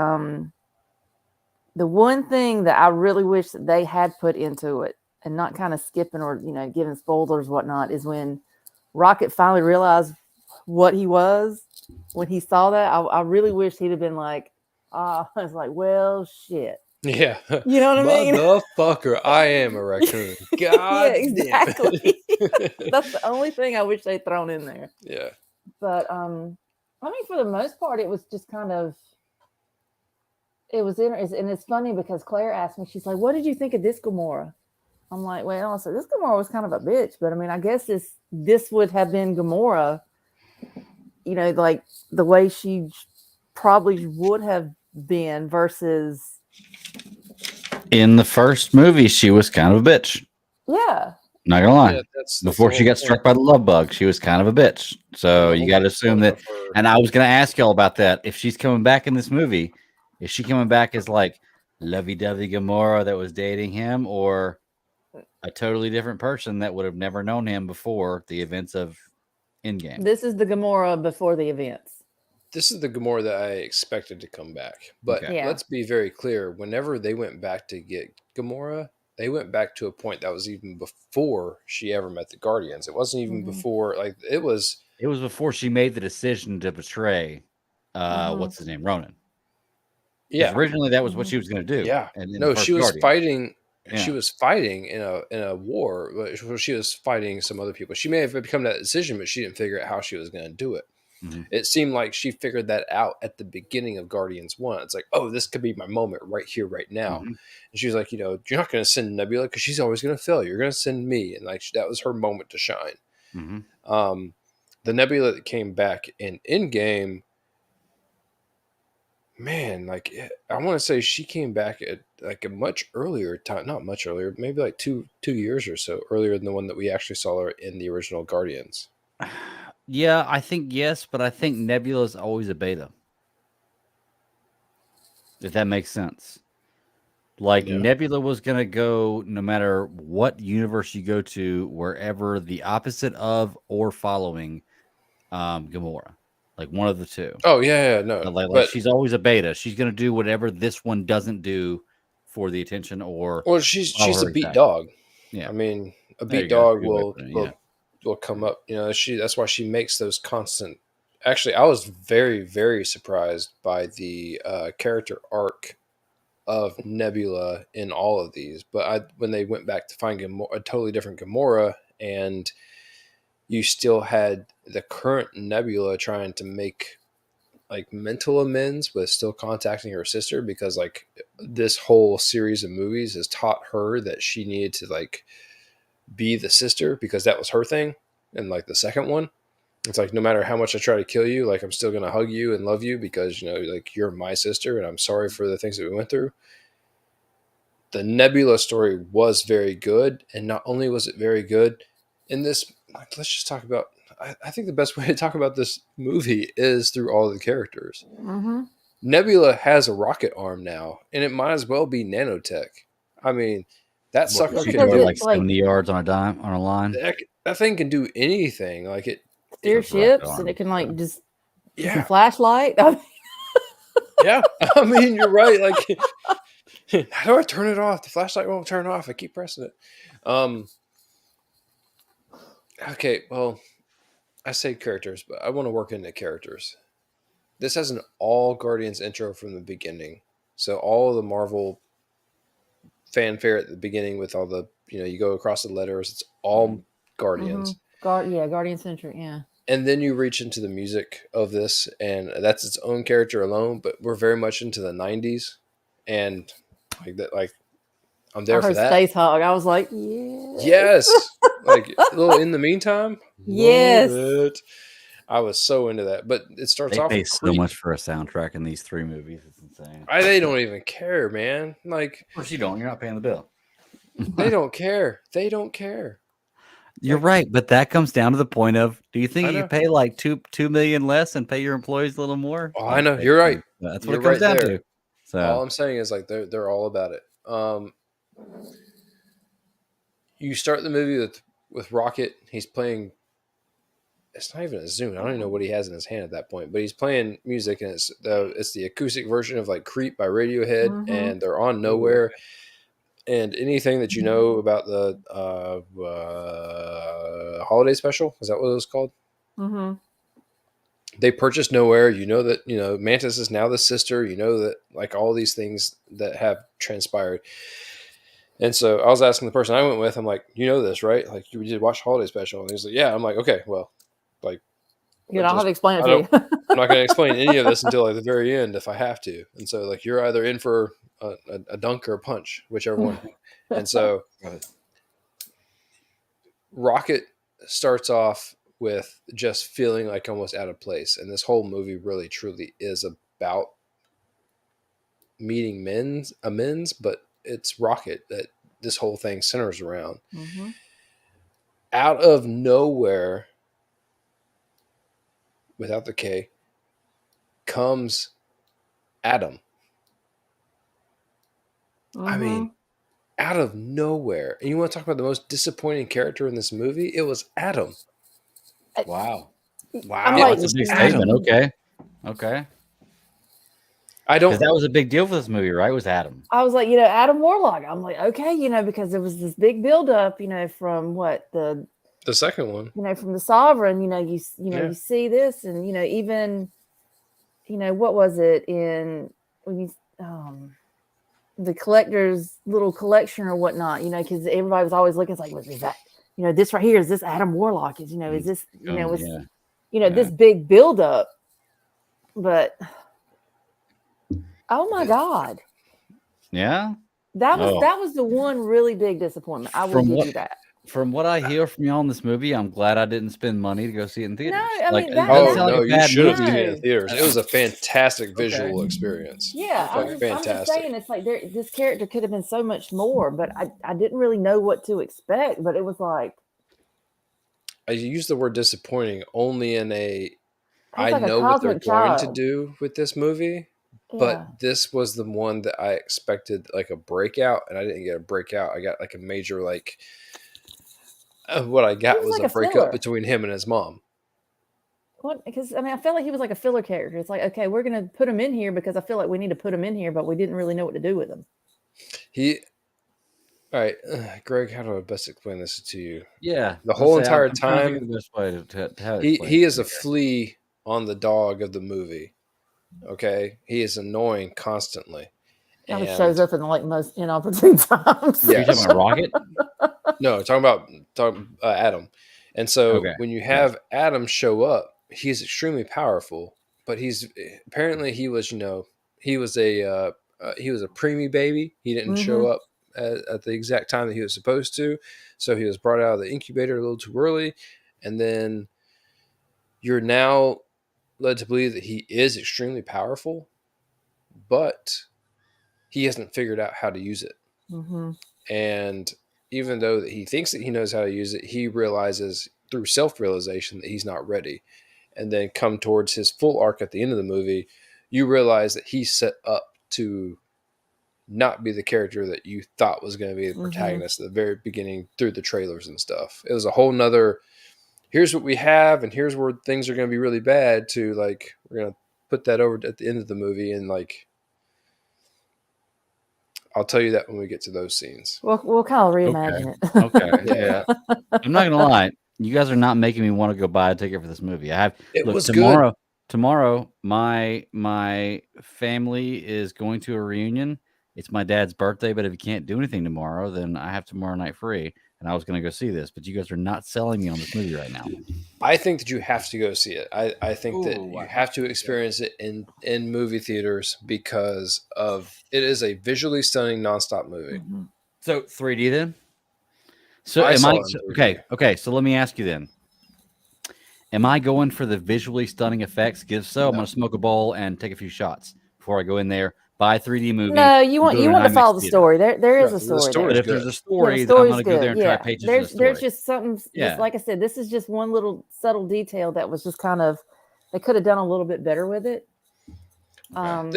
the one thing that I really wish that they had put into it, and not kind of skipping or, you know, giving spoilers or whatnot, is when Rocket finally realized what he was. When he saw that, I really wish he'd have been like, I was like, well, shit. Yeah. You know what I mean? Motherfucker, I am a raccoon. God yeah, exactly. That's the only thing I wish they'd thrown in there. Yeah. But I mean, for the most part, it was just kind of, it was interesting. And it's funny because Claire asked me, she's like, what did you think of this Gamora? I'm like, well, I said, this Gamora was kind of a bitch, but I mean, I guess this would have been Gamora, you know, like the way she probably would have been versus. In the first movie, she was kind of a bitch. Yeah. Not gonna lie. Yeah, that's Before the she whole got struck by the love bug, she was kind of a bitch. So the you whole got to assume point that. of her- And I was gonna ask y'all about that. If she's coming back in this movie, is she coming back as like lovey-dovey Gamora that was dating him, or a totally different person that would have never known him before the events of Endgame? This is the Gamora before the events. This is the Gamora that I expected to come back. But Okay. Yeah. let's be very clear. Whenever they went back to get Gamora, they went back to a point that was even before she ever met the Guardians. It wasn't even Mhm. before, like, it was. It was before she made the decision to betray what's his name, Ronan. Because Yeah. originally that was what she was going to do. Yeah. And in No, the first she was Guardians. fighting. Yeah. She was fighting in a war. Where she was fighting some other people. She may have become that decision, but she didn't figure out how she was going to do it. Mhm. It seemed like she figured that out at the beginning of Guardians 1. It's like, oh, this could be my moment right here, right now. Mhm. And she was like, you're not going to send Nebula because she's always going to fail. You're going to send me. And like that was her moment to shine. Mhm. The Nebula that came back in Endgame, man, like I want to say she came back at like a much earlier time, not much earlier, maybe like two years or so earlier than the one that we actually saw her in the original Guardians. Yeah, I think yes, but I think Nebula is always a beta. If that makes sense. Like Yeah. Nebula was gonna go no matter what universe you go to, wherever the opposite of or following Gamora. Like one of the two. Oh yeah, no, Like she's always a beta. She's gonna do whatever this one doesn't do for the attention or well, follow she's her a beat exact. dog. Yeah. I mean, a There you beat go. That's a dog good way of putting it, yeah. will come up. That's why she makes those constant. Actually, I was very very surprised by the character arc of Nebula in all of these. But when they went back to find a totally different Gamora, and you still had the current Nebula trying to make like mental amends with still contacting her sister, because like this whole series of movies has taught her that she needed to like be the sister, because that was her thing. And like the second one, it's like, no matter how much I try to kill you, like I'm still going to hug you and love you because, like you're my sister and I'm sorry for the things that we went through. The Nebula story was very good. And not only was it very good in this, like, let's just talk about, I think the best way to talk about this movie is through all of the characters. Mm-hmm. Nebula has a rocket arm now, and it might as well be nanotech. I mean, that sucker She can throw go like 70 yards on a dime on a line. that thing can do anything. Like it, Steer That's rocket ships, and arm, it can like so. just yeah, some flashlight. yeah. I mean, you're right. Like, how do I turn it off? The flashlight won't turn off. I keep pressing it. Okay, well, I say characters, but I want to work into characters. This has an all Guardians intro from the beginning. So all of the Marvel fanfare at the beginning with all the, you go across the letters, it's all Guardians. Guardian Centric, yeah. And then you reach into the music of this, and that's its own character alone, but we're very much into the 90s. And like that, like I'm there I for heard that. Space Hog. I was like, yes. Yes. Like a little in the meantime. Yes. Love it. I was so into that. But it starts They off pay with so Creep. much for a soundtrack in these 3 movies. It's insane. They don't even care, man. Like, Of course you don't. You're not paying the bill. they don't care. They don't care. You're Like, right, but that comes down to the point of: do you think I you know. could pay like $2 million less and pay your employees a little more? Oh, I know. You're right. That's what You're it comes right down there. to. So All I'm saying is like they're all about it. You start the movie with Rocket. He's playing. It's not even a Zune. I don't even know what he has in his hand at that point. But he's playing music, and it's the acoustic version of like "Creep" by Radiohead, Mhm. and they're on Nowhere. And anything that you know about the holiday special, is that what it was called? Mm-hmm. They purchased Nowhere. You know that Mantis is now the sister. You know that like all these things that have transpired. And so I was asking the person I went with, I'm like, you know this, right? Like, you did watch Holiday Special. And he's like, yeah. I'm like, okay, well, like, You don't have to explain it to you. I'm not going to explain any of this until like the very end if I have to. And so like, you're either in for a dunk or a punch, whichever one. And so Rocket starts off with just feeling like almost out of place. And this whole movie really, truly is about meeting amends, but it's Rocket that this whole thing centers around. Mm-hmm. Out of nowhere, without the K, comes Adam. Mm-hmm. I mean, out of nowhere. And you want to talk about the most disappointing character in this movie? It was Adam. Wow. Wow. I'm like, That's a big Adam. statement. Okay. I Because don't. that was a big deal for this movie, right? Was Adam. I was like, Adam Warlock. I'm like, okay, because there was this big buildup, from what the second one. From the Sovereign, you Yeah. you see this, and even, what was it in when you the collector's little collection or whatnot, because everybody was always looking, it's like, is that, this right here, is this Adam Warlock? Is is this, this big buildup, but. Oh my God. Yeah. That was the one really big disappointment. I will give you that. From what I hear from y'all in this movie, I'm glad I didn't spend money to go see it in theaters. No, I mean, you should have seen it in movie. theaters. It was a fantastic visual experience. Yeah, I'm fantastic. just saying, it's like this character could have been so much more, but I didn't really know what to expect. But it was like, I use the word disappointing only in I like know what they're cosmic going to do with this movie. yeah. But this was the one that I expected, like a breakout, and I didn't get a breakout. I got like a major, what I got was like a a breakup filler. between him and his mom. What? Because I felt like he was like a filler character. It's like, okay, we're gonna put him in here because I feel like we need to put him in here, but we didn't really know what to do with him. All right, Greg, how do I best explain this to you? Yeah, the whole entire I'm time, the best way to have he is a flea on the dog of the movie. Okay, he is annoying constantly. Kind of shows up in the most inopportune times. Yeah, you talking about Rocket? No, talking about Adam. And so when you have Adam show up, he's extremely powerful. But apparently he was a preemie baby. He didn't show up at the exact time that he was supposed to, so he was brought out of the incubator a little too early. And then you're now led to believe that he is extremely powerful, but he hasn't figured out how to use it. Mm-hmm. And even though that he thinks that he knows how to use it, he realizes through self-realization that he's not ready. And then come towards his full arc at the end of the movie, you realize that he's set up to not be the character that you thought was going to be the protagonist at the very beginning through the trailers and stuff. It was a whole nother, here's what we have and here's where things are going to be really bad, to like, we're going to put that over at the end of the movie, and like, I'll tell you that when we get to those scenes. We'll kind of reimagine it. Okay. Yeah. I'm not gonna lie. You guys are not making me want to go buy a ticket for this movie. Tomorrow, my family is going to a reunion. It's my dad's birthday, but if you can't do anything tomorrow, then I have tomorrow night free. And I was going to go see this, but you guys are not selling me on this movie right now. I think that you have to go see it. I think that you have to experience it in movie theaters because it is a visually stunning nonstop movie. Mm-hmm. So 3D then? So okay. So let me ask you then. Am I going for the visually stunning effects? If so, I'm going to smoke a bowl and take a few shots before I go in there. Buy a 3D movie. No, you want to follow the story. There is a story. But if there's a story, then I'm going to go there and try pages of the story. There's just something. Just, like I said, this is just one little subtle detail that was just kind of, they could have done a little bit better with it. But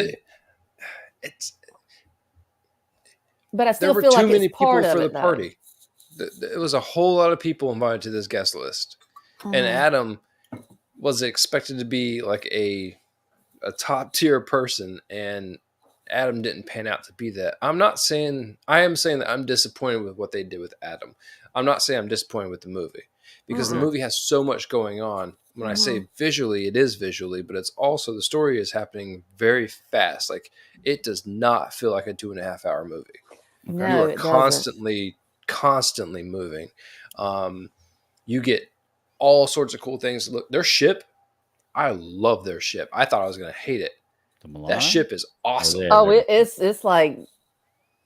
I still feel like it's part of it. Party. It was a whole lot of people invited to this guest list, and Adam was expected to be like a top tier person, and Adam didn't pan out to be that. I am saying that I'm disappointed with what they did with Adam. I'm not saying I'm disappointed with the movie, because the movie has so much going on. When I say visually, it is visually, but it's also, the story is happening very fast. Like, it does not feel like a 2.5 hour movie. No, you are it constantly moving. You get all sorts of cool things. Look, their ship, I love their ship. I thought I was going to hate it. That ship is awesome. It's like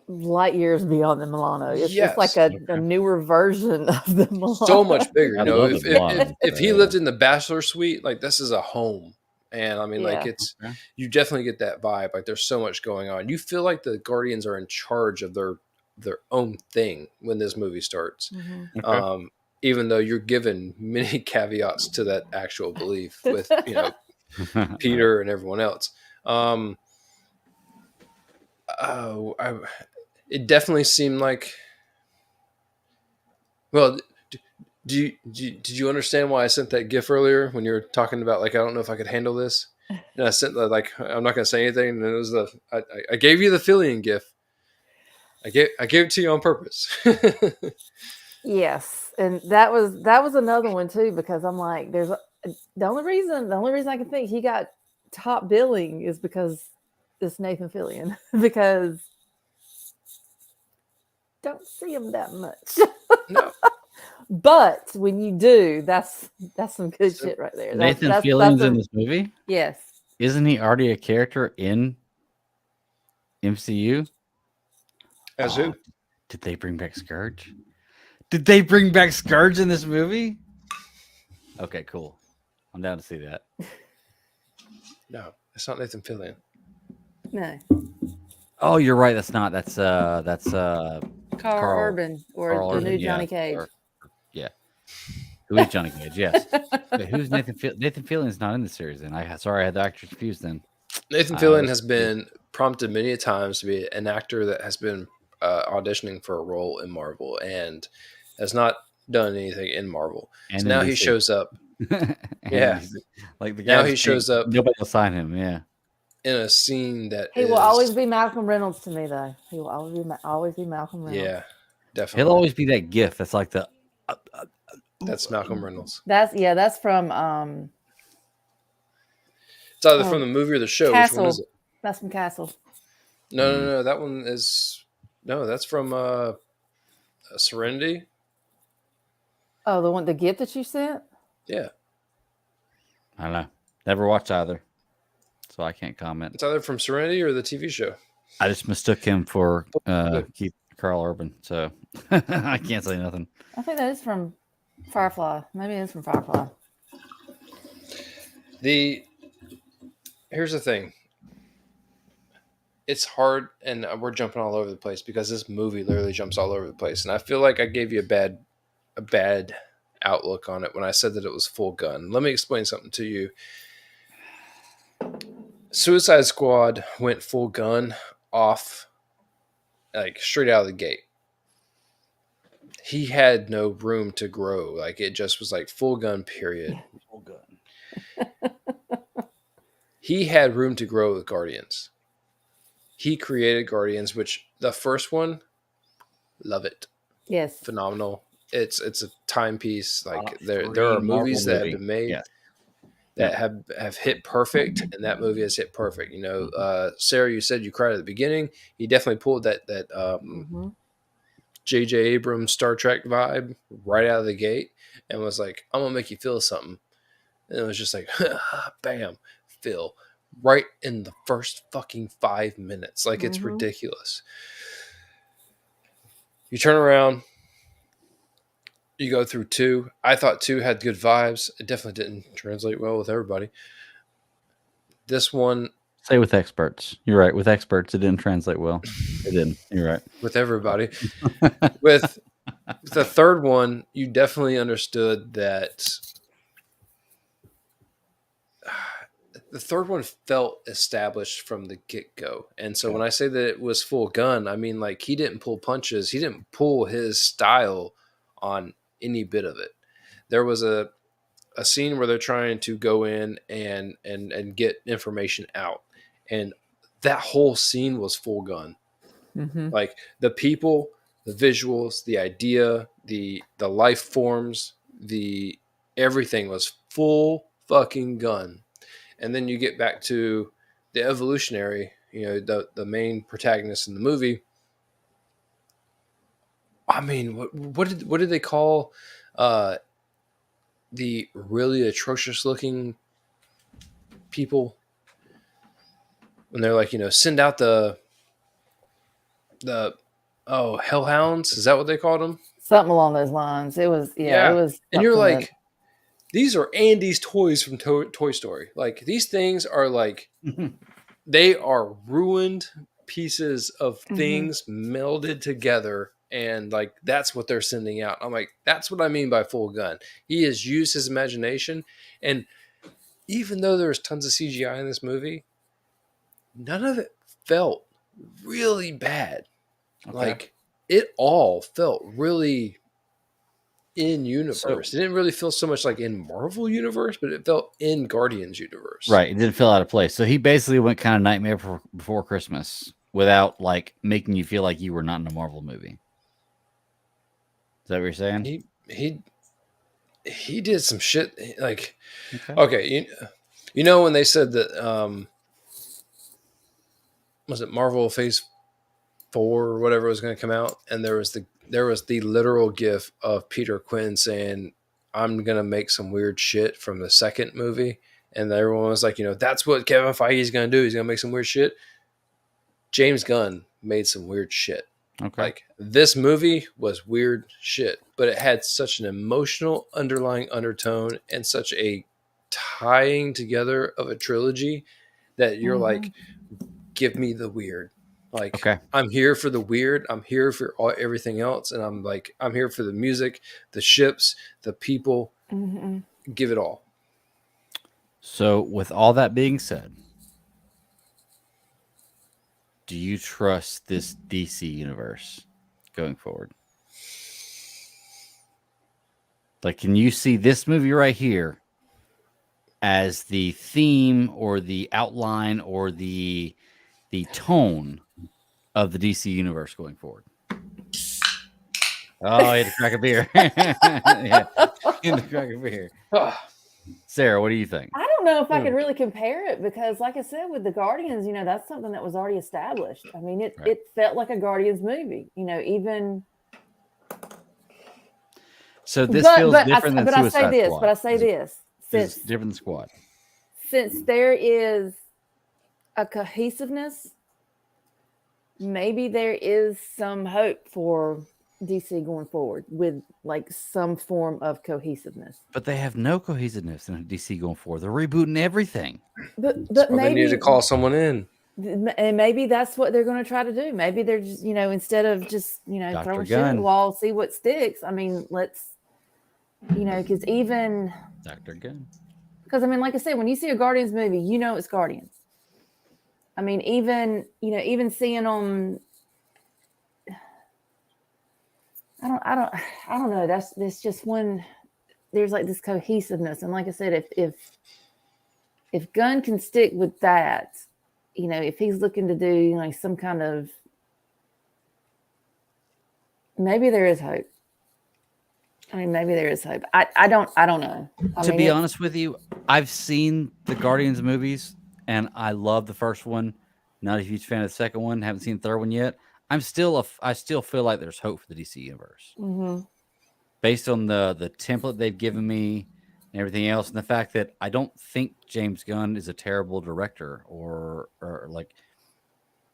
light years beyond the Milano. It's like a newer version of the Milano. So much bigger. If he lived in the bachelor suite, like, this is a home. And I mean, Yeah. like you definitely get that vibe. Like there's so much going on. You feel like the Guardians are in charge of their own thing when this movie starts. Okay. Even though you're given many caveats to that actual belief with, Peter and everyone else. It definitely seemed like, well, did you understand why I sent that GIF earlier when you were talking about, like, I don't know if I could handle this? And I sent like, I'm not going to say anything. And it was I gave you the Fillion GIF. I gave it to you on purpose. Yes, and that was another one too, because I'm like, the only reason I can think he got top billing is because it's Nathan Fillion, because don't see him that much. No, But when you do, that's some good shit right there. Nathan That's Fillion's in this movie? Yes. Isn't he already a character in MCU? as who? Did they bring back Scourge? Did they bring back Scourge in this movie? Okay, cool. I'm down to see that. No, it's not Nathan Fillion. No. Oh, you're right. That's not. That's Carl Urban or Carl the Urban, new Johnny Cage. Yeah. Who is Johnny Cage? Yes. Wait, who's Nathan Fillion? Nathan Fillion's not in the series then. Sorry, I had the actor confused then. Nathan Fillion has been prompted many times to be an actor that has been auditioning for a role in Marvel and has not done anything in Marvel. And so now he DC. shows up. Yeah. Like the now guy he shows up nobody will sign him. Yeah. in a scene that He will always be Malcolm Reynolds to me, though. He will always be Malcolm Reynolds. Yeah, definitely. He'll always be that gif. That's like the. That's Malcolm Reynolds. That's from It's either from the movie or the show. Castle. Which one is it? That's from Castle. No. That one is that's from Serenity. Oh, the gift that you sent? Yeah. I don't know. Never watched either, so I can't comment. It's either from Serenity or the TV show. I just mistook him for Carl Urban, so I can't say nothing. I think that is from Firefly. Maybe it is from Firefly. Here's the thing. It's hard, and we're jumping all over the place because this movie literally jumps all over the place, and I feel like I gave you a bad outlook on it when I said that it was full gun. Let me explain something to you. Suicide Squad went full gun off, like straight out of the gate. He had no room to grow. Like it just was like full gun, period. Full gun. He had room to grow with Guardians. He created Guardians, which the first one, love it. Yes. Phenomenal. It's a timepiece. Like there are movies that have been made that have hit perfect, and that movie has hit perfect. You know, Sarah, you said you cried at the beginning. He definitely pulled that J.J. Abrams Star Trek vibe right out of the gate, and was like, "I'm gonna make you feel something." And it was just like, bam, Phil, right in the first fucking 5 minutes. Like it's ridiculous. You turn around. You go through 2. I thought 2 had good vibes. It definitely didn't translate well with everybody. This one... Say with experts. You're right. With experts, it didn't translate well. It didn't. You're right. With everybody. With the third one, you definitely understood that... The third one felt established from the get-go. And so when I say that it was full gun, I mean, like, he didn't pull punches. He didn't pull his style on any bit of it. There was a scene where they're trying to go in and get information out, and that whole scene was full gun. Like the people, the visuals, the idea, the life forms, the everything was full fucking gun. And then you get back to the evolutionary, you know, the main protagonist in the movie. I mean, what did they call the really atrocious looking people when they're like, you know, send out the hellhounds? Is that what they called them? Something along those lines. It was, it was. And you're like, these are Andy's toys from Toy Story. Like, these things are like, they are ruined pieces of things melded together. And like, that's what they're sending out. I'm like, that's what I mean by full gun. He has used his imagination. And even though there's tons of CGI in this movie, none of it felt really bad. Okay. Like, it all felt really in universe. So- It didn't really feel so much like in Marvel universe, but it felt in Guardians universe. Right. It didn't feel out of place. So he basically went kind of Nightmare Before Christmas without like making you feel like you were not in a Marvel movie. Is that what you're saying? He did some shit like, Okay. you know when they said that was it Marvel Phase 4 or whatever was going to come out, and there was the literal gif of Peter Quinn saying, "I'm going to make some weird shit" from the second movie, and everyone was like, that's what Kevin Feige's going to do. He's going to make some weird shit. James Gunn made some weird shit. Okay. Like, this movie was weird shit, but it had such an emotional underlying undertone and such a tying together of a trilogy that you're like, give me the weird. Like, Okay. I'm here for the weird. I'm here for everything else. And I'm here for the music, the ships, the people. Give it all. So with all that being said, do you trust this DC universe going forward? Like, can you see this movie right here as the theme or the outline or the tone of the DC universe going forward? Oh, I had to crack a beer. Yeah, I had to crack a beer. Sarah, what do you think? I don't know if I could really compare it because, like I said, with the Guardians, that's something that was already established. I mean, it felt like a Guardians movie, even. So this feels different than Suicide Squad. But I say this. Since different than Squad. Since there is a cohesiveness, maybe there is some hope for DC going forward with like some form of cohesiveness. But they have no cohesiveness in DC going forward. They're rebooting everything. But maybe they need to call someone in. And maybe that's what they're going to try to do. Maybe they're just, instead of just, throwing shit at the wall, see what sticks. I mean, let's, because even Dr. Gunn. Because I mean, like I said, when you see a Guardians movie, it's Guardians. I mean, even seeing them, I don't know. That's just one. There's like this cohesiveness, and like I said, if Gunn can stick with that, if he's looking to do some kind of, maybe there is hope. I mean, maybe there is hope. I don't know. To be honest with you, I've seen the Guardians movies, and I love the first one. Not a huge fan of the second one. Haven't seen the third one yet. I still feel like there's hope for the DC universe, based on the template they've given me and everything else, and the fact that I don't think James Gunn is a terrible director or like.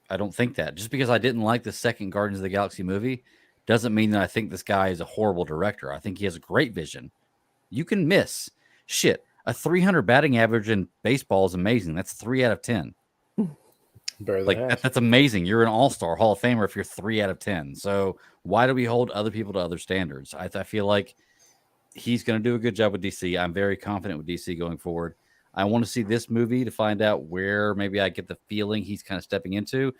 I don't think that just because I didn't like the second Guardians of the Galaxy movie doesn't mean that I think this guy is a horrible director. I think he has a great vision. You can miss shit. A 300 batting average in baseball is amazing. That's 3 out of 10. That's amazing. You're an all-star Hall of Famer if you're 3 out of 10. So why do we hold other people to other standards? I feel like he's going to do a good job with DC. I'm very confident with DC going forward. I want to see this movie to find out where maybe I get the feeling he's kind of stepping into.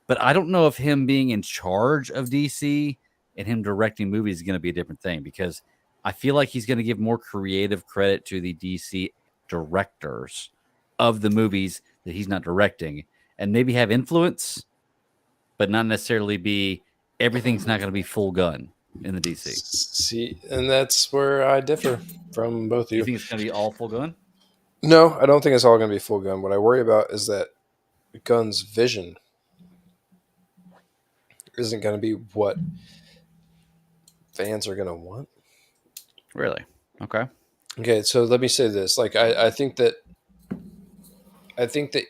But I don't know if him being in charge of DC and him directing movies is going to be a different thing, because I feel like he's going to give more creative credit to the DC directors of the movies that he's not directing, and maybe have influence, but not necessarily be everything's not going to be full gun in the DC. See, and that's where I differ from both of you. You think it's going to be all full gun? No, I don't think it's all going to be full gun. What I worry about is that Gunn's vision isn't going to be what fans are going to want. Really? Okay, so let me say this. Like, I think that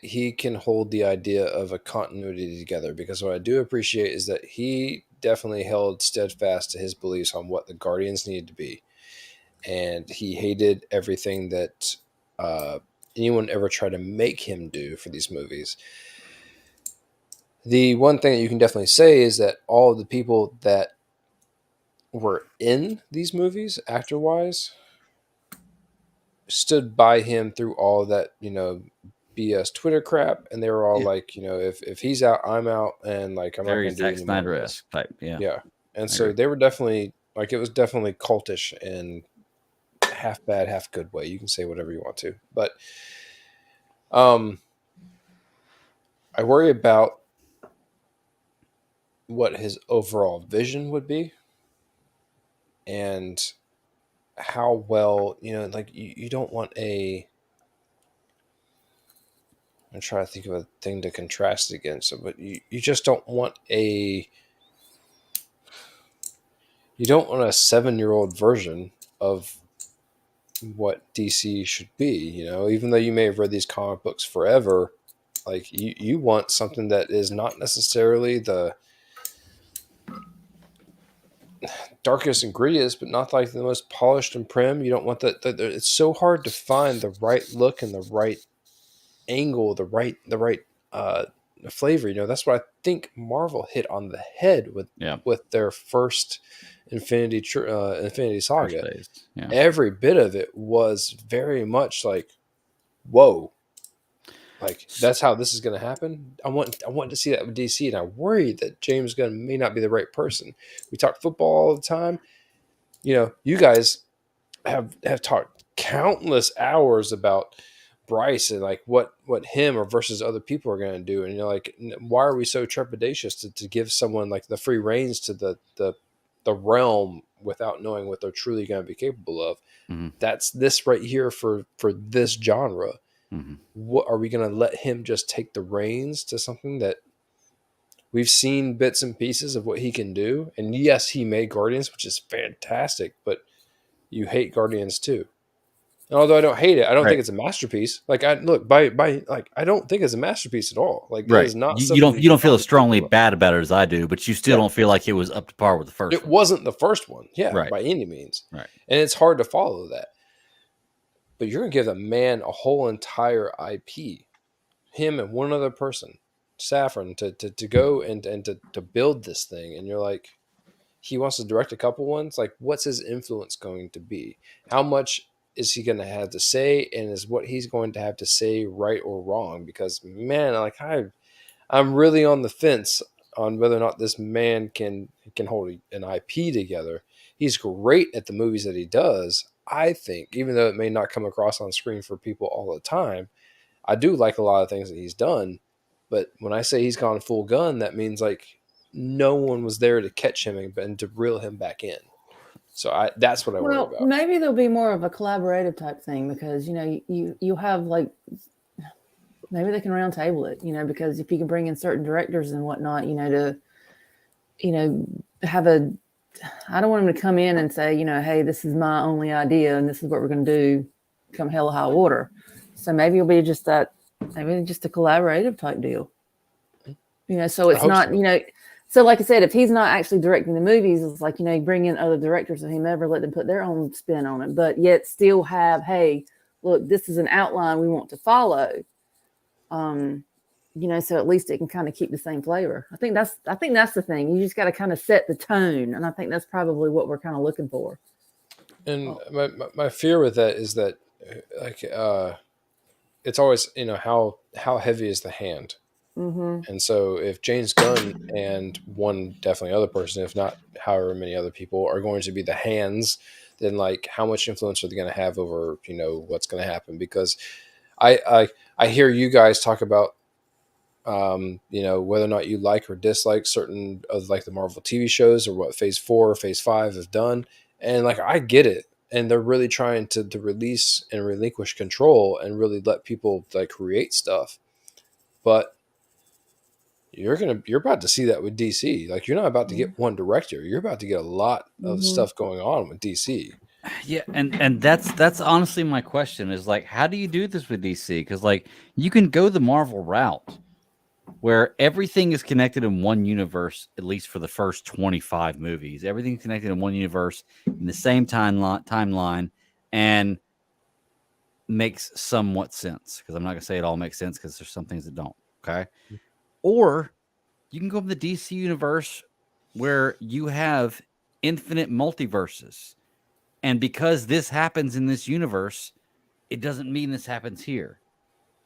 he can hold the idea of a continuity together, because what I do appreciate is that he definitely held steadfast to his beliefs on what the Guardians needed to be. and he hated everything that anyone ever tried to make him do for these movies. The one thing that you can definitely say is that all of the people that were in these movies, actor-wise, stood by him through all that, BS Twitter crap, and they were all like, if he's out, I'm out, and like I'm Very not going to do Zack any more of this. Snyder-esque type. Yeah. Yeah, and I so agree. they were definitely like, it was definitely cultish and half bad, half good way. You can say whatever you want to, but I worry about what his overall vision would be, and how well, like you don't want a. I'm trying to think of a thing to contrast it against it, but you just don't want a. You don't want a 7-year-old version of what DC should be, even though you may have read these comic books forever, like you want something that is not necessarily the darkest and grittiest, but not like the most polished and prim. You don't want that. It's so hard to find the right look and the right angle, the right uh, flavor. That's what I think Marvel hit on the head with their first Infinity Saga. Yeah. Every bit of it was very much like, whoa, like that's how this is going to happen. I want to see that with DC, and I worry that James Gunn may not be the right person. We talk football all the time. You guys have talked countless hours about Bryce and like what him or versus other people are going to do, and like, why are we so trepidatious to give someone like the free reins to the realm without knowing what they're truly going to be capable of? Mm-hmm. That's this right here for this genre. Mm-hmm. What are we going to let him just take the reins to something that we've seen bits and pieces of what he can do? And yes, he made Guardians, which is fantastic, but you hate Guardians too. And although I don't hate it, I don't think it's a masterpiece. Like I don't think it's a masterpiece at all. Like right. It is not. You don't feel as strongly bad about it as I do, but you still don't feel like it was up to par with the first. It wasn't the first one, right. by any means. Right. And it's hard to follow that. But you're gonna give a man a whole entire IP, him and one other person, Safran, to go and to build this thing, and you're like, he wants to direct a couple ones. Like, what's his influence going to be? How much is he going to have to say, and is what he's going to have to say right or wrong? Because man, like I'm really on the fence on whether or not this man can hold an IP together. He's great at the movies that he does, I think, even though it may not come across on screen for people all the time. I do like a lot of things that he's done, but when I say he's gone full gun, that means like no one was there to catch him and to reel him back in. So that's what I worry about. Maybe there'll be more of a collaborative type thing, because you have like, maybe they can round table it, because if you can bring in certain directors and whatnot, to have a, I don't want them to come in and say, hey, this is my only idea and this is what we're going to do come hell or high water. So maybe it'll be just a collaborative type deal, so it's not, so like I said, if he's not actually directing the movies, it's like, bring in other directors and whomever, let them put their own spin on it, but yet still have, hey, look, this is an outline we want to follow. So at least it can kind of keep the same flavor. I think that's the thing. You just got to kind of set the tone. And I think that's probably what we're kind of looking for. And my fear with that is that like, it's always, how heavy is the hand? Mm-hmm. And so if James Gunn and one definitely other person, if not however many other people, are going to be the hands, then like how much influence are they going to have over, what's going to happen? Because I hear you guys talk about, whether or not you like or dislike certain of like the Marvel TV shows or what Phase 4 or Phase 5 have done. And like, I get it. And they're really trying to release and relinquish control and really let people like create stuff. But you're about to see that with DC. Like, you're not about to get one director. You're about to get a lot of stuff going on with DC. Yeah, and that's honestly my question is like, how do you do this with DC? Because like you can go the Marvel route, where everything is connected in one universe, at least for the first 25 movies. Everything's connected in one universe in the same timeline and makes somewhat sense. Because I'm not going to say it all makes sense because there's some things that don't. Okay. Or you can go in the DC universe where you have infinite multiverses. And because this happens in this universe, it doesn't mean this happens here.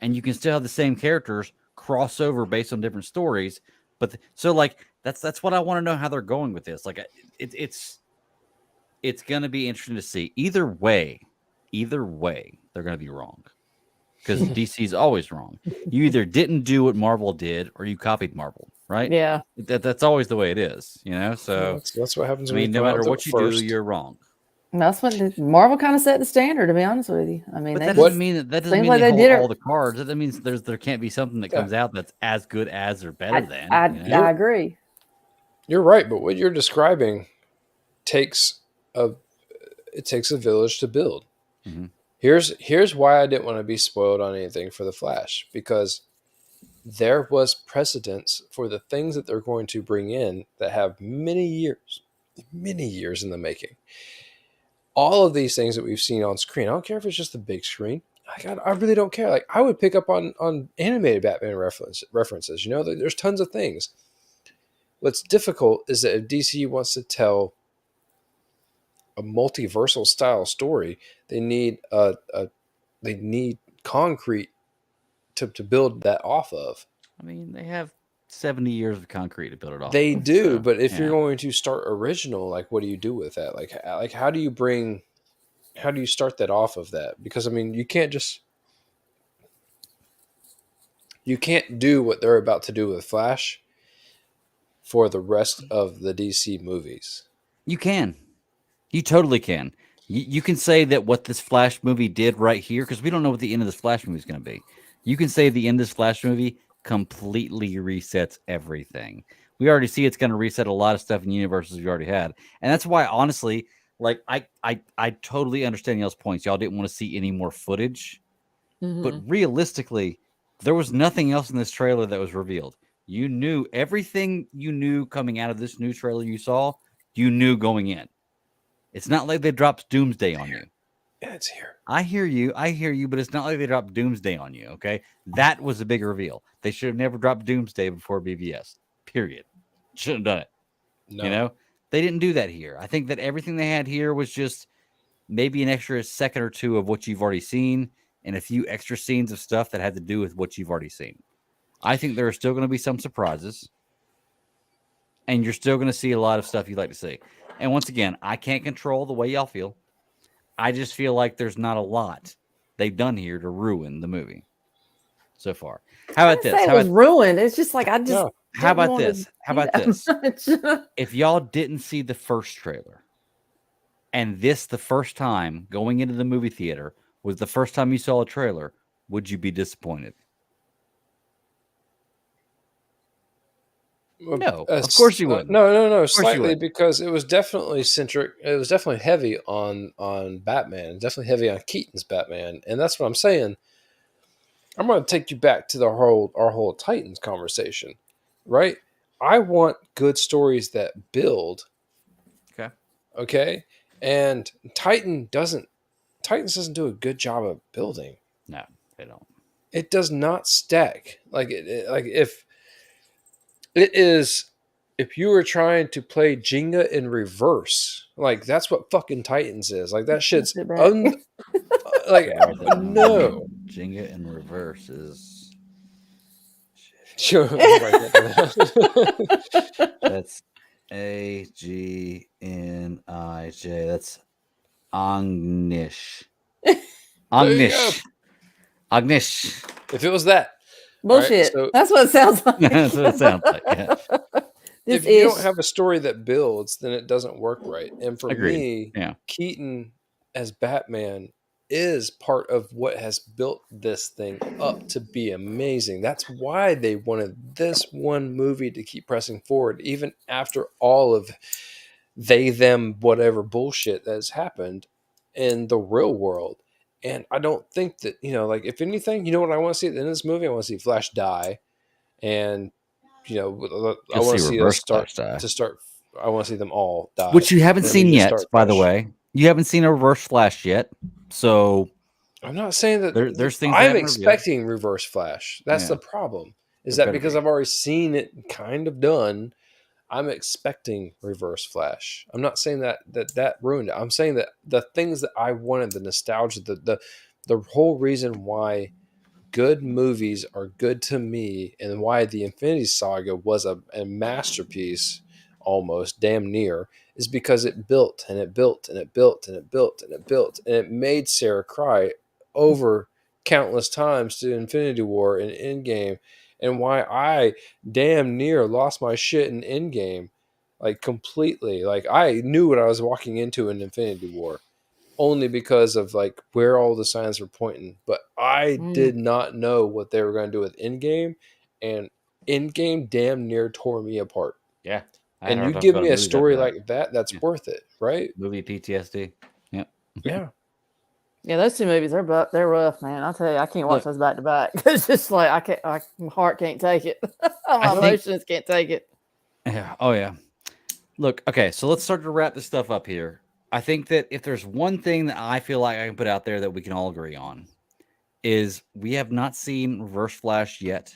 And you can still have the same characters cross over based on different stories. But so like that's what I want to know how they're going with this. Like it's going to be interesting to see. Either way, they're going to be wrong. Because DC is always wrong. You either didn't do what Marvel did or you copied Marvel, right? Yeah. That's always the way it is, you know? So that's what happens. I When mean, you no come out matter with what it you first. do, you're wrong. That's what Marvel kind of set the standard, to be honest with you. I mean, But they that just, doesn't mean that doesn't seems mean like they they hold did it- all the cards. That means there can't be something that comes out that's as good as or better than. I agree. You're right, but what you're describing takes a village to build. Mm-hmm. Here's why I didn't want to be spoiled on anything for the Flash, because there was precedence for the things that they're going to bring in that have many years in the making. All of these things that we've seen on screen, I don't care if it's just the big screen. I really don't care. Like, I would pick up on animated Batman references. You know, there's tons of things. What's difficult is that if DC wants to tell a multiversal style story, they need they need concrete to build that off of. I mean, they have 70 years of concrete to build it off. They of, do, so, but if yeah. you're going to start original, like, what do you do with that? Like how do you start that off of that? Because I mean, you can't do what they're about to do with Flash for the rest of the DC movies. You can. You totally can. You can say that what this Flash movie did right here, because we don't know what the end of this Flash movie is going to be. You can say the end of this Flash movie completely resets everything. We already see it's going to reset a lot of stuff in universes we already had. And that's why, honestly, like I totally understand y'all's points. Y'all didn't want to see any more footage. Mm-hmm. But realistically, there was nothing else in this trailer that was revealed. You knew everything you knew coming out of this new trailer you saw, you knew going in. It's not like they dropped Doomsday on you. Yeah, it's here. I hear you, but it's not like they dropped Doomsday on you, okay? That was a big reveal. They should have never dropped Doomsday before BVS, period. Shouldn't have done it. No. You know? They didn't do that here. I think that everything they had here was just maybe an extra second or two of what you've already seen and a few extra scenes of stuff that had to do with what you've already seen. I think there are still going to be some surprises, and you're still going to see a lot of stuff you'd like to see. And once again, I can't control the way y'all feel. I just feel like there's not a lot they've done here to ruin the movie so far. How about this? It was ruined. It's just like I just. No. How about this? How about this? Much. If y'all didn't see the first trailer, and this the first time going into the movie theater was the first time you saw a trailer, would you be disappointed? No, of course you wouldn't. No, slightly, because it was definitely centric. It was definitely heavy on Batman. Definitely heavy on Keaton's Batman, and that's what I'm saying. I'm going to take you back to our whole Titans conversation, right? I want good stories that build. Okay, and Titans doesn't do a good job of building. No, they don't. It does not stack. Like if you were trying to play Jenga in reverse, like that's what fucking Titans is. Like that shit's no. Jenga in reverse is. That's AGNIJ. That's Agnish. Agnish. If it was that. Bullshit. Right, so, that's what it sounds like. That's what it sounds like. Yeah. If you don't have a story that builds, then it doesn't work right. And for me, Keaton as Batman is part of what has built this thing up to be amazing. That's why they wanted this one movie to keep pressing forward, even after all of they, them, whatever bullshit that has happened in the real world. And I don't think that, like, if anything, you know what I want to see at the end of this movie? I want to see Flash die. and I You'll want to see see Reverse us start Flash die. to start. I want to see them all die, Which you haven't and then we seen just yet, start by the fresh. way. You haven't seen a Reverse Flash yet, so I'm not saying that there's things they I'm haven't revealed. expecting Reverse Flash. That's Yeah. the problem. Is There that better because be. I've already seen it kind of done? I'm expecting Reverse Flash. I'm not saying that ruined it. I'm saying that the things that I wanted, the nostalgia, the whole reason why good movies are good to me, and why the Infinity Saga was a masterpiece, almost damn near, is because it built and it built and it built and it built and it built, and it made Sarah cry over countless times to Infinity War and Endgame, and why I damn near lost my shit in Endgame, like completely. Like I knew what I was walking into in Infinity War, only because of like where all the signs were pointing. But I did not know what they were going to do with Endgame, and Endgame damn near tore me apart. Yeah. And you give me a story like that, that's worth it, right? Movie PTSD. Yeah. Yeah. Yeah, those two movies they're rough, man. I'll tell you, I can't watch those back to back. It's just like my heart can't take it. My emotions can't take it. Yeah. Oh yeah. Look, okay, so let's start to wrap this stuff up here. I think that if there's one thing that I feel like I can put out there that we can all agree on, is we have not seen Reverse Flash yet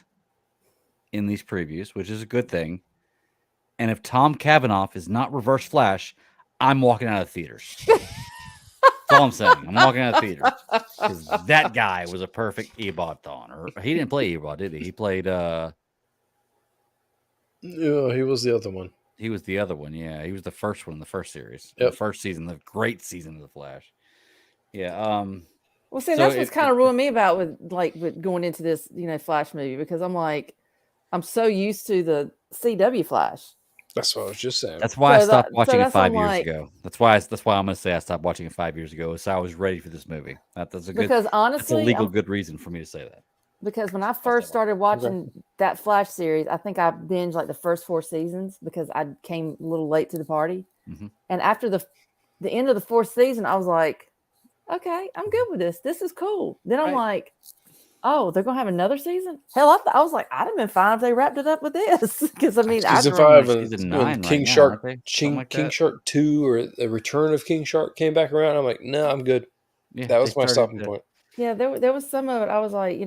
in these previews, which is a good thing. And if Tom Cavanaugh is not Reverse Flash, I'm walking out of theaters. That's all I'm saying. I'm walking out of theaters because that guy was a perfect Ebot-thon. Or he didn't play Ebot, did he? He played. Yeah, he was the other one. He was the other one. Yeah, he was the first one in the first series, Yep. the first season, the great season of the Flash. Yeah. Well, see, that's what's kind of ruined me about with going into this, Flash movie, because I'm like, I'm so used to the CW Flash. That's what I was just saying. That's why I stopped watching it 5 years ago. That's why I'm going to say I stopped watching it 5 years ago. So I was ready for this movie. That's a good. Because honestly, that's a legal good reason for me to say that. Because when I first started watching that Flash series, I think I binged like the first 4 seasons because I came a little late to the party. Mm-hmm. And after the end of the 4th season, I was like, okay, I'm good with this. This is cool. Then I'm like, oh, they're gonna have another season? Hell, I was like, I'd have been fine if they wrapped it up with this. Because I mean, season 5 and King Shark, King Shark 2 or the Return of King Shark came back around. I'm like, no, I'm good. Yeah, that was my stopping point. Yeah, there was some of it. I was like,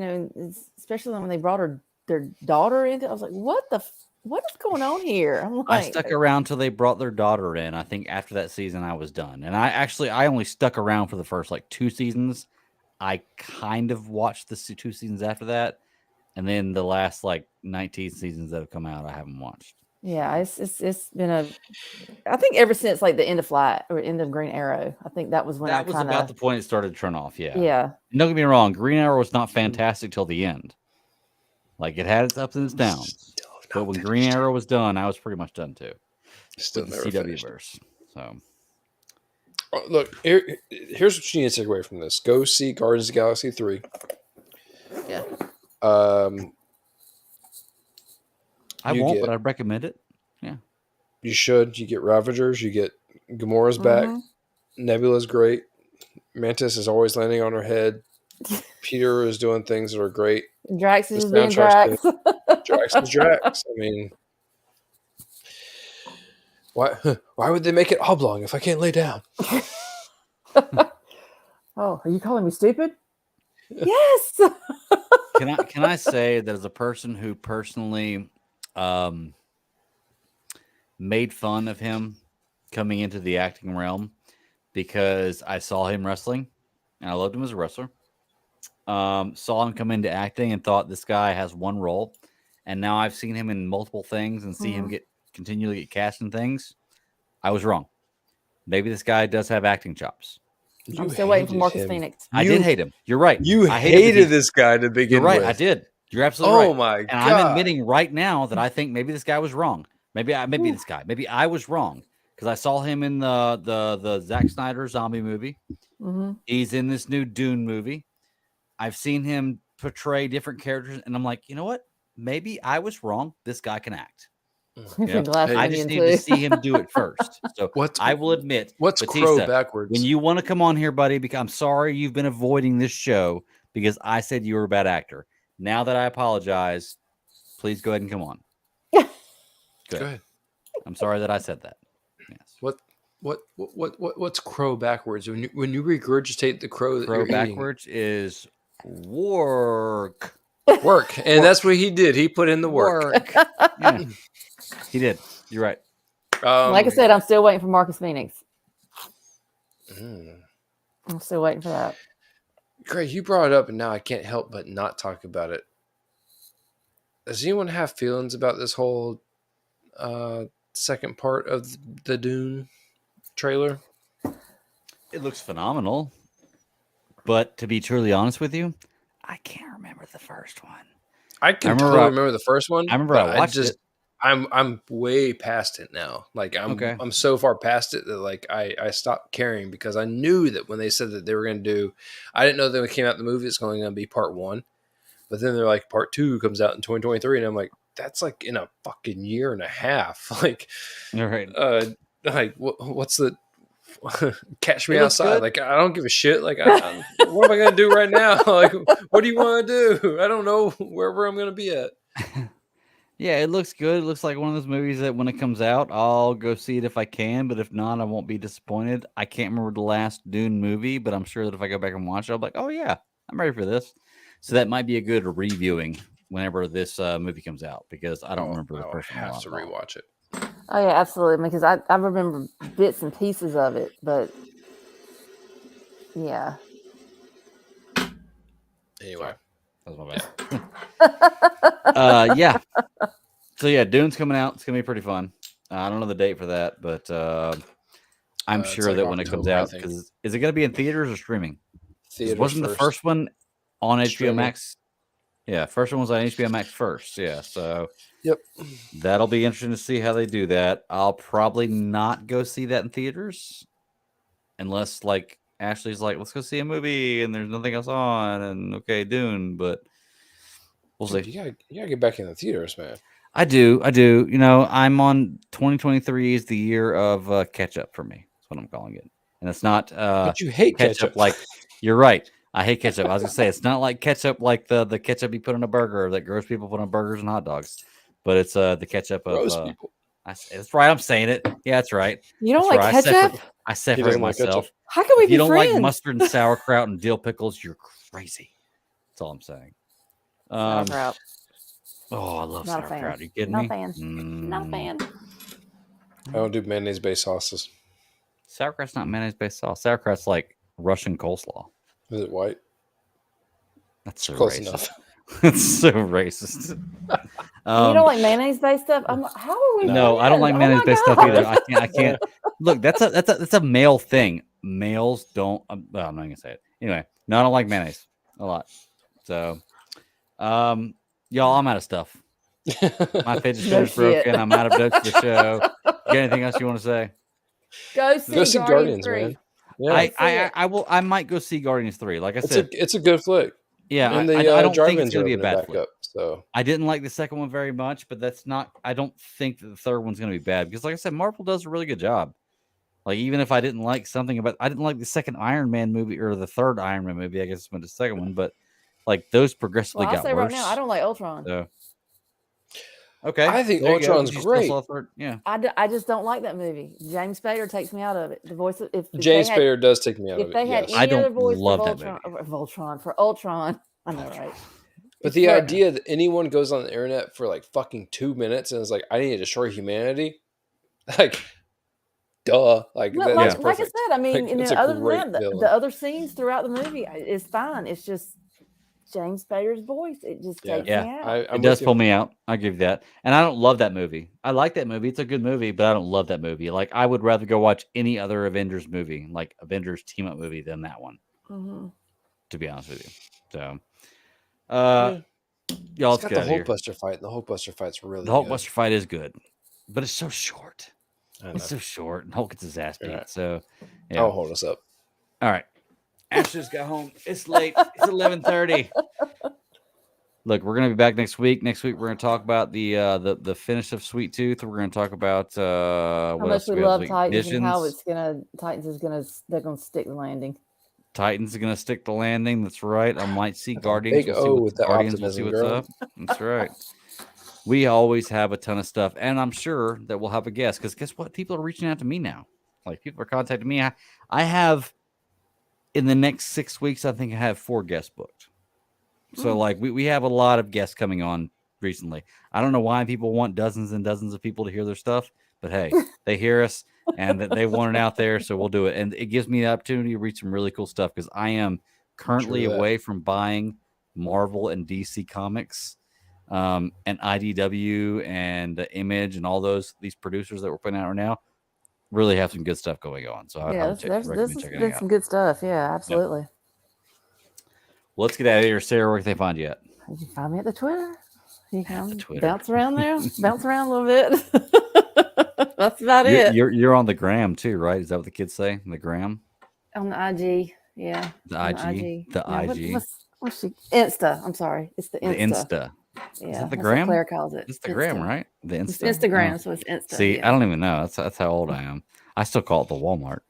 especially when they brought their daughter into. I was like, what is going on here? I'm like, I stuck around till they brought their daughter in. I think after that season, I was done. And I only stuck around for the first 2 seasons. I kind of watched the 2 seasons after that, and then the last 19 seasons that have come out, I haven't watched. Yeah, it's been I think ever since the end of Flight or end of Green Arrow, I think that was when that was about the point it started to turn off. Yeah. Yeah. And don't get me wrong, Green Arrow was not fantastic till the end. It had its ups and its downs. But when Green Arrow was done, I was pretty much done too. Still never CW verse. So. Look, here's what you need to take away from this. Go see Guardians of the Galaxy 3. Yeah. I won't, but I'd recommend it. Yeah. You should. You get Ravagers. You get Gamora's back. Nebula's great. Mantis is always landing on her head. Peter is doing things that are great. Drax is being Drax. Drax is Drax. I mean, why would they make it oblong if I can't lay down? Oh, are you calling me stupid? Yes. Can I say that as a person who personally made fun of him coming into the acting realm because I saw him wrestling and I loved him as a wrestler. Saw him come into acting and thought this guy has one role, and now I've seen him in multiple things and see him continually get cast in things. I was wrong. Maybe this guy does have acting chops. I'm still waiting for Marcus Phoenix. I did hate him. You're right. You hated this guy to begin with. You're right. I did. You're absolutely right. Oh my God. And I'm admitting right now that I think maybe this guy was wrong. Maybe I was wrong because I saw him in the Zack Snyder zombie movie. Mm-hmm. He's in this new Dune movie. I've seen him portray different characters, and I'm like, you know what? Maybe I was wrong. This guy can act. I just need to see him do it first. So I will admit, what's Batista, crow backwards? When you want to come on here, buddy, because I'm sorry you've been avoiding this show because I said you were a bad actor. Now that I apologize, please go ahead and come on. Go Good. ahead. I'm sorry that I said that. Yes. What's crow backwards? When you regurgitate the crow that Crow you're backwards is work. work, and that's what he did. He put in the work. Yeah, he did. You're right. Like I said, I'm still waiting for Marcus Phoenix. mm. I'm still waiting for that. Craig, you brought it up, and now I can't help but not talk about it. Does anyone have feelings about this whole second part of the Dune trailer? It looks phenomenal, but to be truly honest with you, I can't remember the first one. I can totally remember the first one. I remember I watched it. I'm way past it now. Like I'm so far past it that like I stopped caring because I knew that when they said that they were going to do, I didn't know that when it came out the movie it's only going to be part 1, but then they're like part 2 comes out in 2023, and I'm like, that's like in a fucking year and a half. Like, all right. Like what's the catch me It looks outside? good. Like I don't give a shit. Like what am I going to do right now? Like what do you want to do? I don't know wherever I'm going to be at. Yeah, it looks good. It looks like one of those movies that when it comes out, I'll go see it if I can. But if not, I won't be disappointed. I can't remember the last Dune movie, but I'm sure that if I go back and watch it, I'll be like, oh, yeah, I'm ready for this. So that might be a good reviewing whenever this movie comes out because I don't remember the first one. I have to rewatch it. Oh, yeah, absolutely. Because I remember bits and pieces of it, but yeah. Anyway. That was my bad. Yeah. So yeah, Dune's coming out. It's gonna be pretty fun. I don't know the date for that, but I'm sure like that when it comes out, because is it gonna be in theaters or streaming? Wasn't the first one on HBO Max? Yeah, first one was on HBO Max first. Yeah, so yep, that'll be interesting to see how they do that. I'll probably not go see that in theaters unless like Ashley's like, let's go see a movie and there's nothing else on and okay, Dune, but we'll see. You gotta get back in the theaters, man. I do. You know, I'm on 2023 is the year of catch up for me. That's what I'm calling it. And it's not but you hate ketchup. Like you're right. I hate ketchup. I was gonna say it's not like ketchup like the ketchup you put on a burger that gross people put on burgers and hot dogs. But it's the ketchup of people. That's right. I'm saying it. Yeah, that's right. You don't that's like right. ketchup? I separate myself. How can we if be you don't friends? like mustard and sauerkraut and dill pickles, you're crazy. That's all I'm saying. Sauerkraut. Oh, I love Not sauerkraut. a fan. Are you kidding Not me? a fan. Not a fan. I don't do mayonnaise-based sauces. Sauerkraut's not mayonnaise-based sauce. Sauerkraut's like Russian coleslaw. Is it white? That's so close racist. enough. It's so racist. You don't like mayonnaise-based stuff? How are we? No, I don't like mayonnaise-based stuff either. I can't. Look, that's a male thing. Males don't. Well, I'm not gonna say it anyway. No, I don't like mayonnaise a lot. So, y'all, I'm out of stuff. My fidget spinner's broken. I'm out of notes for the show. Got anything else you want to say? Go see Guardians 3. Man. Yeah. I will. I might go see Guardians 3. Like I said, it's a good flick. Yeah, and I don't think it's going to be a bad flick. So I didn't like the second one very much, but that's not. I don't think that the third one's going to be bad because, like I said, Marvel does a really good job. Like even if I didn't like something about, I didn't like the second Iron Man movie or the third Iron Man movie. I guess it's been the second one, but like those progressively got worse. Right now, I don't like Ultron. So, okay, I think Ultron's great. Yeah, I just don't like that movie. James Spader takes me out of it. The voice of James Spader does take me out of it. If they had any I don't other voice love for that Voltron, for Ultron, I know, right? But the idea that anyone goes on the internet for like fucking 2 minutes and is like, I need to destroy humanity, like, duh, like no, that's like I perfect. said, I mean, Like, other than that, the other scenes throughout the movie is fine. It's just James Spader's voice. It just takes me out. It does pull me out. I give you that. And I don't love that movie. I like that movie. It's a good movie, but I don't love that movie. Like I would rather go watch any other Avengers movie, like Avengers team up movie, than that one. Mm-hmm. To be honest with you. So y'all, let's got get the Hulkbuster fight. The Hulkbuster fight's really the Hulkbuster fight is good, but it's so short. It's so short, and Hulk gets his ass beat. Right. So I'll hold us up. All right. Ash just got home. It's late. It's 11:30. Look, we're gonna be back next week. Next week we're gonna talk about the finish of Sweet Tooth. We're gonna talk about how much we love Titans and how they're gonna stick the landing. Titans are gonna stick the landing. That's right. I might see Guardians. Big O with the Guardians. optimism, We'll see what's girl. up. That's right. we always have a ton of stuff, and I'm sure that we'll have a guest. Because guess what? People are reaching out to me now. Like people are contacting me. I have in the next 6 weeks. I think I have 4 guests booked. So like we have a lot of guests coming on recently. I don't know why people want dozens and dozens of people to hear their stuff, but hey, they hear us and they want it out there, so we'll do it. And it gives me the opportunity to read some really cool stuff because I am currently away from buying Marvel and DC comics, and IDW and Image and all these producers that we're putting out right now really have some good stuff going on. So I would recommend checking it out. Some good stuff. Yeah, absolutely. Yep. Well, let's get out of here, Sarah. Where can they find you at? You can find me at the Twitter. You can the Twitter. bounce around there, bounce around a little bit. That's about it. You're on the gram too, right? Is that what the kids say? The gram? On the IG, yeah. The IG. The IG. What's she? Insta. I'm sorry. It's the Insta. The Insta. Yeah. Is it the gram? Claire calls it. It's the gram, right? The Insta. It's Instagram, so it's Insta. See, I don't even know. That's how old I am. I still call it the Walmart.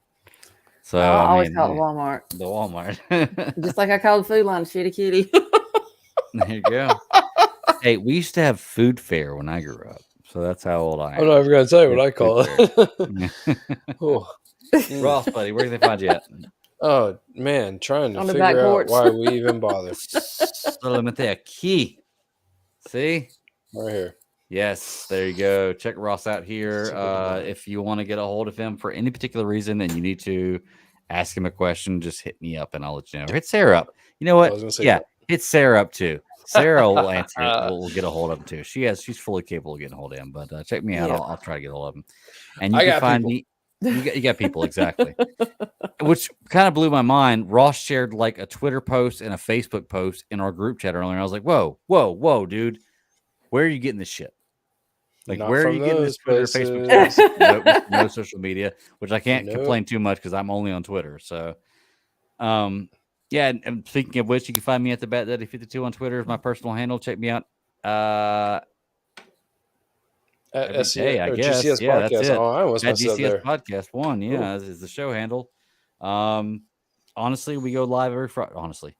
So I always call it Walmart. The Walmart. Just like I called the food line Shitty Kitty. There you go. Hey, we used to have food fair when I grew up. So that's how old I am. I'm not even going to tell you what I call it. Ross, buddy, where can they find you at? Oh, man, trying to On the figure back out porch. why we even bother. Solamente aquí. See? Right here. Yes, there you go. Check Ross out here. If you want to get a hold of him for any particular reason and you need to ask him a question, just hit me up and I'll let you know. Or hit Sarah up. You know what? Yeah, hit Sarah up too. Sarah will answer it. We'll get a hold of him too. She's fully capable of getting a hold of him. But check me out. Yeah. I'll try to get a hold of him. And you can find me. You got people, exactly. Which kind of blew my mind. Ross shared like a Twitter post and a Facebook post in our group chat earlier. I was like, whoa, dude. Where are you getting this shit? Like, where are you getting this Twitter, Facebook? No social media, which I can't complain too much because I'm only on Twitter. So, yeah. And speaking of which, you can find me at the BatDaddy52 on Twitter is my personal handle. Check me out. Every day, I guess. GCS yeah, podcast. that's it. Oh, I almost messed up GCS there. Podcast 1. Yeah, is the show handle. Honestly, we go live every Friday. Honestly.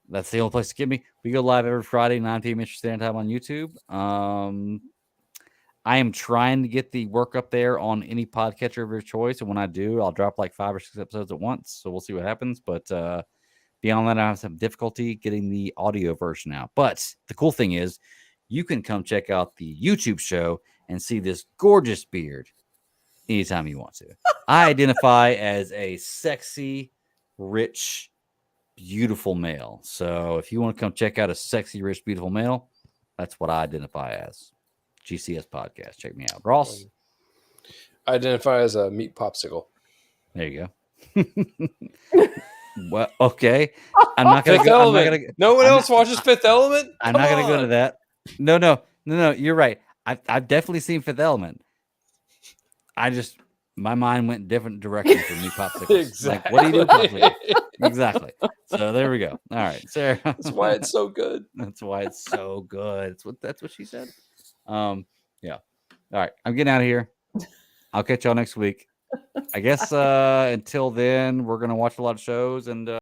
That's the only place to get me. We go live every Friday, 9 p.m. Eastern Standard Time on YouTube. I am trying to get the work up there on any podcatcher of your choice. And when I do, I'll drop like 5 or 6 episodes at once. So we'll see what happens. But beyond that, I have some difficulty getting the audio version out. But the cool thing is you can come check out the YouTube show and see this gorgeous beard anytime you want to. I identify as a sexy, rich, beautiful male. So if you want to come check out a sexy, rich, beautiful male, that's what I identify as. GCS Podcast. Check me out. Ross? I identify as a meat popsicle. There you go. Well, okay. I'm not going to go. No one else watches Fifth Element? I'm not going to go into that. No. You're right. I've definitely seen Fifth Element. My mind went different directions for meat popsicles. Exactly. Like, what do you do? Popsicles? Exactly. So there we go. All right, Sarah. That's why it's so good. That's why it's so good. That's what she said. Yeah. All right. I'm getting out of here. I'll catch y'all next week. I guess until then, we're gonna watch a lot of shows and